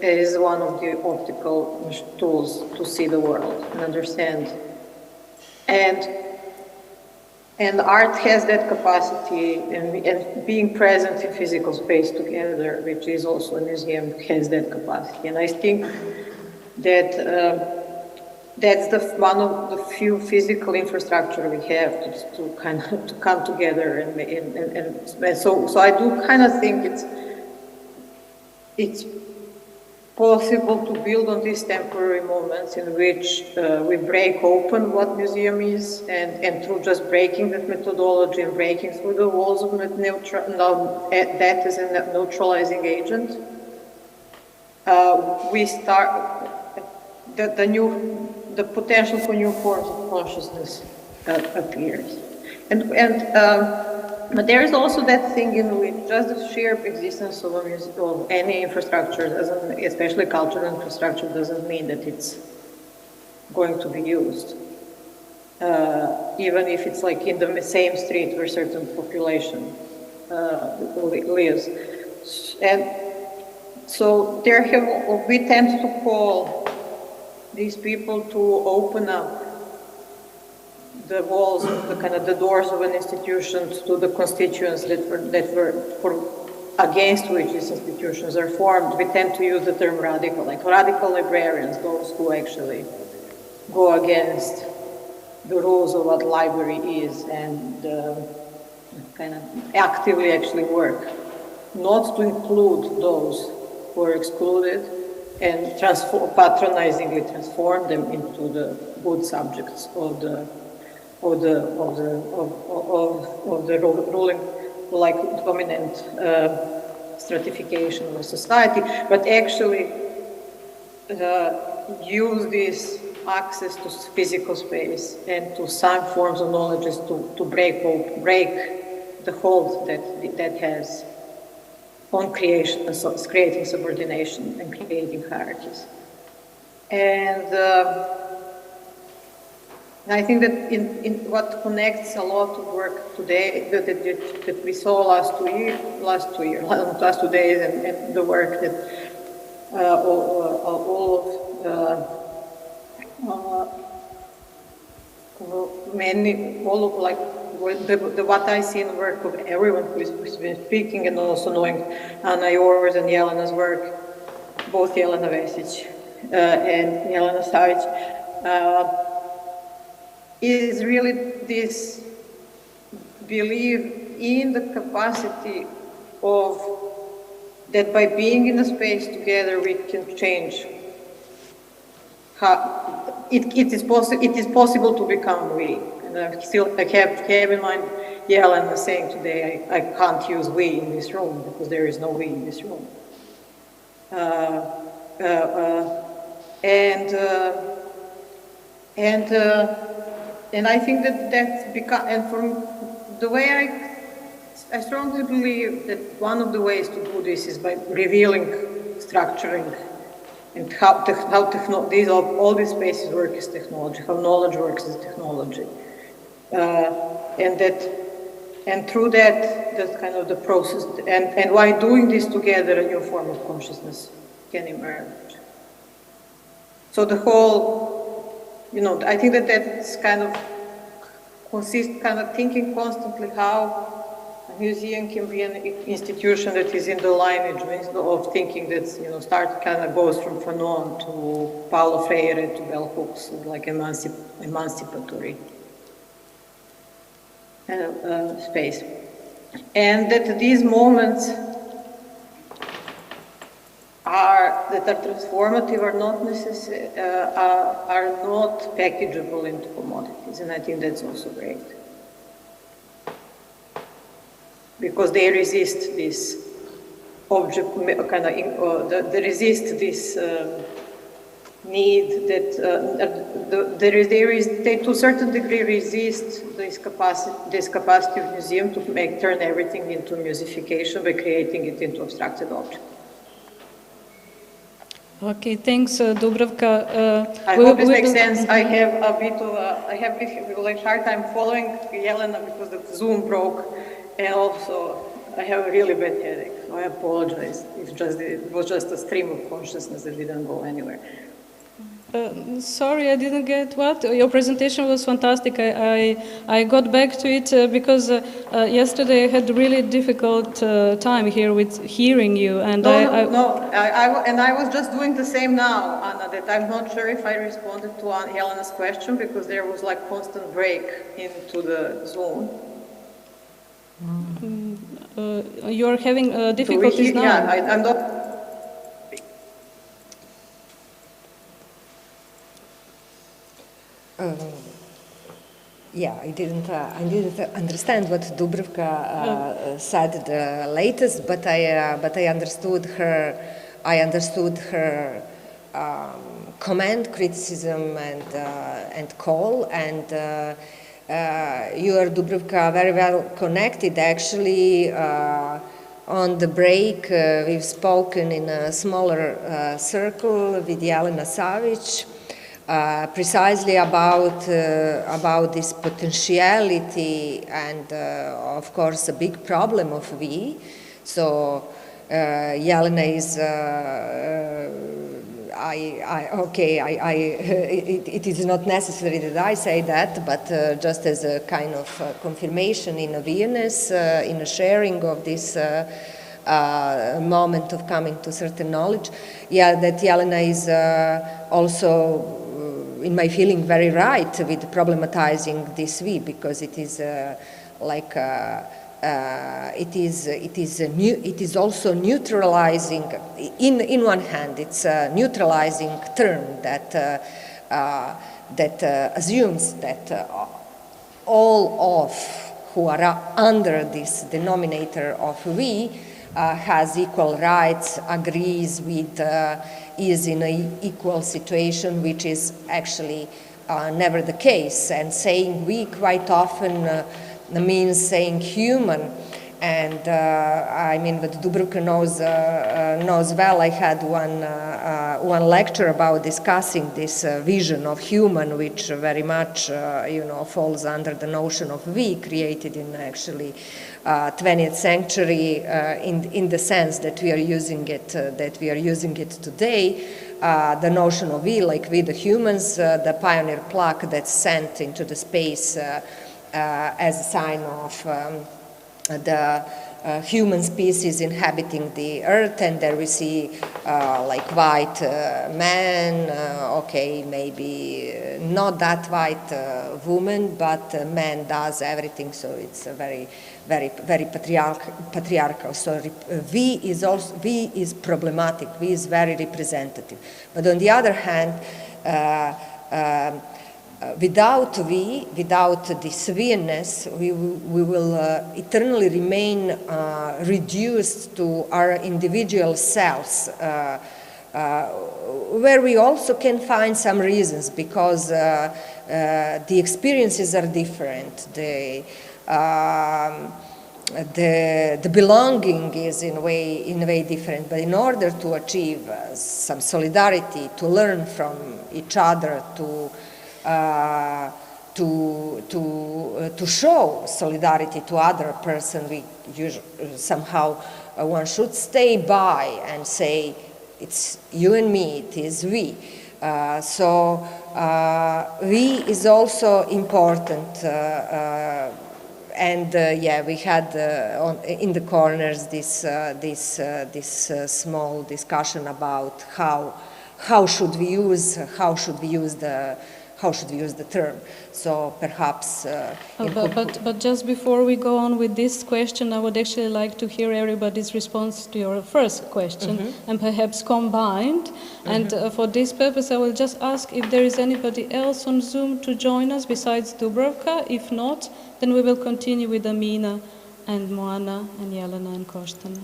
is one of the optical tools to see the world and understand. And art has that capacity, and being present in physical space together, which is also a museum, has that capacity. And I think that that's one of the few physical infrastructure we have to kind of to come together, and so I do kind of think it's possible to build on these temporary moments in which we break open what museum is, and through just breaking that methodology and breaking through the walls of that as a neutralizing agent, we start the potential for new forms of consciousness appears, but there is also that thing in which just the sheer existence of any infrastructure doesn't, especially cultural infrastructure, doesn't mean that it's going to be used. Even if it's like in the same street where certain population lives. And so we tend to call these people to open up the walls, the doors of an institution to the constituents that were against which these institutions are formed. We tend to use the term radical, like radical librarians, those who actually go against the rules of what library is and kind of actively actually work, not to include those who are excluded and patronizingly transform them into the good subjects of the ruling, like dominant stratification of society, but actually use this access to physical space and to some forms of knowledge is to break the hold that has on creation, so creating subordination and creating hierarchies. And I think that in what connects a lot of work today that we saw last 2 days, and the work that what I see in the work of everyone who's been speaking, and also knowing Anna, yours and Jelena's work, both Jelena Vesić and Jelena Savić, is really this belief in the capacity of that by being in a space together we can change. It is possible to become we. And I have in mind Jelena saying today, I can't use we in this room because there is no we in this room. And I think that's become, and from the way I strongly believe that one of the ways to do this is by revealing, structuring, and how all these spaces work as technology, how knowledge works as technology, and through that's kind of the process, and why doing this together, a new form of consciousness can emerge. So the whole. I think that's kind of thinking constantly how a museum can be an institution that is in the lineage of thinking that's, goes from Fanon to Paulo Freire to bell hooks, like emancipatory space. And that these moments that are transformative are not packageable into commodities, and I think that's also great because they resist this object they resist this need that they to a certain degree resist this capacity of museum to turn everything into musification by creating it into abstracted object. Okay, thanks, Dubravka. I hope this makes sense. I have a hard time following Jelena because the Zoom broke, and also I have a really bad headache. So I apologize. It was just a stream of consciousness that didn't go anywhere. Sorry, I didn't get what? Your presentation was fantastic. I got back to it because yesterday I had a really difficult time here with hearing you. And I was just doing the same now, Anna, that I'm not sure if I responded to Jelena's question because there was like constant break into the Zoom. You're having difficulties now? Yeah, I'm not... I didn't understand what Dubravka said the latest, but I understood her. I understood her comment, criticism, and call. And you are, Dubravka, very well connected. Actually, on the break, we've spoken in a smaller circle with Jelena Savić. Precisely about this potentiality and of course a big problem of we. So Jelena is it is not necessary that I say that, but just as a kind of confirmation in awareness, in a sharing of this moment of coming to certain knowledge. Yeah, that Jelena is also, in my feeling, very right with problematizing this we, because it is it is also neutralizing. In one hand, it's a neutralizing term that assumes that all of who are under this denominator of we has equal rights, agrees with is in an equal situation, which is actually never the case. And saying we quite often means saying human. And I mean, what Dubravka knows well, I had one lecture about discussing this vision of human, which very much, falls under the notion of we, created in actually 20th century, in the sense that we are using it today. The notion of we, like we the humans, the pioneer plaque that's sent into the space as a sign of the human species inhabiting the earth, and there we see like white man, okay, maybe not that white woman, but man does everything, so it's a very patriarchal. So we is problematic, we is very representative. But on the other hand, without this we-ness, we will eternally remain reduced to our individual selves, where we also can find some reasons, because the experiences are different. The belonging is in a way different, but in order to achieve some solidarity, to learn from each other, to show solidarity to other person, we somehow one should stay by and say it's you and me, it is we. So we is also important, and yeah, we had in the corners this small discussion about how should we use the term. So perhaps... But just before we go on with this question, I would actually like to hear everybody's response to your first question, and perhaps combined. And for this purpose, I will just ask if there is anybody else on Zoom to join us besides Dubravka. If not, then we will continue with Amina and Mwana and Jelena and Koštana.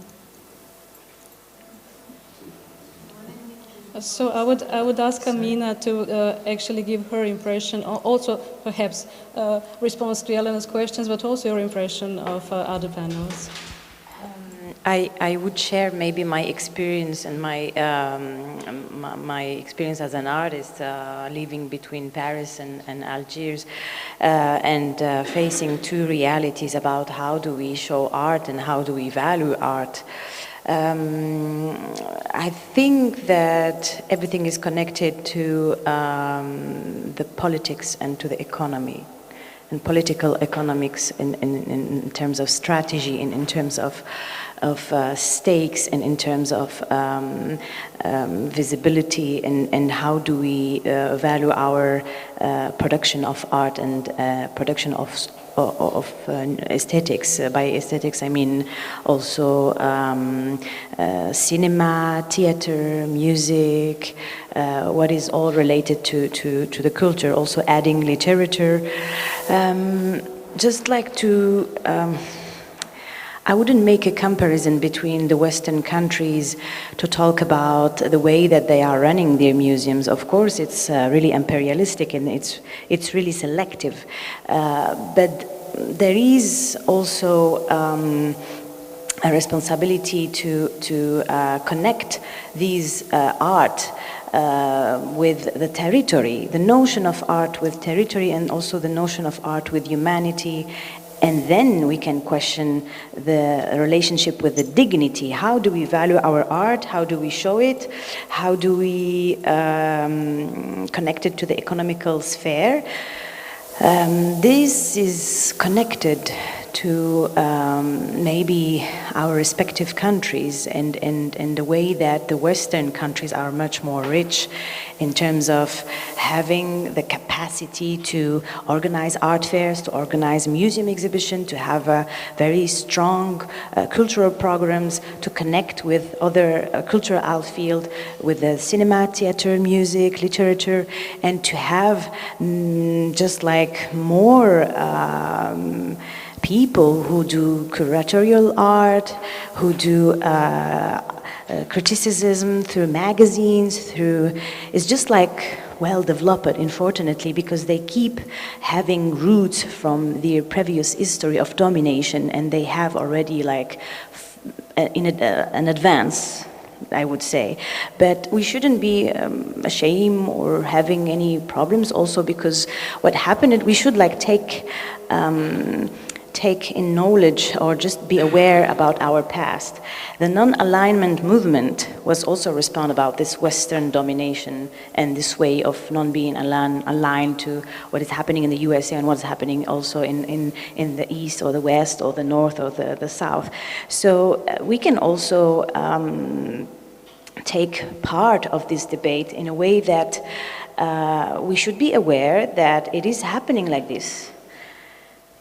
So I would ask Amina to actually give her impression, also perhaps response to Jelena's questions, but also your impression of other panels. I would share maybe my experience and my experience as an artist living between Paris and Algiers and facing two realities about how do we show art and how do we value art. I think that everything is connected to the politics and to the economy, and political economics in terms of strategy and in terms of stakes and in terms of visibility and how do we value our production of art and production of aesthetics. By aesthetics, I mean also cinema, theater, music, what is all related to the culture, also adding literature. Just like to, I wouldn't make a comparison between the Western countries to talk about the way that they are running their museums. Of course, it's really imperialistic and it's really selective. But there is also a responsibility to connect these art with the territory, the notion of art with territory, and also the notion of art with humanity. And then we can question the relationship with the dignity. How do we value our art? How do we show it? How do we connect it to the economical sphere? This is connected to maybe our respective countries and the way that the Western countries are much more rich in terms of having the capacity to organize art fairs, to organize museum exhibition, to have a very strong cultural programs, to connect with other cultural outfield, with the cinema, theater, music, literature, and to have just like more people who do curatorial art, who do criticism, through magazines, it's just like well developed, unfortunately, because they keep having roots from their previous history of domination, and they have already like an advance, I would say. But we shouldn't be ashamed or having any problems also, because what happened, we should like take in knowledge or just be aware about our past. The non-alignment movement was also respond about this Western domination and this way of not being aligned to what is happening in the USA and what's happening also in the East or the West or the North or the South. So we can also take part of this debate in a way that we should be aware that it is happening like this.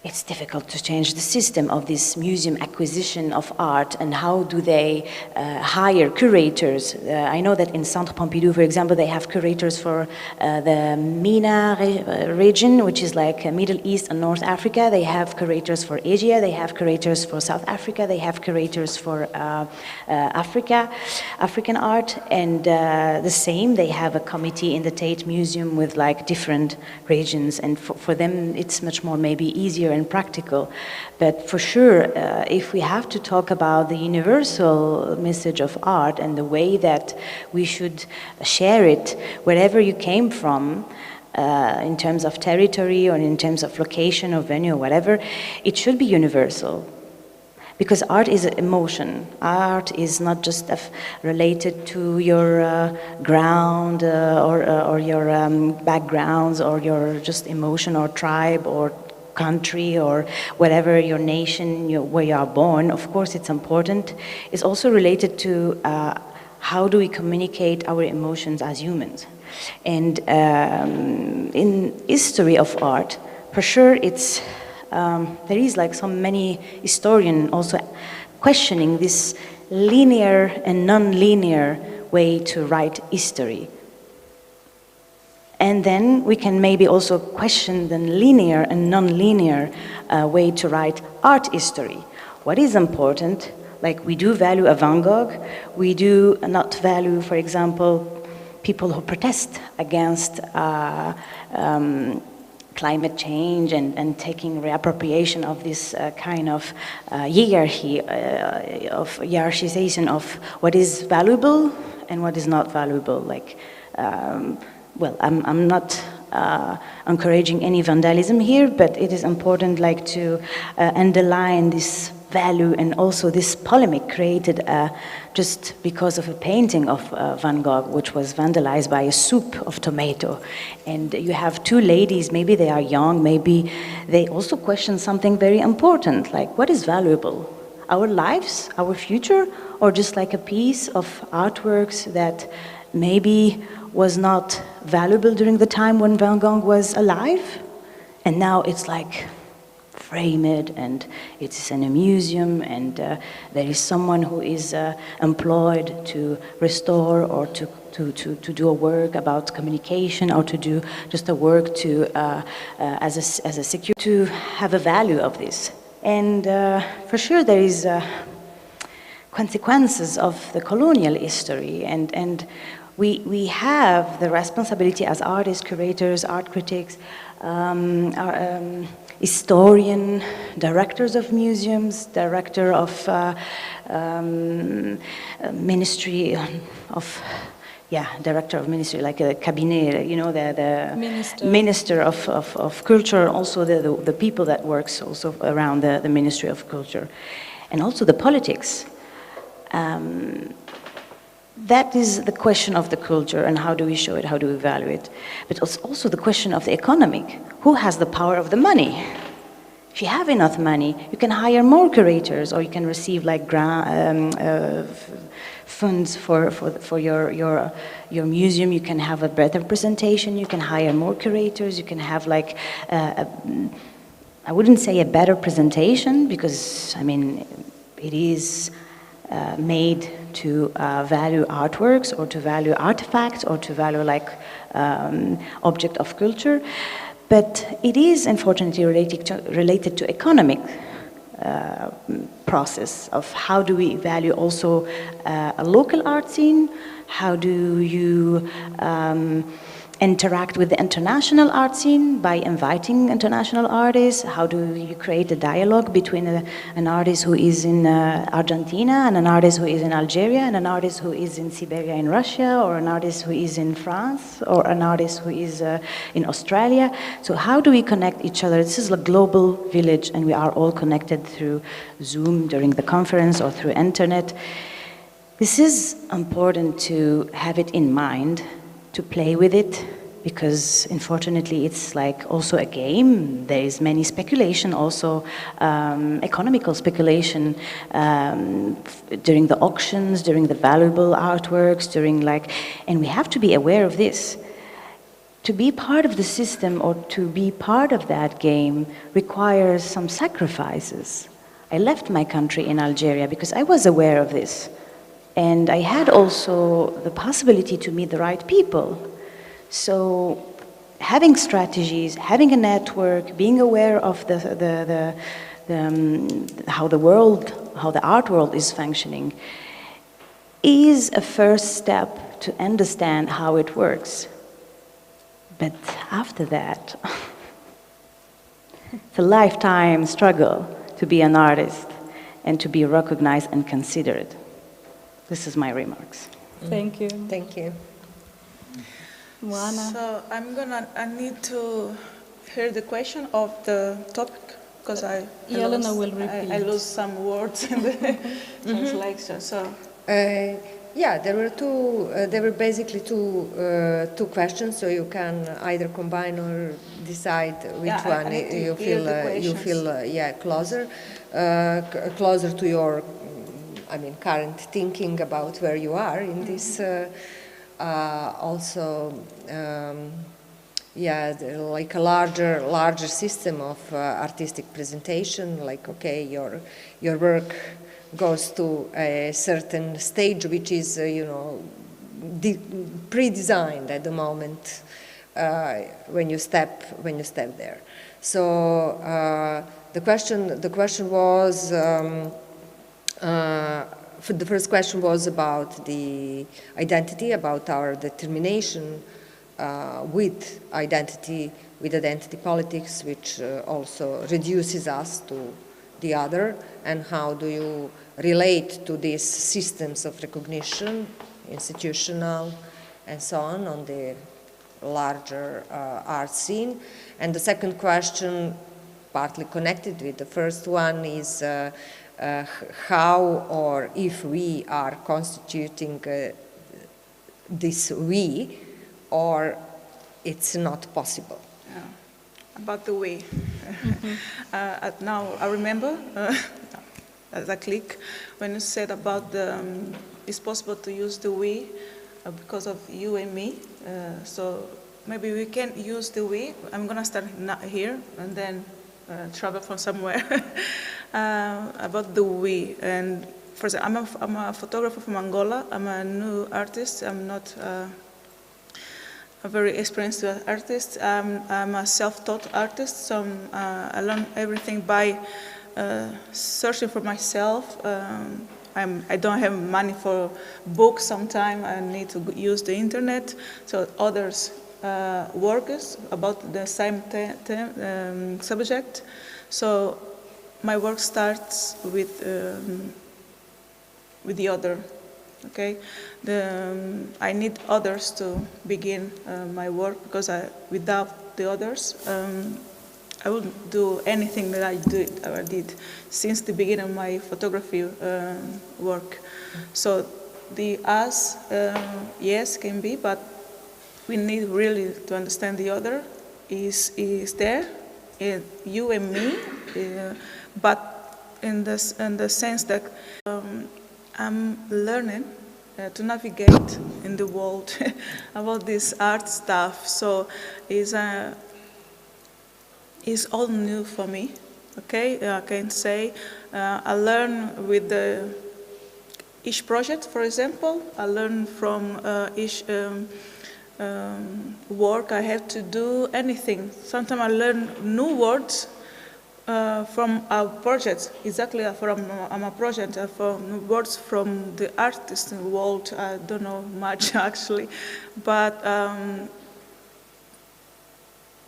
It's difficult to change the system of this museum acquisition of art, and how do they hire curators. I know that in Centre Pompidou, for example, they have curators for the MENA region, which is like Middle East and North Africa. They have curators for Asia, they have curators for South Africa, they have curators for African art, and the same, they have a committee in the Tate Museum with like different regions, and for them it's much more maybe easier and practical. But for sure, if we have to talk about the universal message of art and the way that we should share it wherever you came from, in terms of territory or in terms of location or venue or whatever, it should be universal. Because art is emotion. Art is not just related to your ground or your backgrounds or your just emotion or tribe or country or whatever your nation, where you are born. Of course it's important. It's also related to how do we communicate our emotions as humans. And in history of art, for sure it's there is like so many historians also questioning this linear and non-linear way to write history. And then we can maybe also question the linear and non-linear way to write art history. What is important, like we do value avant-garde, we do not value, for example, people who protest against climate change and taking reappropriation of this kind of hierarchization of what is valuable and what is not valuable. Like, well, I'm not encouraging any vandalism here, but it is important like to underline this value and also this polemic created just because of a painting of Van Gogh, which was vandalized by a soup of tomato. And you have two ladies, maybe they are young, maybe they also question something very important, like what is valuable? Our lives, our future, or just like a piece of artworks that maybe was not valuable during the time when Van Gogh was alive, and now it's like framed and it's in a museum, and there is someone who is employed to restore or to do a work about communication or to do just a work to as a secure to have a value of this. And for sure there is consequences of the colonial history, and we have the responsibility as artists, curators, art critics, historian, directors of museums, director of ministry of, director of ministry, like a cabinet, you know, the minister of culture, also the people that works also around the Ministry of Culture, and also the politics. That is the question of the culture and how do we show it, how do we value it. But it's also the question of the economic. Who has the power of the money? If you have enough money, you can hire more curators, or you can receive like funds for your museum. You can have a better presentation, you can hire more curators, you can have like, I wouldn't say a better presentation, because I mean, it is made to value artworks or to value artifacts or to value like object of culture, but it is unfortunately related to economic process of how do we value also a local art scene, how do you interact with the international art scene by inviting international artists, how do you create a dialogue between an artist who is in Argentina and an artist who is in Algeria and an artist who is in Siberia in Russia, or an artist who is in France, or an artist who is in Australia. So how do we connect each other? This is a global village and we are all connected through Zoom during the conference or through internet. This is important to have it in mind, to play with it, because unfortunately it's like also a game. There is many speculation, also economical speculation during the auctions, during the valuable artworks, and we have to be aware of this. To be part of the system or to be part of that game requires some sacrifices. I left my country in Algeria because I was aware of this. And I had also the possibility to meet the right people. So having strategies, having a network, being aware of how the art world is functioning, is a first step to understand how it works. But after that, it's a lifetime struggle to be an artist and to be recognized and considered. This is my remarks. Thank you. Thank you. Mwana. So I need to hear the question of the topic, because Jelena will repeat. I lose some words in the translation. So. Yeah, there were basically two questions, so you can either combine or decide which one you feel closer to your current thinking about where you are in this like a larger system of artistic presentation, like, okay, your work goes to a certain stage which is pre-designed at the moment when you step there. So the question was the first question was about the identity, about our determination with identity politics, which also reduces us to the other, and how do you relate to these systems of recognition, institutional, and so on the larger art scene. And the second question, partly connected with the first one, is how or if we are constituting this we, or it's not possible. Yeah. About the we. Now I remember as a click when you said about it's possible to use the we because of you and me. So maybe we can use the we. I'm gonna start here and then travel from somewhere. About the we. And for example, I'm a photographer from Angola. I'm a new artist. I'm not a very experienced artist. I'm a self-taught artist, so I learn everything by searching for myself. I don't have money for books sometimes. I need to use the internet. So others works about the same subject. So my work starts with the other. Okay, I need others to begin my work, because without the others, I wouldn't do anything that I did since the beginning of my photography work. So the us, yes, can be, but we need really to understand the other is there, you and me, but in the sense that I'm learning to navigate in the world about this art stuff. So it's all new for me. Okay, I can say I learn with each project. For example, I learn from each work I have to do anything. Sometimes I learn new words from our project, exactly from our project, from words from the artist world. I don't know much actually, but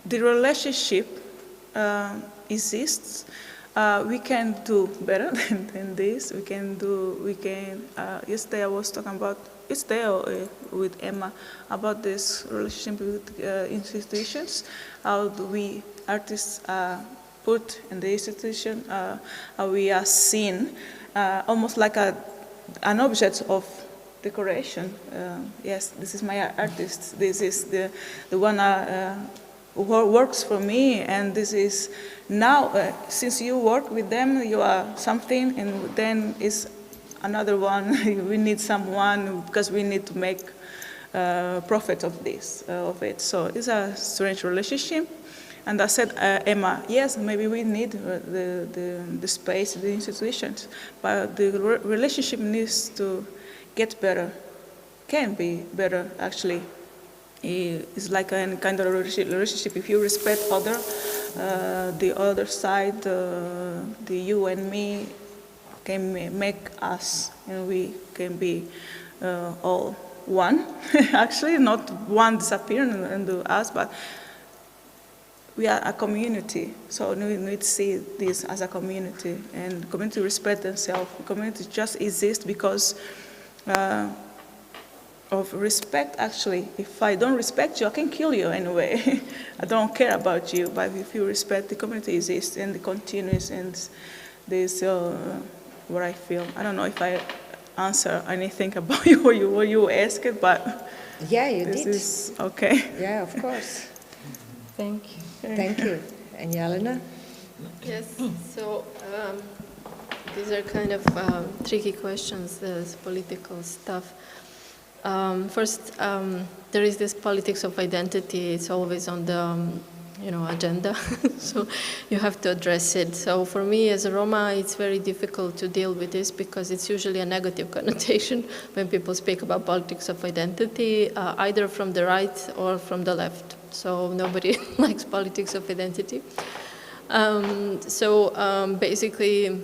the relationship exists. We can do better than this. Yesterday I was talking about, with Emma, about this relationship with institutions. How do we artists put in the institution, we are seen almost like an object of decoration. Yes, this is my artist. This is the one who works for me, and this is now, since you work with them, you are something, and then is another one. We need someone because we need to make profit of this, of it. So it's a strange relationship. And I said, Emma, yes, maybe we need the space, the institutions, but the relationship needs to get better, can be better actually. It's like a kind of relationship. If you respect the other side, the you and me can make us, and we can be all one. Actually, not one disappearing and do us, but we are a community, so we need to see this as a community, and community respect themselves. Community just exists because of respect, actually. If I don't respect you, I can kill you anyway. I don't care about you, but if you respect, the community exists and it continues, and this what I feel. I don't know if I answer anything about you or what you asked, but yeah, you this did. Is okay. Yeah, of course. Thank you. Thank you. And Jelena? Yes, so these are kind of tricky questions, this political stuff. First, there is this politics of identity. It's always on the agenda, so you have to address it. So for me as a Roma, it's very difficult to deal with this because it's usually a negative connotation when people speak about politics of identity, either from the right or from the left. So nobody likes politics of identity. Basically,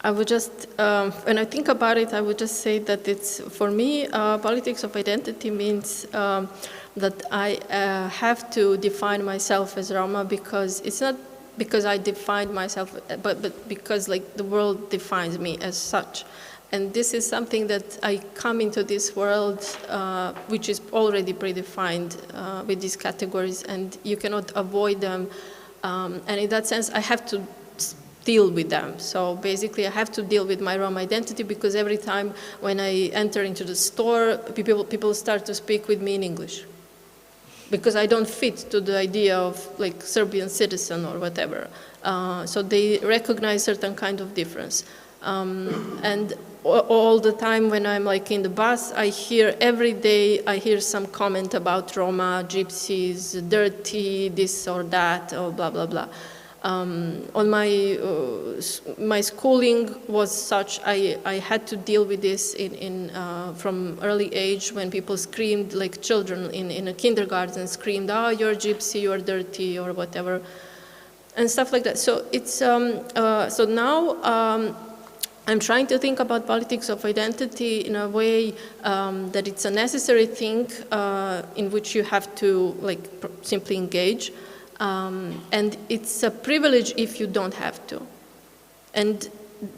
I would just, when I think about it, I would just say that it's, for me, politics of identity means that I have to define myself as Roma, because it's not because I defined myself, but because like the world defines me as such. And this is something that I come into this world, which is already predefined with these categories, and you cannot avoid them. And in that sense, I have to deal with them. So basically, I have to deal with my Roma identity, because every time when I enter into the store, people start to speak with me in English, because I don't fit to the idea of like Serbian citizen or whatever. So they recognize certain kind of difference. And all the time when I'm like in the bus, I hear every day, I hear some comment about Roma, gypsies, dirty, this or that, or blah, blah, blah. On my schooling was such, I had to deal with this from early age, when people screamed, like children in a kindergarten screamed, "Oh, you're gypsy, you're dirty," or whatever, and stuff like that. So it's so now I'm trying to think about politics of identity in a way that it's a necessary thing in which you have to like simply engage. And it's a privilege if you don't have to. And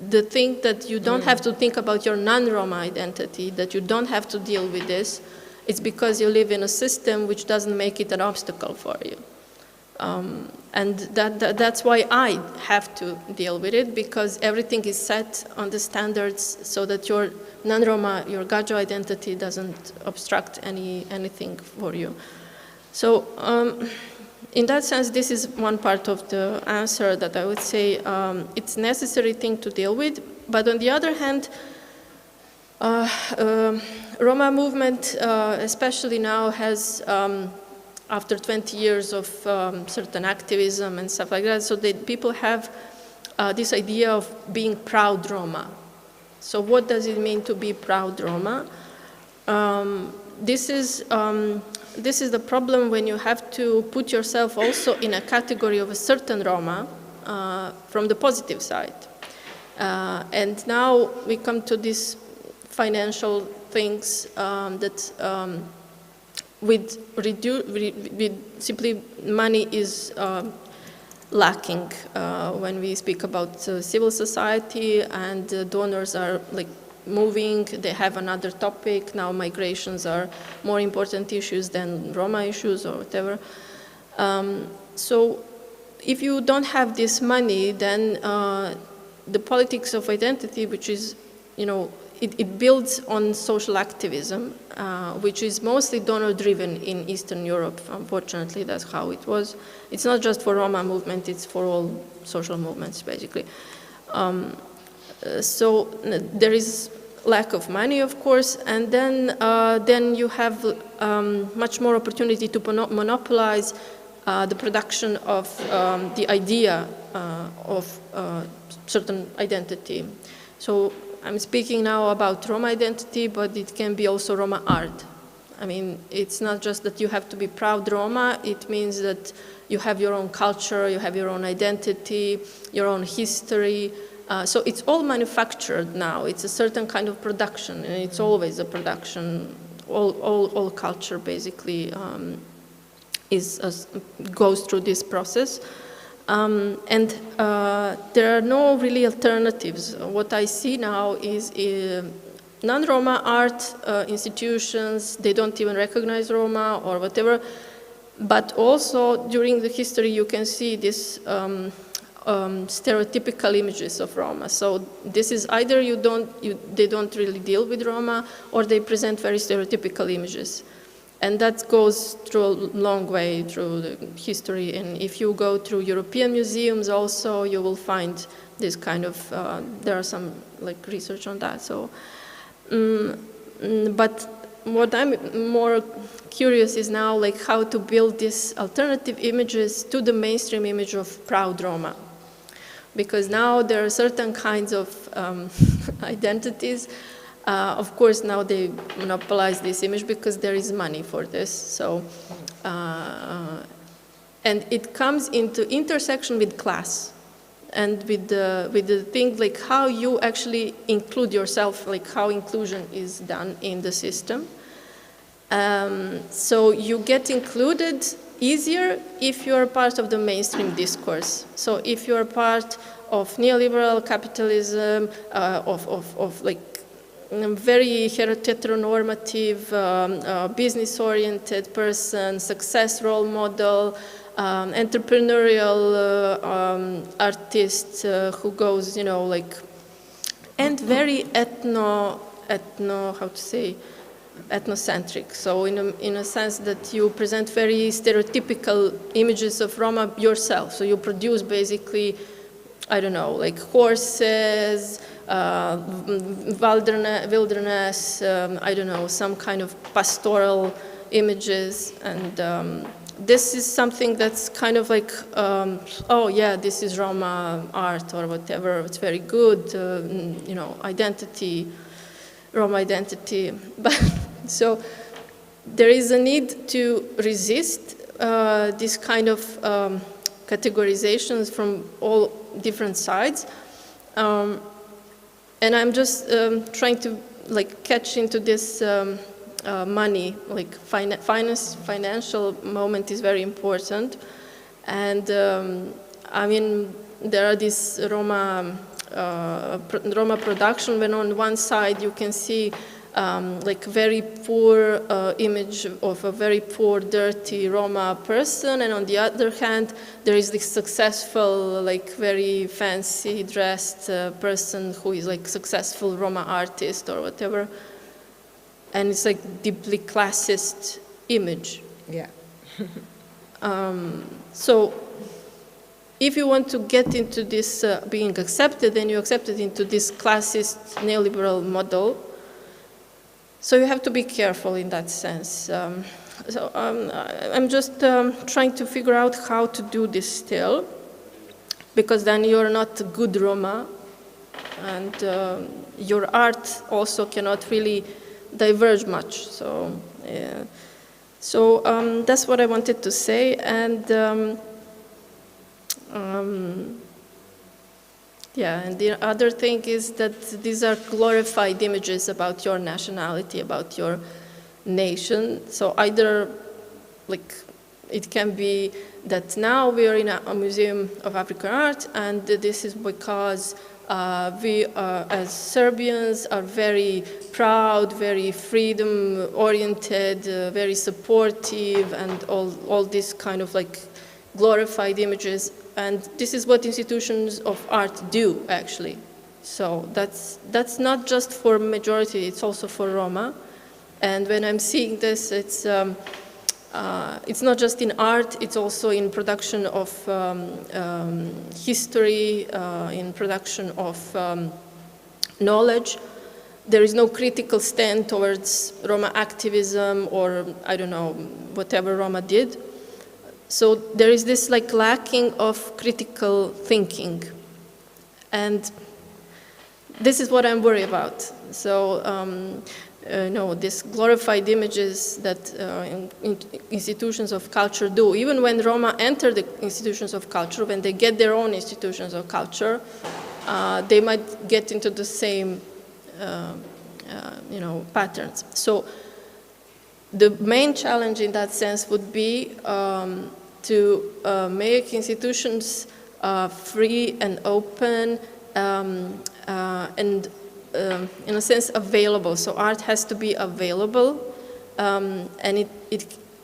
the thing that you don't have to think about your non-Roma identity, that you don't have to deal with this, it's because you live in a system which doesn't make it an obstacle for you. And that's why I have to deal with it, because everything is set on the standards so that your non-Roma, your Gajo identity doesn't obstruct anything for you. So in that sense, this is one part of the answer that I would say it's a necessary thing to deal with. But on the other hand, Roma movement, especially now, has after 20 years of certain activism and stuff like that, so that people have this idea of being proud Roma. So what does it mean to be proud Roma? This is this is the problem when you have to put yourself also in a category of a certain Roma from the positive side. And now we come to these financial things that with simply money is lacking when we speak about civil society, and donors are like moving, they have another topic. Now migrations are more important issues than Roma issues or whatever. So if you don't have this money, then the politics of identity, which is, it builds on social activism, which is mostly donor-driven in Eastern Europe. Unfortunately, that's how it was. It's not just for Roma movement, it's for all social movements, basically. So there is lack of money, of course, and then you have much more opportunity to monopolize the production of the idea of certain identity. So I'm speaking now about Roma identity, but it can be also Roma art. I mean, it's not just that you have to be proud Roma, it means that you have your own culture, you have your own identity, your own history. So it's all manufactured now. It's a certain kind of production, and it's always a production. All culture basically goes through this process. And there are no really alternatives. What I see now is non-Roma art institutions, they don't even recognize Roma or whatever, but also during the history you can see this stereotypical images of Roma. So this is either they don't really deal with Roma, or they present very stereotypical images. And that goes through a long way through the history. And if you go through European museums also, you will find this kind of, there are some like research on that. So, but what I'm more curious is now like how to build these alternative images to the mainstream image of proud Roma. Because now there are certain kinds of identities. Of course, now they monopolize this image because there is money for this. So, and it comes into intersection with class and with the thing like how you actually include yourself, like how inclusion is done in the system. So you get included easier if you're part of the mainstream discourse. So if you're part of neoliberal capitalism, of like very heteronormative, business-oriented person, success role model, entrepreneurial artist who goes, like, and very ethnocentric. So in a sense that you present very stereotypical images of Roma yourself. So you produce basically, I don't know, like horses, wilderness, I don't know, some kind of pastoral images. And this is something that's kind of like, oh yeah, this is Roma art or whatever. It's very good, identity, Roma identity. But so there is a need to resist this kind of categorizations from all different sides. And I'm just trying to like catch into this money, like financial moment is very important. And I mean, there are these Roma production when on one side you can see like very poor image of a very poor, dirty Roma person, and on the other hand, there is this successful, like very fancy dressed person who is like successful Roma artist or whatever, and it's like deeply classist image. Yeah. So if you want to get into this being accepted, then you accept it into this classist neoliberal model. So you have to be careful in that sense. I'm just trying to figure out how to do this still, because then you're not a good Roma, and your art also cannot really diverge much. So, So that's what I wanted to say, and yeah, and the other thing is that these are glorified images about your nationality, about your nation. So either, like, it can be that now we are in a museum of African art, and this is because we as Serbians are very proud, very freedom-oriented, very supportive, and all these kind of like glorified images. And this is what institutions of art do, actually. So that's not just for majority, it's also for Roma. And when I'm seeing this, it's not just in art, it's also in production of history, in production of knowledge. There is no critical stand towards Roma activism or, I don't know, whatever Roma did. So there is this like lacking of critical thinking. And this is what I'm worried about. So, no, these glorified images that institutions of culture do, even when Roma enter the institutions of culture, when they get their own institutions of culture, they might get into the same, patterns. So the main challenge in that sense would be to make institutions free and open and in a sense available. So art has to be available, and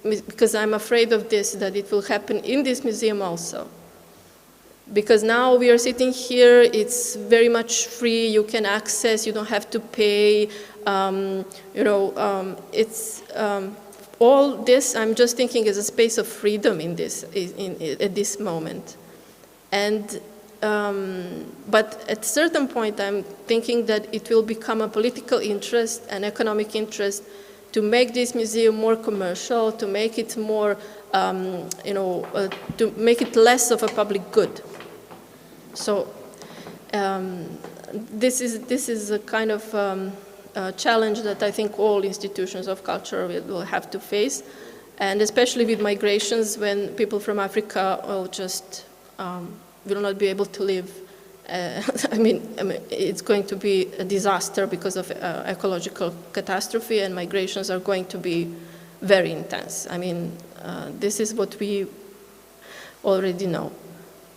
because I'm afraid of this, that it will happen in this museum also. Because now we are sitting here, it's very much free, you can access, you don't have to pay, it's all this, I'm just thinking is a space of freedom in this, at this moment. And but at a certain point, I'm thinking that it will become a political interest and economic interest to make this museum more commercial, to make it more, to make it less of a public good. So this is a kind of challenge that I think all institutions of culture will have to face, and especially with migrations, when people from Africa will just will not be able to live. I mean, it's going to be a disaster because of ecological catastrophe, and migrations are going to be very intense. I mean, this is what we already know.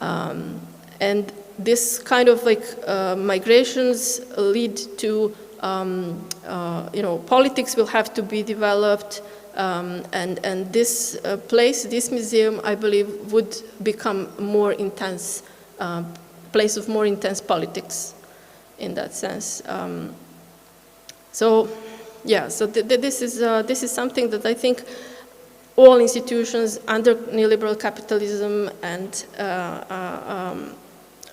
And this kind of like migrations lead to, politics will have to be developed, and this place, this museum, I believe, would become more intense, place of more intense politics in that sense. So, yeah, so this is something that I think all institutions under neoliberal capitalism and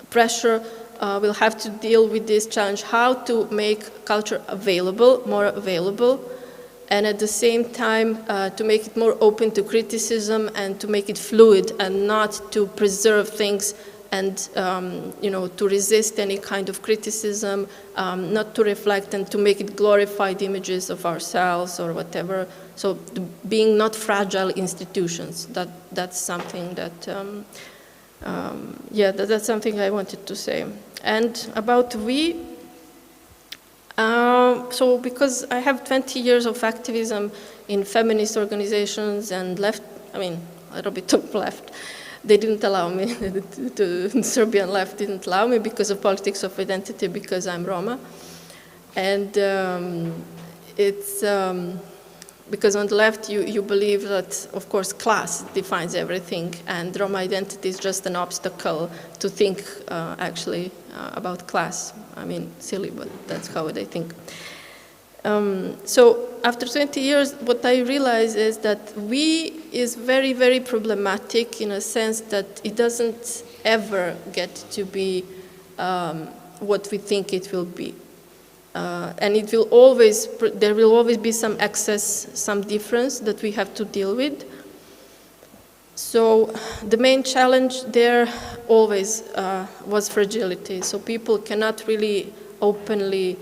pressure will have to deal with this challenge, how to make culture available, more available, and at the same time to make it more open to criticism and to make it fluid and not to preserve things and to resist any kind of criticism, not to reflect and to make it glorified images of ourselves or whatever. So being not fragile institutions, that's something that, that's something I wanted to say. And about we, so because I have 20 years of activism in feminist organizations and left, I mean, a little bit of left, they didn't allow me, the Serbian left didn't allow me because of politics of identity, because I'm Roma. And it's, because on the left you believe that, of course, class defines everything, and Roma identity is just an obstacle to think actually about class. I mean, silly, but that's how they think. So after 20 years, what I realize is that we is very, very problematic in a sense that it doesn't ever get to be what we think it will be. And it will always, there will always be some excess, some difference that we have to deal with. So the main challenge there always was fragility. So people cannot really openly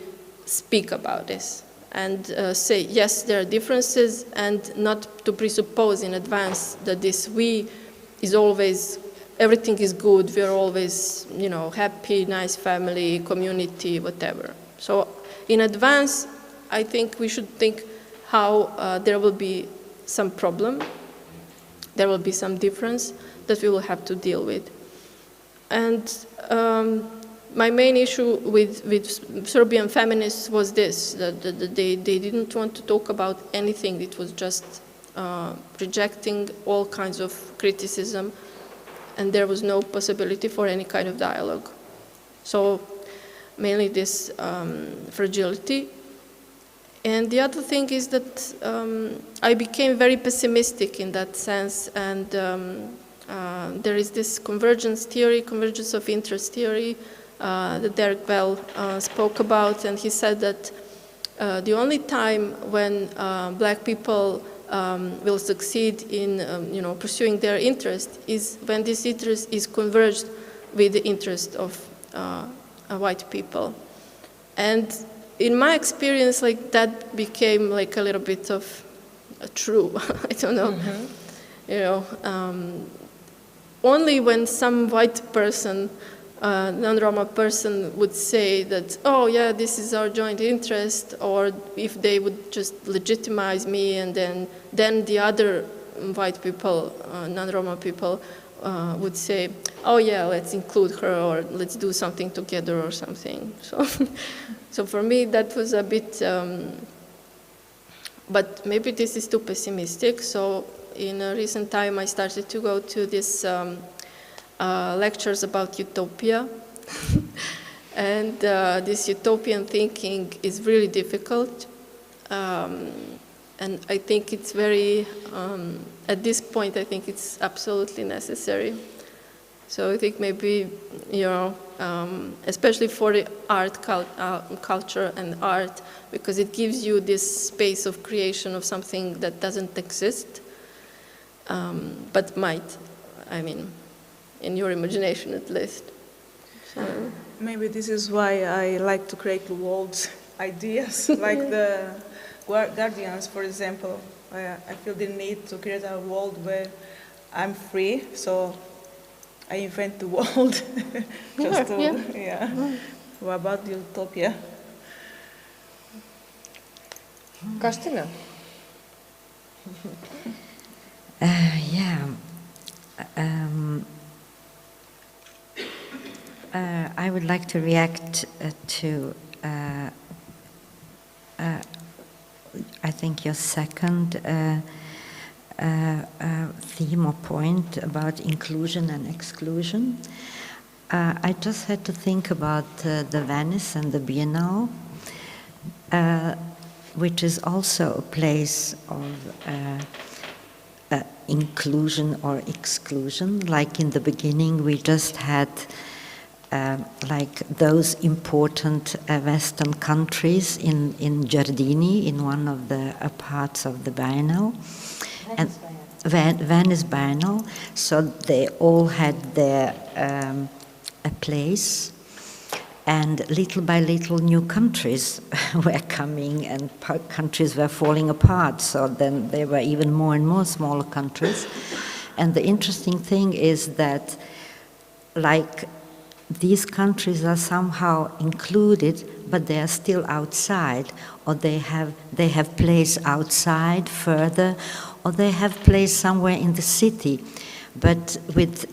speak about this. and say, yes, there are differences, and not to presuppose in advance that this we is always, everything is good, we're always, you know, happy, nice family, community, whatever. So in advance, I think we should think how there will be some problem, there will be some difference that we will have to deal with. And my main issue with Serbian feminists was this, that they didn't want to talk about anything. It was just rejecting all kinds of criticism, and there was no possibility for any kind of dialogue. So mainly this fragility. And the other thing is that I became very pessimistic in that sense, and there is this convergence theory, convergence of interest theory, that Derek Bell spoke about, and he said that the only time when black people will succeed in you know, pursuing their interest is when this interest is converged with the interest of white people. And in my experience, like, that became like a little bit of true. I don't know. You know, only when some white person, non-Roma person, would say that, oh yeah, this is our joint interest, or if they would just legitimize me, and then the other white people, non-Roma people, would say, oh yeah, let's include her, or let's do something together or something. So for me, that was a bit, but maybe this is too pessimistic. So in a recent time, I started to go to these lectures about utopia. And this utopian thinking is really difficult. And I think it's very, at this point, I think it's absolutely necessary. So I think maybe, you know, especially for the art, culture and art, because it gives you this space of creation of something that doesn't exist, but might, I mean, in your imagination at least. So. Maybe this is why I like to create world ideas, like the Guardians, for example. I feel the need to create a world where I'm free, so I invent the world just to, yeah. What about the utopia? Koštana? I would like to react to, I think, your second theme or point about inclusion and exclusion. I just had to think about the Venice and the Biennale, which is also a place of inclusion or exclusion. Like in the beginning, we just had like those important Western countries in Giardini, in one of the parts of the Biennale. Venice Biennale, so they all had their a place, and little by little new countries were coming, and countries were falling apart, so then there were even more and more smaller countries. And the interesting thing is that, like, these countries are somehow included, but they are still outside, or they have place outside further, or they have place somewhere in the city, but with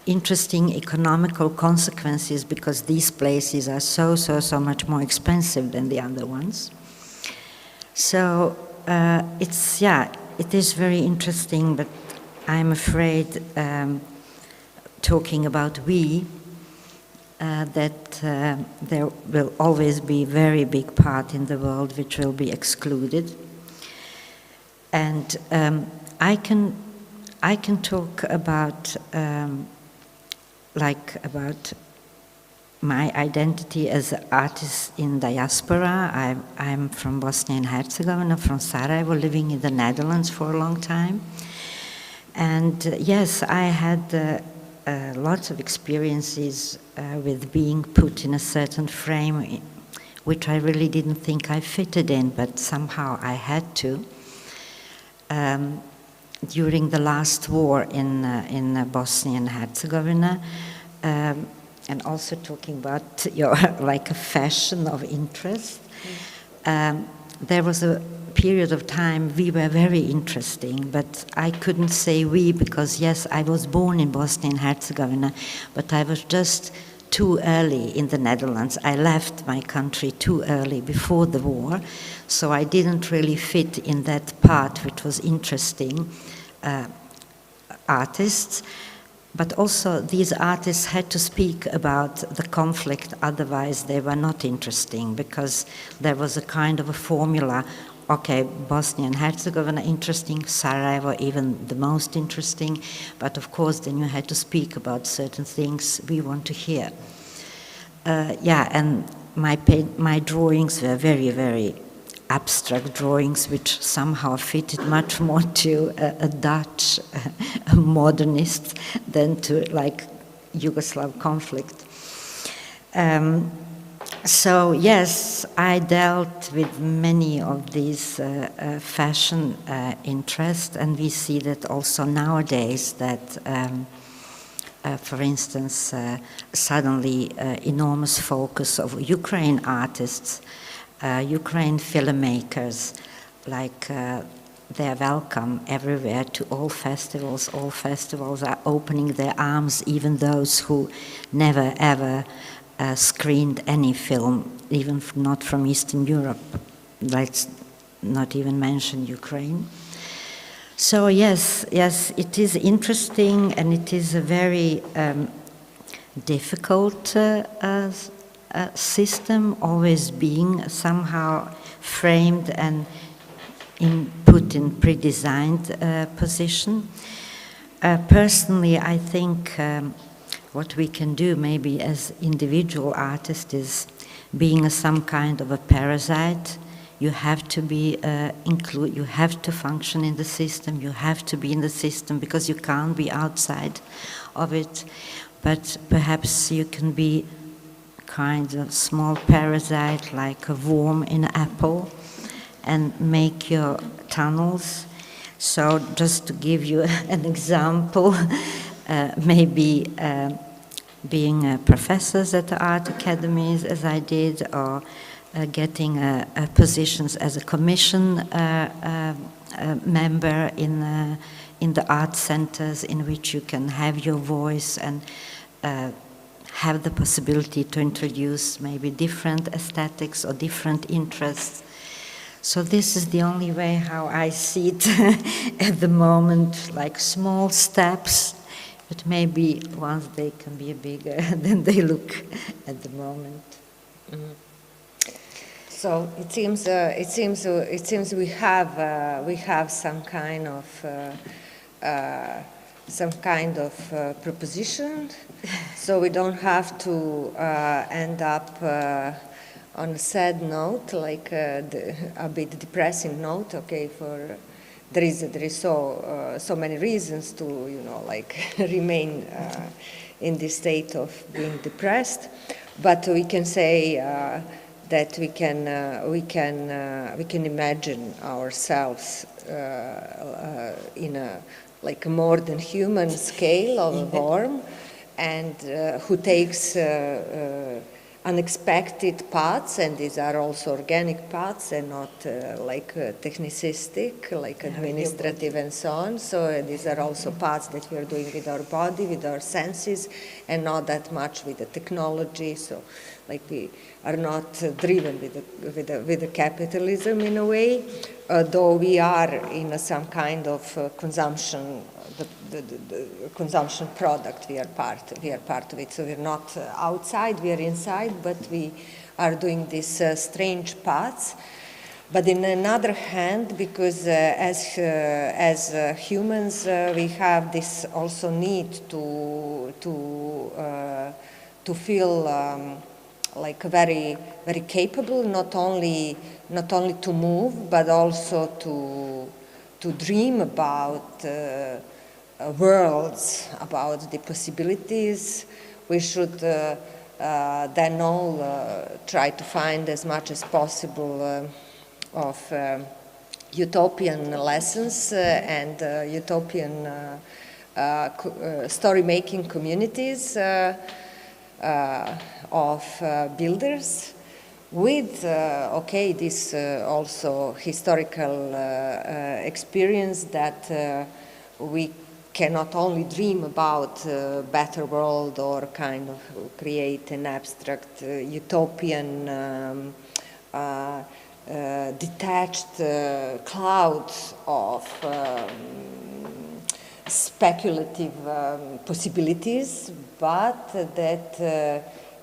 interesting economical consequences, because these places are so much more expensive than the other ones. So it is very interesting, but I'm afraid, talking about we, that there will always be a very big part in the world which will be excluded. And I can talk about about my identity as an artist in diaspora. I'm from Bosnia and Herzegovina, from Sarajevo, living in the Netherlands for a long time. And yes, I had lots of experiences with being put in a certain frame which I really didn't think I fitted in, but somehow I had to. During the last war in Bosnia and Herzegovina, and also talking about your like a fashion of interest, there was a period of time we were very interesting, but I couldn't say we because yes, I was born in Bosnia and Herzegovina, but I was just too early in the Netherlands. I left my country too early before the war, so I didn't really fit in that part which was interesting artists. But also these artists had to speak about the conflict, otherwise they were not interesting, because there was a kind of a formula. Okay, Bosnia and Herzegovina interesting, Sarajevo even the most interesting, but of course then you had to speak about certain things we want to hear. And my drawings were very, very abstract drawings, which somehow fitted much more to a Dutch modernist than to like Yugoslav conflict. So yes, I dealt with many of these fashion interests, and we see that also nowadays that, for instance, suddenly enormous focus of Ukraine artists, Ukraine filmmakers, like they're welcome everywhere to all festivals. All festivals are opening their arms, even those who never ever screened any film, even not from Eastern Europe. Let's not even mention Ukraine. So yes, it is interesting, and it is a very difficult system, always being somehow framed and put in pre-designed position. Personally, I think what we can do maybe as individual artists is being some kind of a parasite. You have to be you have to function in the system, you have to be in the system because you can't be outside of it. But perhaps you can be kind of small parasite, like a worm in an apple, and make your tunnels. So just to give you an example, maybe being professors at the art academies, as I did, or getting positions as a commission member in the art centers, in which you can have your voice and have the possibility to introduce maybe different aesthetics or different interests. So this is the only way how I see it at the moment, like small steps, but maybe once they can be bigger than they look at the moment. So it seems we have some kind of proposition, so we don't have to end up on a sad note, like a bit depressing note. Okay, there is so many reasons to like remain in this state of being depressed, but we can say that we can imagine ourselves in a like a more than human scale of a worm, and who takes unexpected paths, and these are also organic paths and not like technicistic, like administrative and so on. So these are also paths that we are doing with our body, with our senses, and not that much with the technology. So like we are not driven with the capitalism in a way, though we are in some kind of consumption, the consumption product. We are part of it. So we're not outside, we are inside, but we are doing these strange paths. But in another hand, because as humans, we have this also need to feel like very, very capable, not only to move, but also to dream about worlds, about the possibilities. We should then all try to find as much as possible of utopian lessons and utopian story-making communities of builders with, this also historical experience that we cannot only dream about a better world or kind of create an abstract utopian detached clouds of speculative possibilities, but that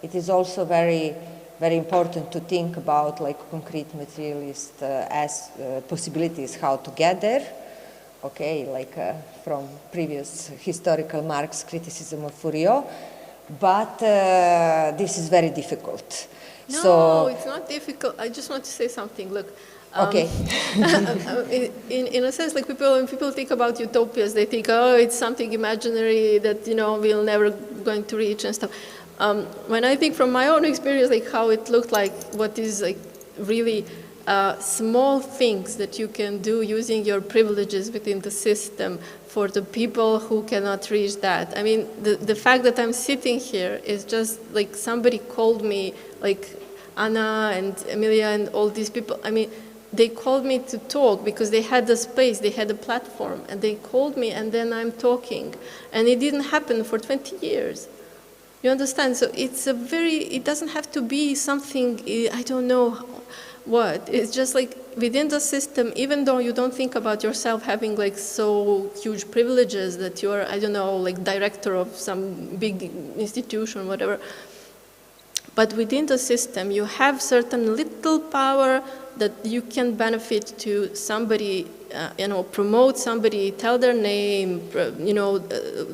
it is also very important to think about like concrete materialist as possibilities how to get there. From previous historical Marx criticism of Fourier, but this is very difficult. No, it's not difficult. I just want to say something. Look, in a sense, like when people think about utopias, they think, oh, it's something imaginary that we'll never going to reach and stuff. When I think from my own experience, like how it looked like, what is like really small things that you can do using your privileges within the system for the people who cannot reach that. I mean, the fact that I'm sitting here is just like somebody called me, like Anna and Emilia and all these people. I mean, they called me to talk because they had a space, they had a platform, and they called me and then I'm talking. And it didn't happen for 20 years. You understand? So it's it doesn't have to be something, I don't know what. It's just like within the system, even though you don't think about yourself having like so huge privileges that you're, I don't know, like director of some big institution, whatever. But within the system, you have certain little power that you can benefit to somebody, promote somebody, tell their name,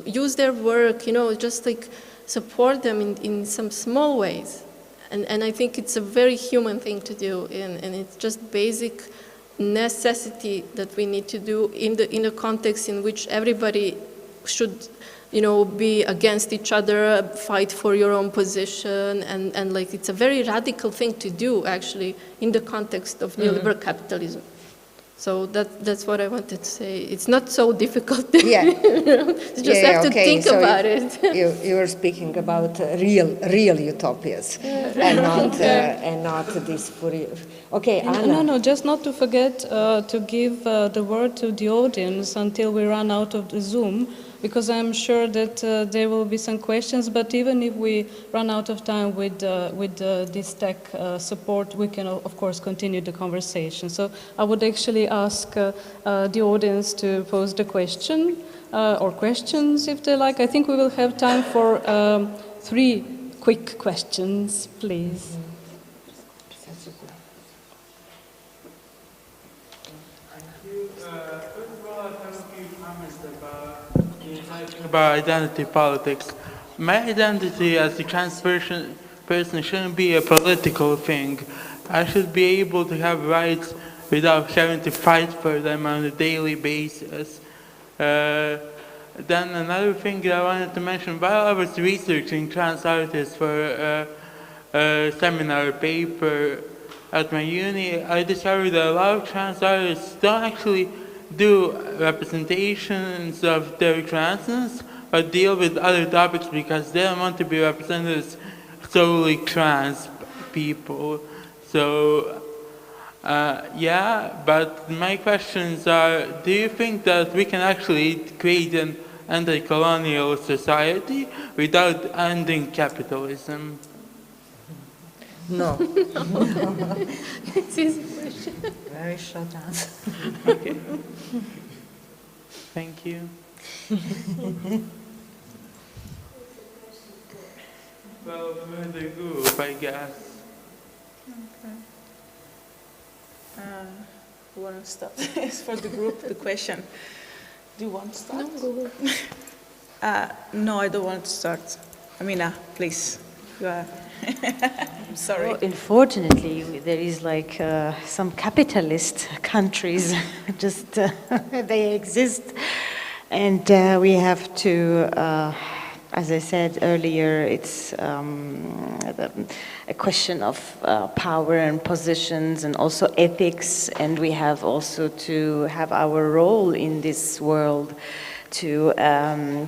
use their work, just like support them in some small ways. And I think it's a very human thing to do, and it's just basic necessity that we need to do in a context in which everybody should, be against each other, fight for your own position, and like it's a very radical thing to do actually in the context of neoliberal capitalism. So that's what I wanted to say. It's not so difficult. Yeah. You just have to think about it. You were speaking about real utopias, and not this Fourier. Okay, Anna. No, just not to forget to give the word to the audience until we run out of the Zoom, because I'm sure that there will be some questions, but even if we run out of time with this tech support, we can, of course, continue the conversation. So I would actually ask the audience to pose the question, or questions if they like. I think we will have time for 3 quick questions, please. About identity politics. My identity as a trans person shouldn't be a political thing. I should be able to have rights without having to fight for them on a daily basis. Then another thing that I wanted to mention, while I was researching trans artists for a seminar paper at my uni, I discovered that a lot of trans artists don't actually do representations of their transness, but deal with other topics because they don't want to be represented as solely trans people. So, but my questions are, do you think that we can actually create an anti-colonial society without ending capitalism? No. It's easy question. Very short answer. Okay. Thank you. Well, with the group, I guess. Okay. Who want to start? It's for the group, the question. Do you want to start? No, go. No, I don't want to start. Amina, please. You are. I'm sorry. Well, unfortunately, there is like some capitalist countries, just they exist, and we have to. as I said earlier, it's a question of power and positions and also ethics, and we have also to have our role in this world to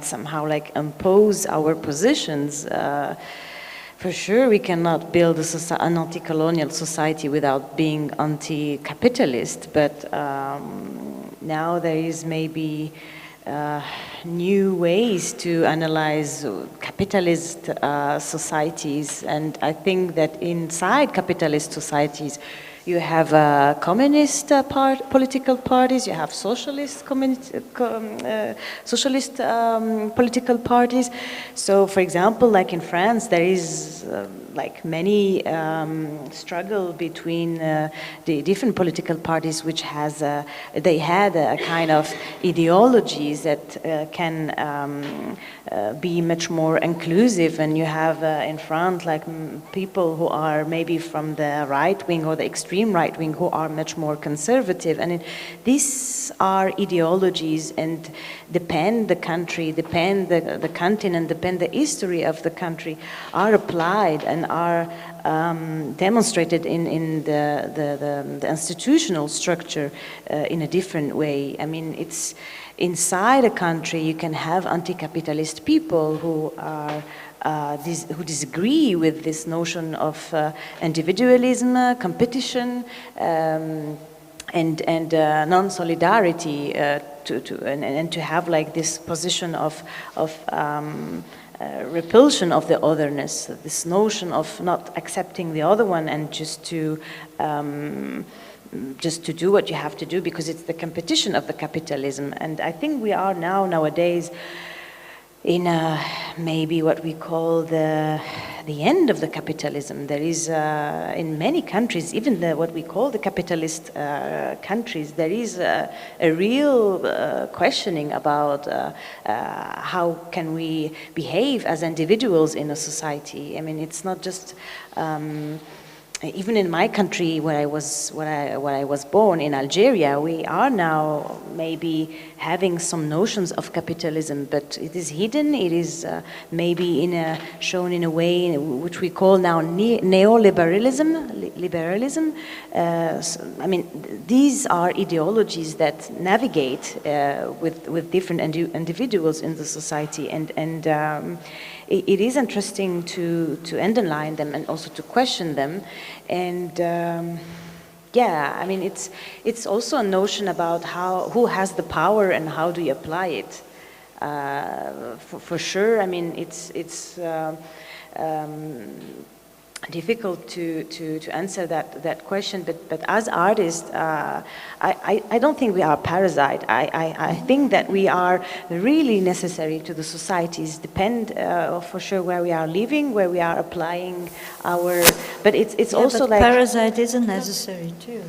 somehow like impose our positions. For sure, we cannot build an anti-colonial society without being anti-capitalist, but now there is maybe new ways to analyze capitalist societies, and I think that inside capitalist societies you have communist political parties, you have socialist political parties. So, for example, like in France, there is like many struggle between the different political parties, which has they had a kind of ideologies that can be much more inclusive, and you have in France like people who are maybe from the right wing or the extreme right wing who are much more conservative, and these are ideologies and depend the country, depend the continent, depend the history of the country, are applied and are demonstrated in the institutional structure in a different way. I mean, it's inside a country you can have anti-capitalist people who are who disagree with this notion of individualism, competition, and non-solidarity, and to have like this position of repulsion of the otherness, this notion of not accepting the other one and just to do what you have to do because it's the competition of the capitalism. And I think we are nowadays in maybe what we call the end of the capitalism. There is in many countries, even what we call the capitalist countries, there is a real questioning about how can we behave as individuals in a society. I mean, it's not just even in my country, where I was born in Algeria, we are now maybe having some notions of capitalism, but it is hidden. It is maybe shown in a way which we call now neoliberalism. Liberalism. I mean, these are ideologies that navigate with different individuals in the society, and it is interesting to underline them and also to question them. And yeah, I mean, it's also a notion about who has the power and how do you apply it. For sure, I mean, it's difficult to answer that question, but as artists, I don't think we are parasite. I think that we are really necessary to the societies. Depend for sure where we are living, where we are applying our. But it's also but like parasite isn't necessary too.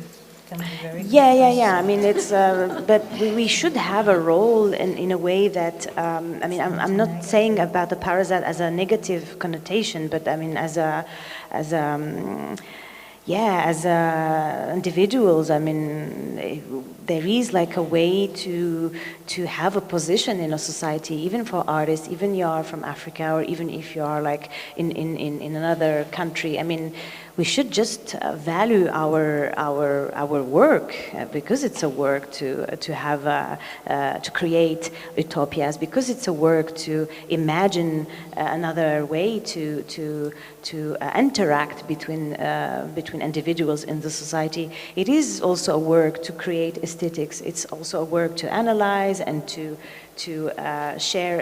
Yeah. I mean, it's but we should have a role in a way that I mean, I'm not saying about the parasite as a negative connotation, but I mean as individuals. I mean, there is like a way to have a position in a society, even for artists, even you are from Africa, or even if you are like in another country. I mean, we should just value our work because it's a work to have to create utopias, because it's a work to imagine another way to interact between individuals in the society. It is also a work to create aesthetics. It's also a work to analyze and to share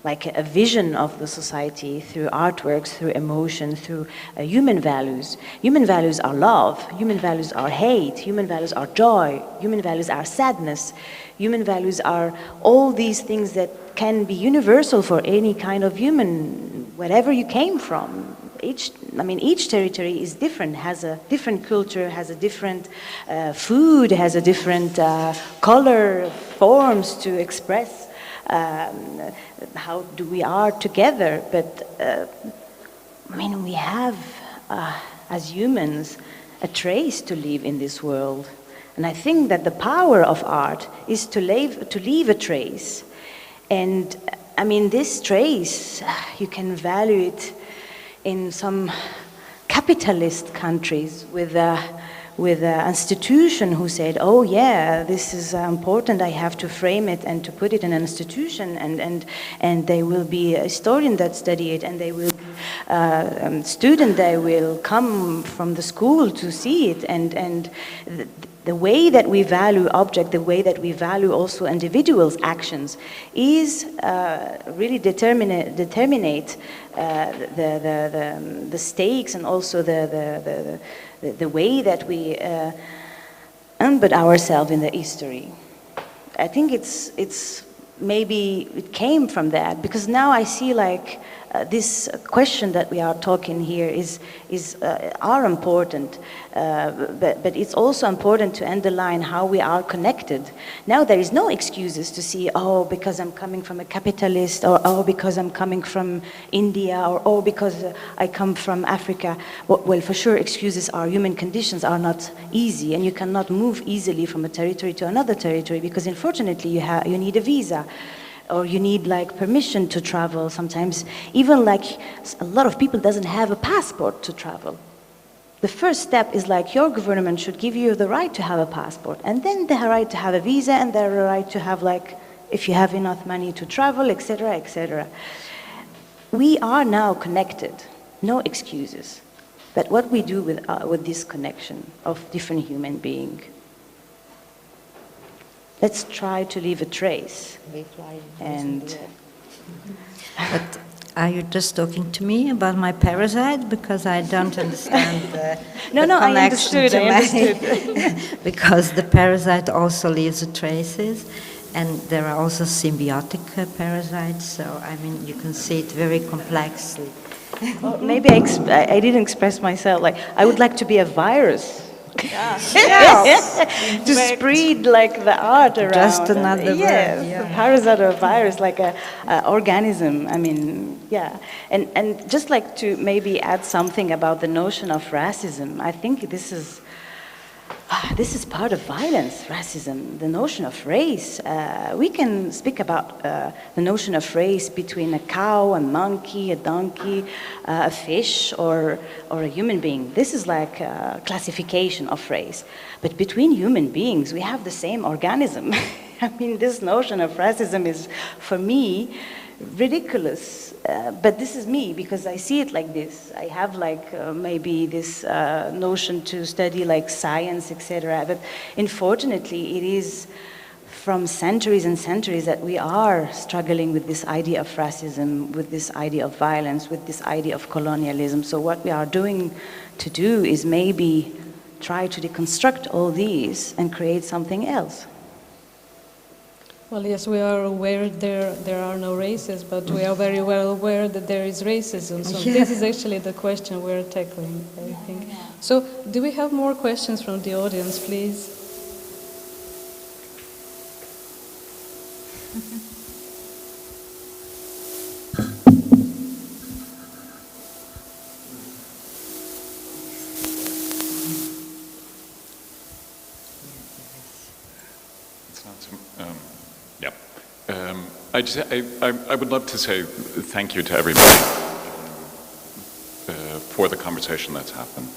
like a vision of the society through artworks, through emotion, through human values. Human values are love, human values are hate, human values are joy, human values are sadness, human values are all these things that can be universal for any kind of human, wherever you came from. Each territory is different, has a different culture, has a different food, has a different color, forms to express how we are together. But I mean, we have, as humans, a trace to leave in this world. And I think that the power of art is to leave a trace. And I mean, this trace, you can value it in some capitalist countries with an institution who said, oh yeah, this is important, I have to frame it and to put it in an institution, and there will be a historian that study it, and they will student that will come from the school to see it, and the way that we value object, the way that we value also individuals' actions is really determinate the stakes, and also the way that we embed ourselves in the history. I think it's maybe it came from that, because now I see like this question that we are talking here are important, but it's also important to underline how we are connected. Now there is no excuses to see, oh, because I'm coming from a capitalist, or oh, because I'm coming from India, or oh, because I come from Africa. Well, for sure, excuses are human conditions are not easy, and you cannot move easily from a territory to another territory, because unfortunately you need a visa, or you need like permission to travel. Sometimes even like a lot of people doesn't have a passport to travel. The first step is like your government should give you the right to have a passport, and then the right to have a visa, and the right to have like, if you have enough money to travel, etc., etc. We are now connected, no excuses. But what we do with this connection of different human beings? Let's try to leave a trace. And but are you just talking to me about my parasite? Because I don't understand the I connection understood. Because the parasite also leaves traces, and there are also symbiotic parasites. So I mean, you can see it very complexly. Well, maybe I didn't express myself. Like I would like to be a virus. Yeah. To spread like the art around. Just another word. A parasite or a virus, like a organism. I mean, yeah. And just like to maybe add something about the notion of racism. I think this is part of violence, racism, the notion of race. We can speak about the notion of race between a cow, a monkey, a donkey, a fish, or a human being. This is like a classification of race. But between human beings, we have the same organism. I mean, this notion of racism is, for me, ridiculous. But this is me, because I see it like this. I have like maybe this notion to study like science, etc. But unfortunately, it is from centuries and centuries that we are struggling with this idea of racism, with this idea of violence, with this idea of colonialism. So what we are doing is maybe try to deconstruct all these and create something else. Well, yes, we are aware there are no races, but we are very well aware that there is racism. So this is actually the question we're tackling, I think. So do we have more questions from the audience, please? I would love to say thank you to everybody for the conversation that's happened,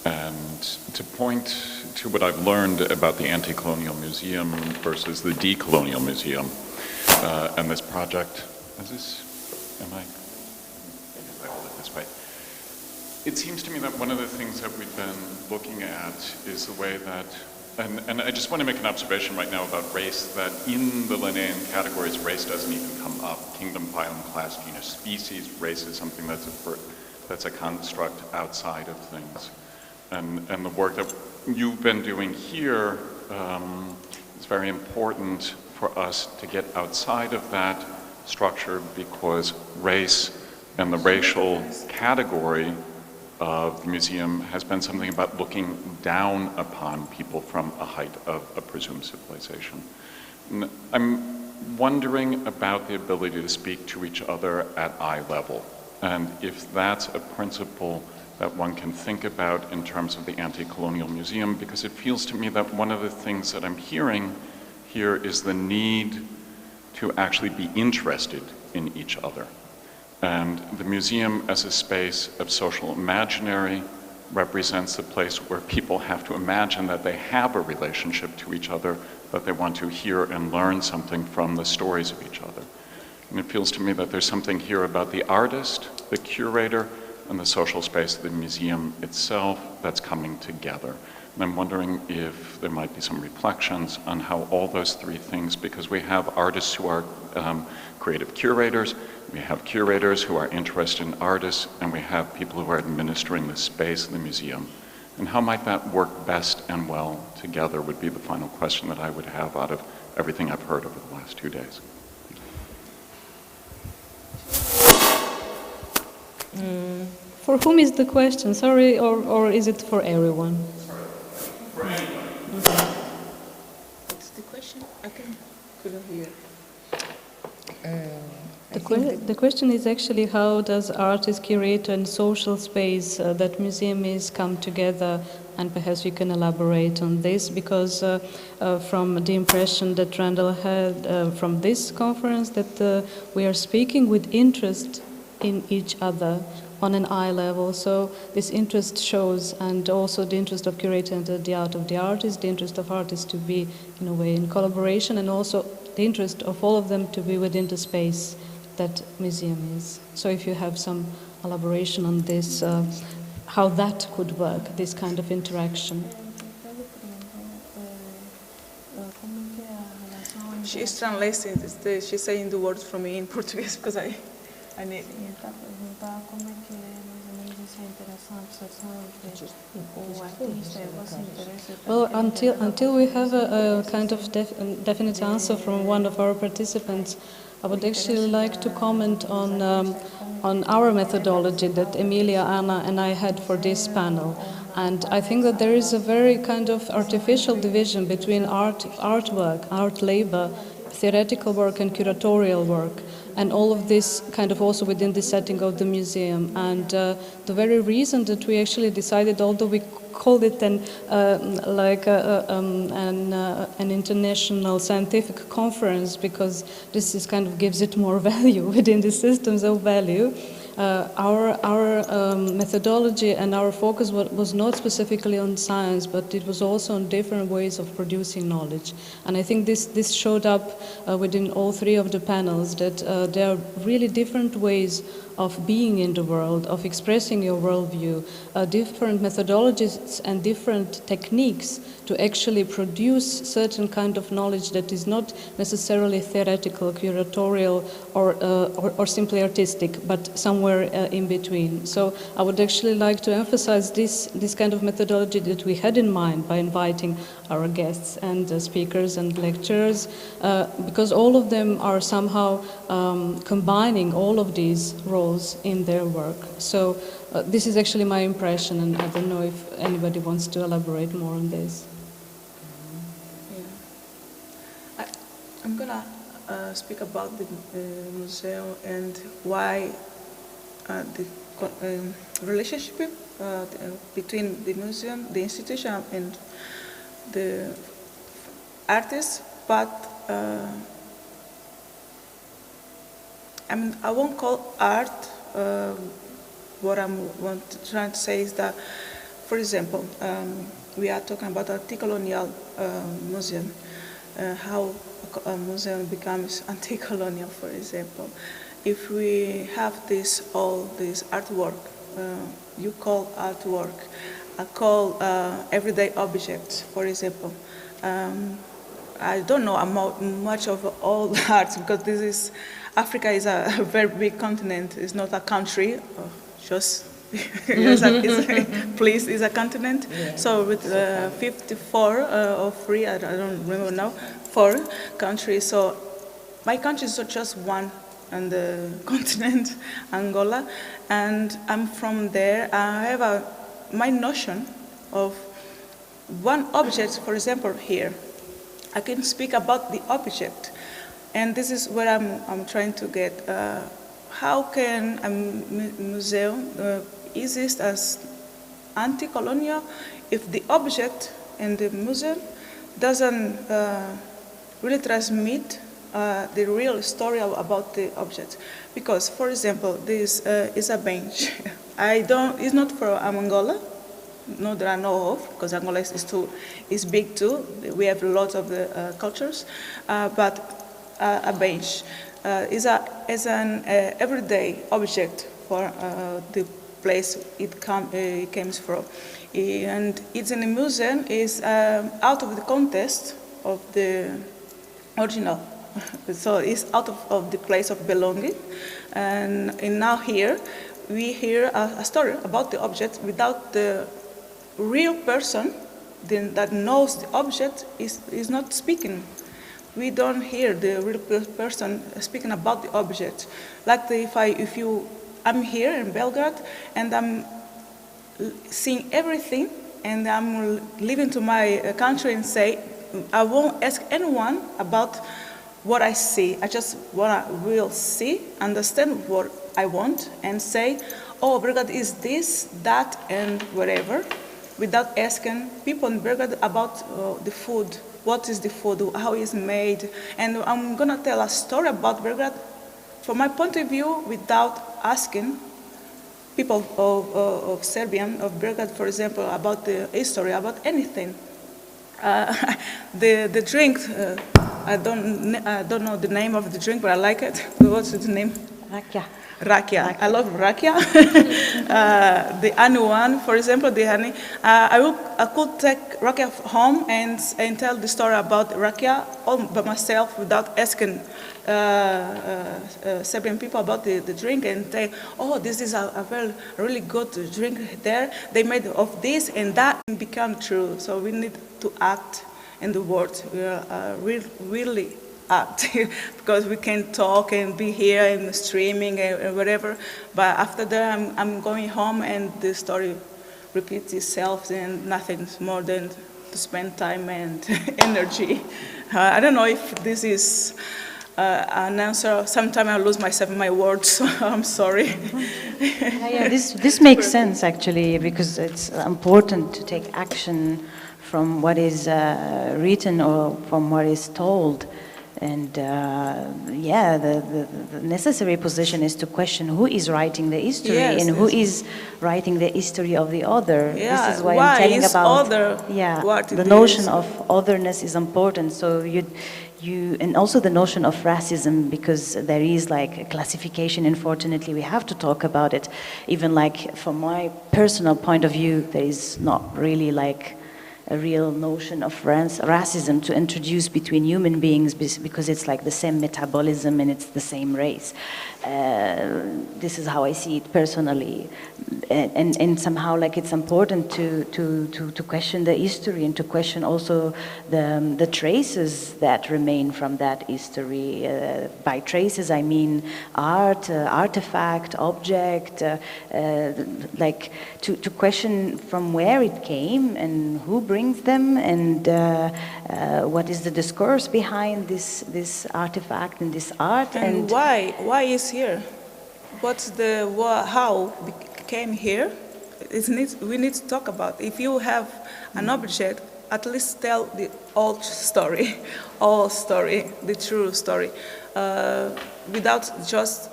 and to point to what I've learned about the Anticolonial Museum versus the Decolonial Museum and this project. Am I hold it this way? It seems to me that one of the things that we've been looking at is the way that, and I just want to make an observation right now about race, that in the Linnaean categories, race doesn't even come up. Kingdom, phylum, class, genus, species. Race is something that's a construct outside of things. And the work that you've been doing here is very important for us to get outside of that structure, because race and the racial category of the museum has been something about looking down upon people from a height of a presumed civilization. And I'm wondering about the ability to speak to each other at eye level, and if that's a principle that one can think about in terms of the Anti-Colonial Museum, because it feels to me that one of the things that I'm hearing here is the need to actually be interested in each other. And the museum as a space of social imaginary represents a place where people have to imagine that they have a relationship to each other, that they want to hear and learn something from the stories of each other. And it feels to me that there's something here about the artist, the curator, and the social space of the museum itself that's coming together. And I'm wondering if there might be some reflections on how all those three things, because we have artists who are creative curators, we have curators who are interested in artists, and we have people who are administering the space of the museum. And how might that work best and well together would be the final question that I would have out of everything I've heard over the last 2 days. For whom is the question? Sorry, or is it for everyone? For anyone. What's the question? I couldn't hear. The question is actually how does artist, curator and social space that museum is come together, and perhaps we can elaborate on this, because from the impression that Randall had from this conference that we are speaking with interest in each other on an eye level. So this interest shows, and also the interest of curator and the art of the artist, the interest of artists to be in a way in collaboration, and also the interest of all of them to be within the space that museum is. So if you have some elaboration on this, how that could work, this kind of interaction. She's translating, she's saying the words for me in Portuguese because I need. Well, until we have a kind of definite answer from one of our participants, I would actually like to comment on our methodology that Emilia, Anna and I had for this panel. And I think that there is a very kind of artificial division between artwork, art labor, theoretical work and curatorial work, and all of this kind of also within the setting of the museum. And the very reason that we actually decided, although we called it an international scientific conference, because this is kind of gives it more value within the systems of value. Our methodology and our focus was not specifically on science, but it was also on different ways of producing knowledge. And I think this showed up within all three of the panels, that there are really different ways of being in the world, of expressing your worldview, different methodologies and different techniques to actually produce certain kind of knowledge that is not necessarily theoretical, curatorial, or simply artistic, but somewhere in between. So I would actually like to emphasize this kind of methodology that we had in mind by inviting our guests and speakers and lecturers, because all of them are somehow combining all of these roles in their work. So this is actually my impression, and I don't know if anybody wants to elaborate more on this. I'm gonna speak about the museum and why the relationship between the museum, the institution, and the artists. But I won't call art. What I'm trying to say is that, for example, we are talking about Anticolonial museum, how a museum becomes anti-colonial, for example. If we have all this artwork, you call artwork, I call everyday objects, for example. I don't know much of all art, because Africa is a very big continent. It's not a country, just please, is a continent. Yeah. So with 54 or 3, I don't remember now, 4 countries. So my country is just one on the continent, Angola, and I'm from there. I have my notion of one object, for example, here. I can speak about the object, and this is where I'm trying to get. How can a museum exist as anti-colonial if the object in the museum doesn't really transmit the real story about the object. Because, for example, this is a bench. It's not from Angola, no, that I know of, because Angola is big too. We have lots of the cultures, but a bench is an everyday object for the place it comes from, and it's in a museum. Is out of the context of the original, so it's out of the place of belonging, and now here we hear a story about the object without the real person that knows the object is not speaking. We don't hear the real person speaking about the object. Like I'm here in Belgrade and I'm seeing everything, and I'm leaving to my country and say, I won't ask anyone about what I see. I just will see, understand what I want, and say, oh, Belgrade is this, that, and whatever, without asking people in Belgrade about the food. What is the food? How it's made? And I'm gonna tell a story about Belgrade from my point of view without asking people of Serbia, of Belgrade, for example, about the history, about anything. The drink, I don't know the name of the drink, but I like it. What's the name? Rakia. I love rakia. The honey one, for example, the honey. I could take rakia home and tell the story about rakia all by myself without asking Serbian people about the drink, and say, oh, this is a really good drink there. They made of this and that, and become true. So we need to act in the world. Really act, because we can talk and be here and streaming and whatever, but after that I'm going home and the story repeats itself, and nothing more than to spend time and energy. I don't know if this is an answer. Sometimes I lose myself in my words, so I'm sorry. This makes sense actually, because it's important to take action from what is written or from what is told. And the necessary position is to question who is writing the history and who is writing the history of the other. Yeah, this is why I'm telling about the notion of otherness is important. So and also the notion of racism, because there is like a classification. Unfortunately, we have to talk about it. Even like from my personal point of view, there is not really like a real notion of racism to introduce between human beings, because it's like the same metabolism and it's the same race. This is how I see it personally, and somehow like it's important to question the history and to question also the traces that remain from that history. By traces I mean art, artifact, object, like to question from where it came and who brings them, and what is the discourse behind this artifact and this art, and why is here? What's how it came here? We need to talk about. If you have an object, at least tell the old story, the true story, without just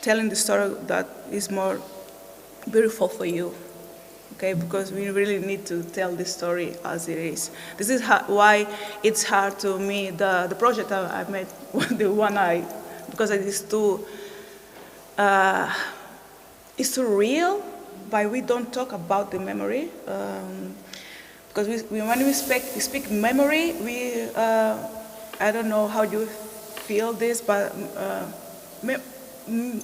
telling the story that is more beautiful for you. Okay, because we really need to tell the story as it is. This is why it's hard to me, the project I made, the one because it is too real, but we don't talk about the memory. Because when we speak memory, I don't know how you feel this, but in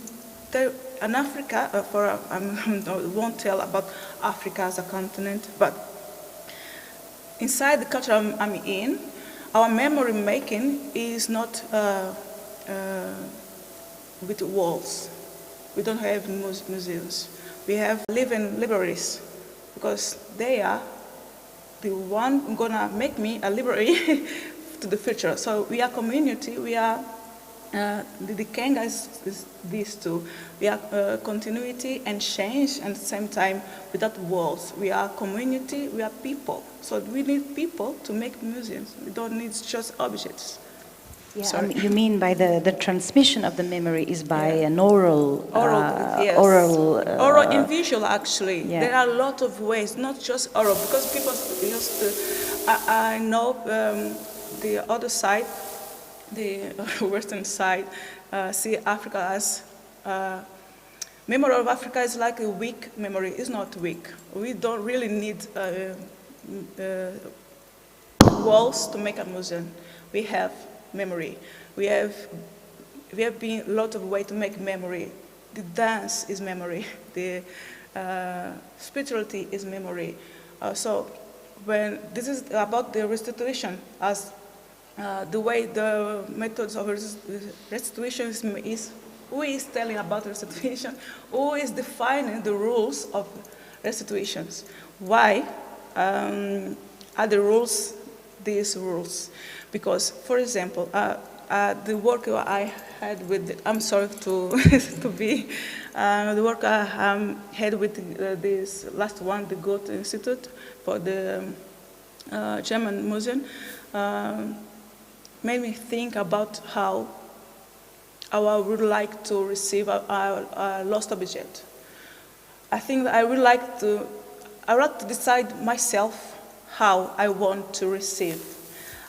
Africa, I won't tell about Africa as a continent, but inside the culture I'm in, our memory making is not with walls. We don't have museums. We have living libraries, because they are the one gonna make me a library to the future. So we are community. We are the Kenga is these two. We are continuity and change, and at the same time without walls. We are community. We are people. So we need people to make museums. We don't need just objects. Yeah, you mean by the transmission of the memory is by an oral, yes. Oral and visual, actually. Yeah. There are a lot of ways, not just oral, because people used to, I know the other side, the Western side, see Africa as, memory of Africa is like a weak memory. It's not weak. We don't really need walls to make a museum. We have memory. We have been a lot of ways to make memory. The dance is memory. The spirituality is memory. So when this is about the restitution, as the way the methods of restitution is, who is telling about restitution? Who is defining the rules of restitutions? Why are the rules these rules? Because, for example, the work I had with, I'm sorry to be, the work I had with this last one, the Goethe Institute for the German Museum, made me think about how I would like to receive a lost object. I think that I would like to decide myself how I want to receive.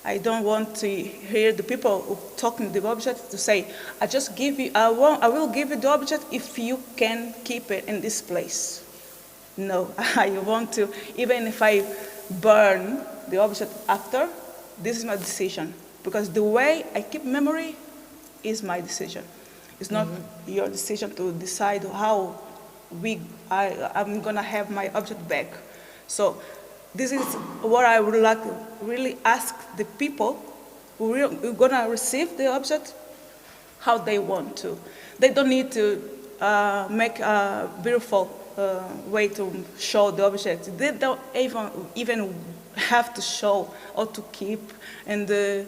I don't want to hear the people talking the object to say, I will give you the object if you can keep it in this place. No, I want to, even if I burn the object after, this is my decision. Because the way I keep memory is my decision. It's not your decision to decide how I'm gonna have my object back. So this is what I would like to really ask the people who are gonna receive the object, how they want to. They don't need to make a beautiful way to show the object. They don't even have to show or to keep in the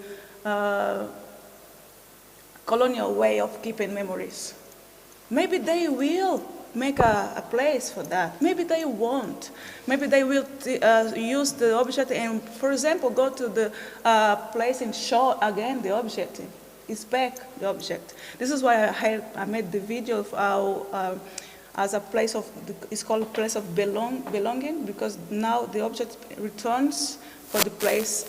colonial way of keeping memories. Maybe they will make a place for that. Maybe they won't. Maybe they will use the object and, for example, go to the place and show again the object. It's back, the object. This is why I made the video of our, as a place of, it's called a place of belonging, because now the object returns for the place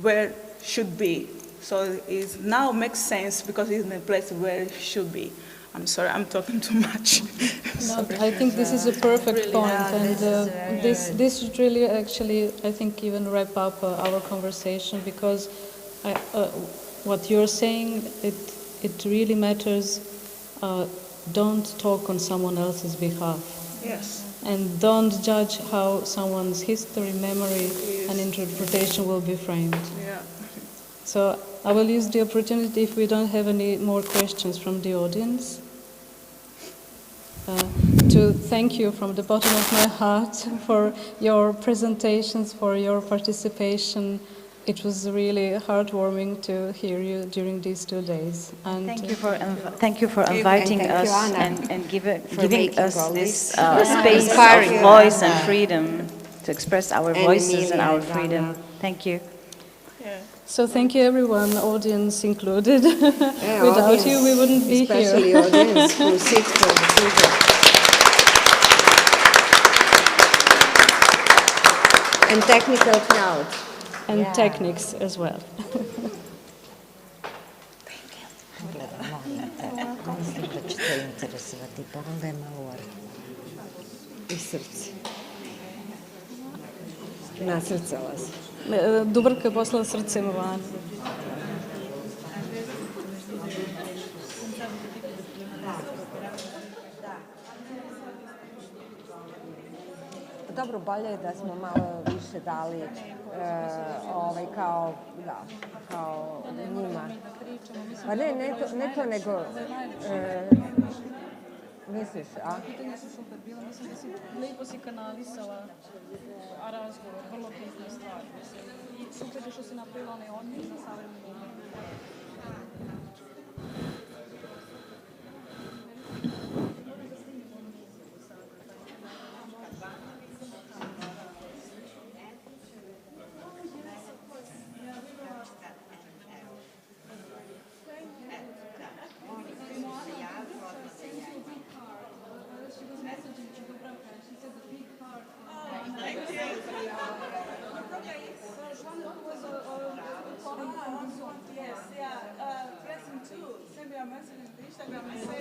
where it should be. So it now makes sense because it's in the place where it should be. I'm sorry, I'm talking too much. No, I think this is a perfect point, and this should really actually, I think, even wrap up our conversation, because what you're saying, it really matters. Don't talk on someone else's behalf. Yes. And don't judge how someone's history, memory, and interpretation will be framed. Yeah. So I will use the opportunity, if we don't have any more questions from the audience, to thank you from the bottom of my heart for your presentations, for your participation. It was really heartwarming to hear you during these 2 days. And thank you for inviting us and giving us this space of voice and freedom to express our voices and our freedom. Thank you. So thank you, everyone, audience included. Without you, we wouldn't be here. Especially audience who sits for the children. And technical crowd. And techniques as well. Mislim da će te interesovati, pogledaj malo i srce. Na srce vas. Dubravka je poslala srcem van. Dobro, bolje je da smo malo više dali kao njima. Pa ne to nego... Misliš, a? Pitanje su super bilo, mislim da si lijepo si kanalisala razgovor, vrlo bitna stvar. I super je što si napravila onaj odmjer na savremenu. Instagram and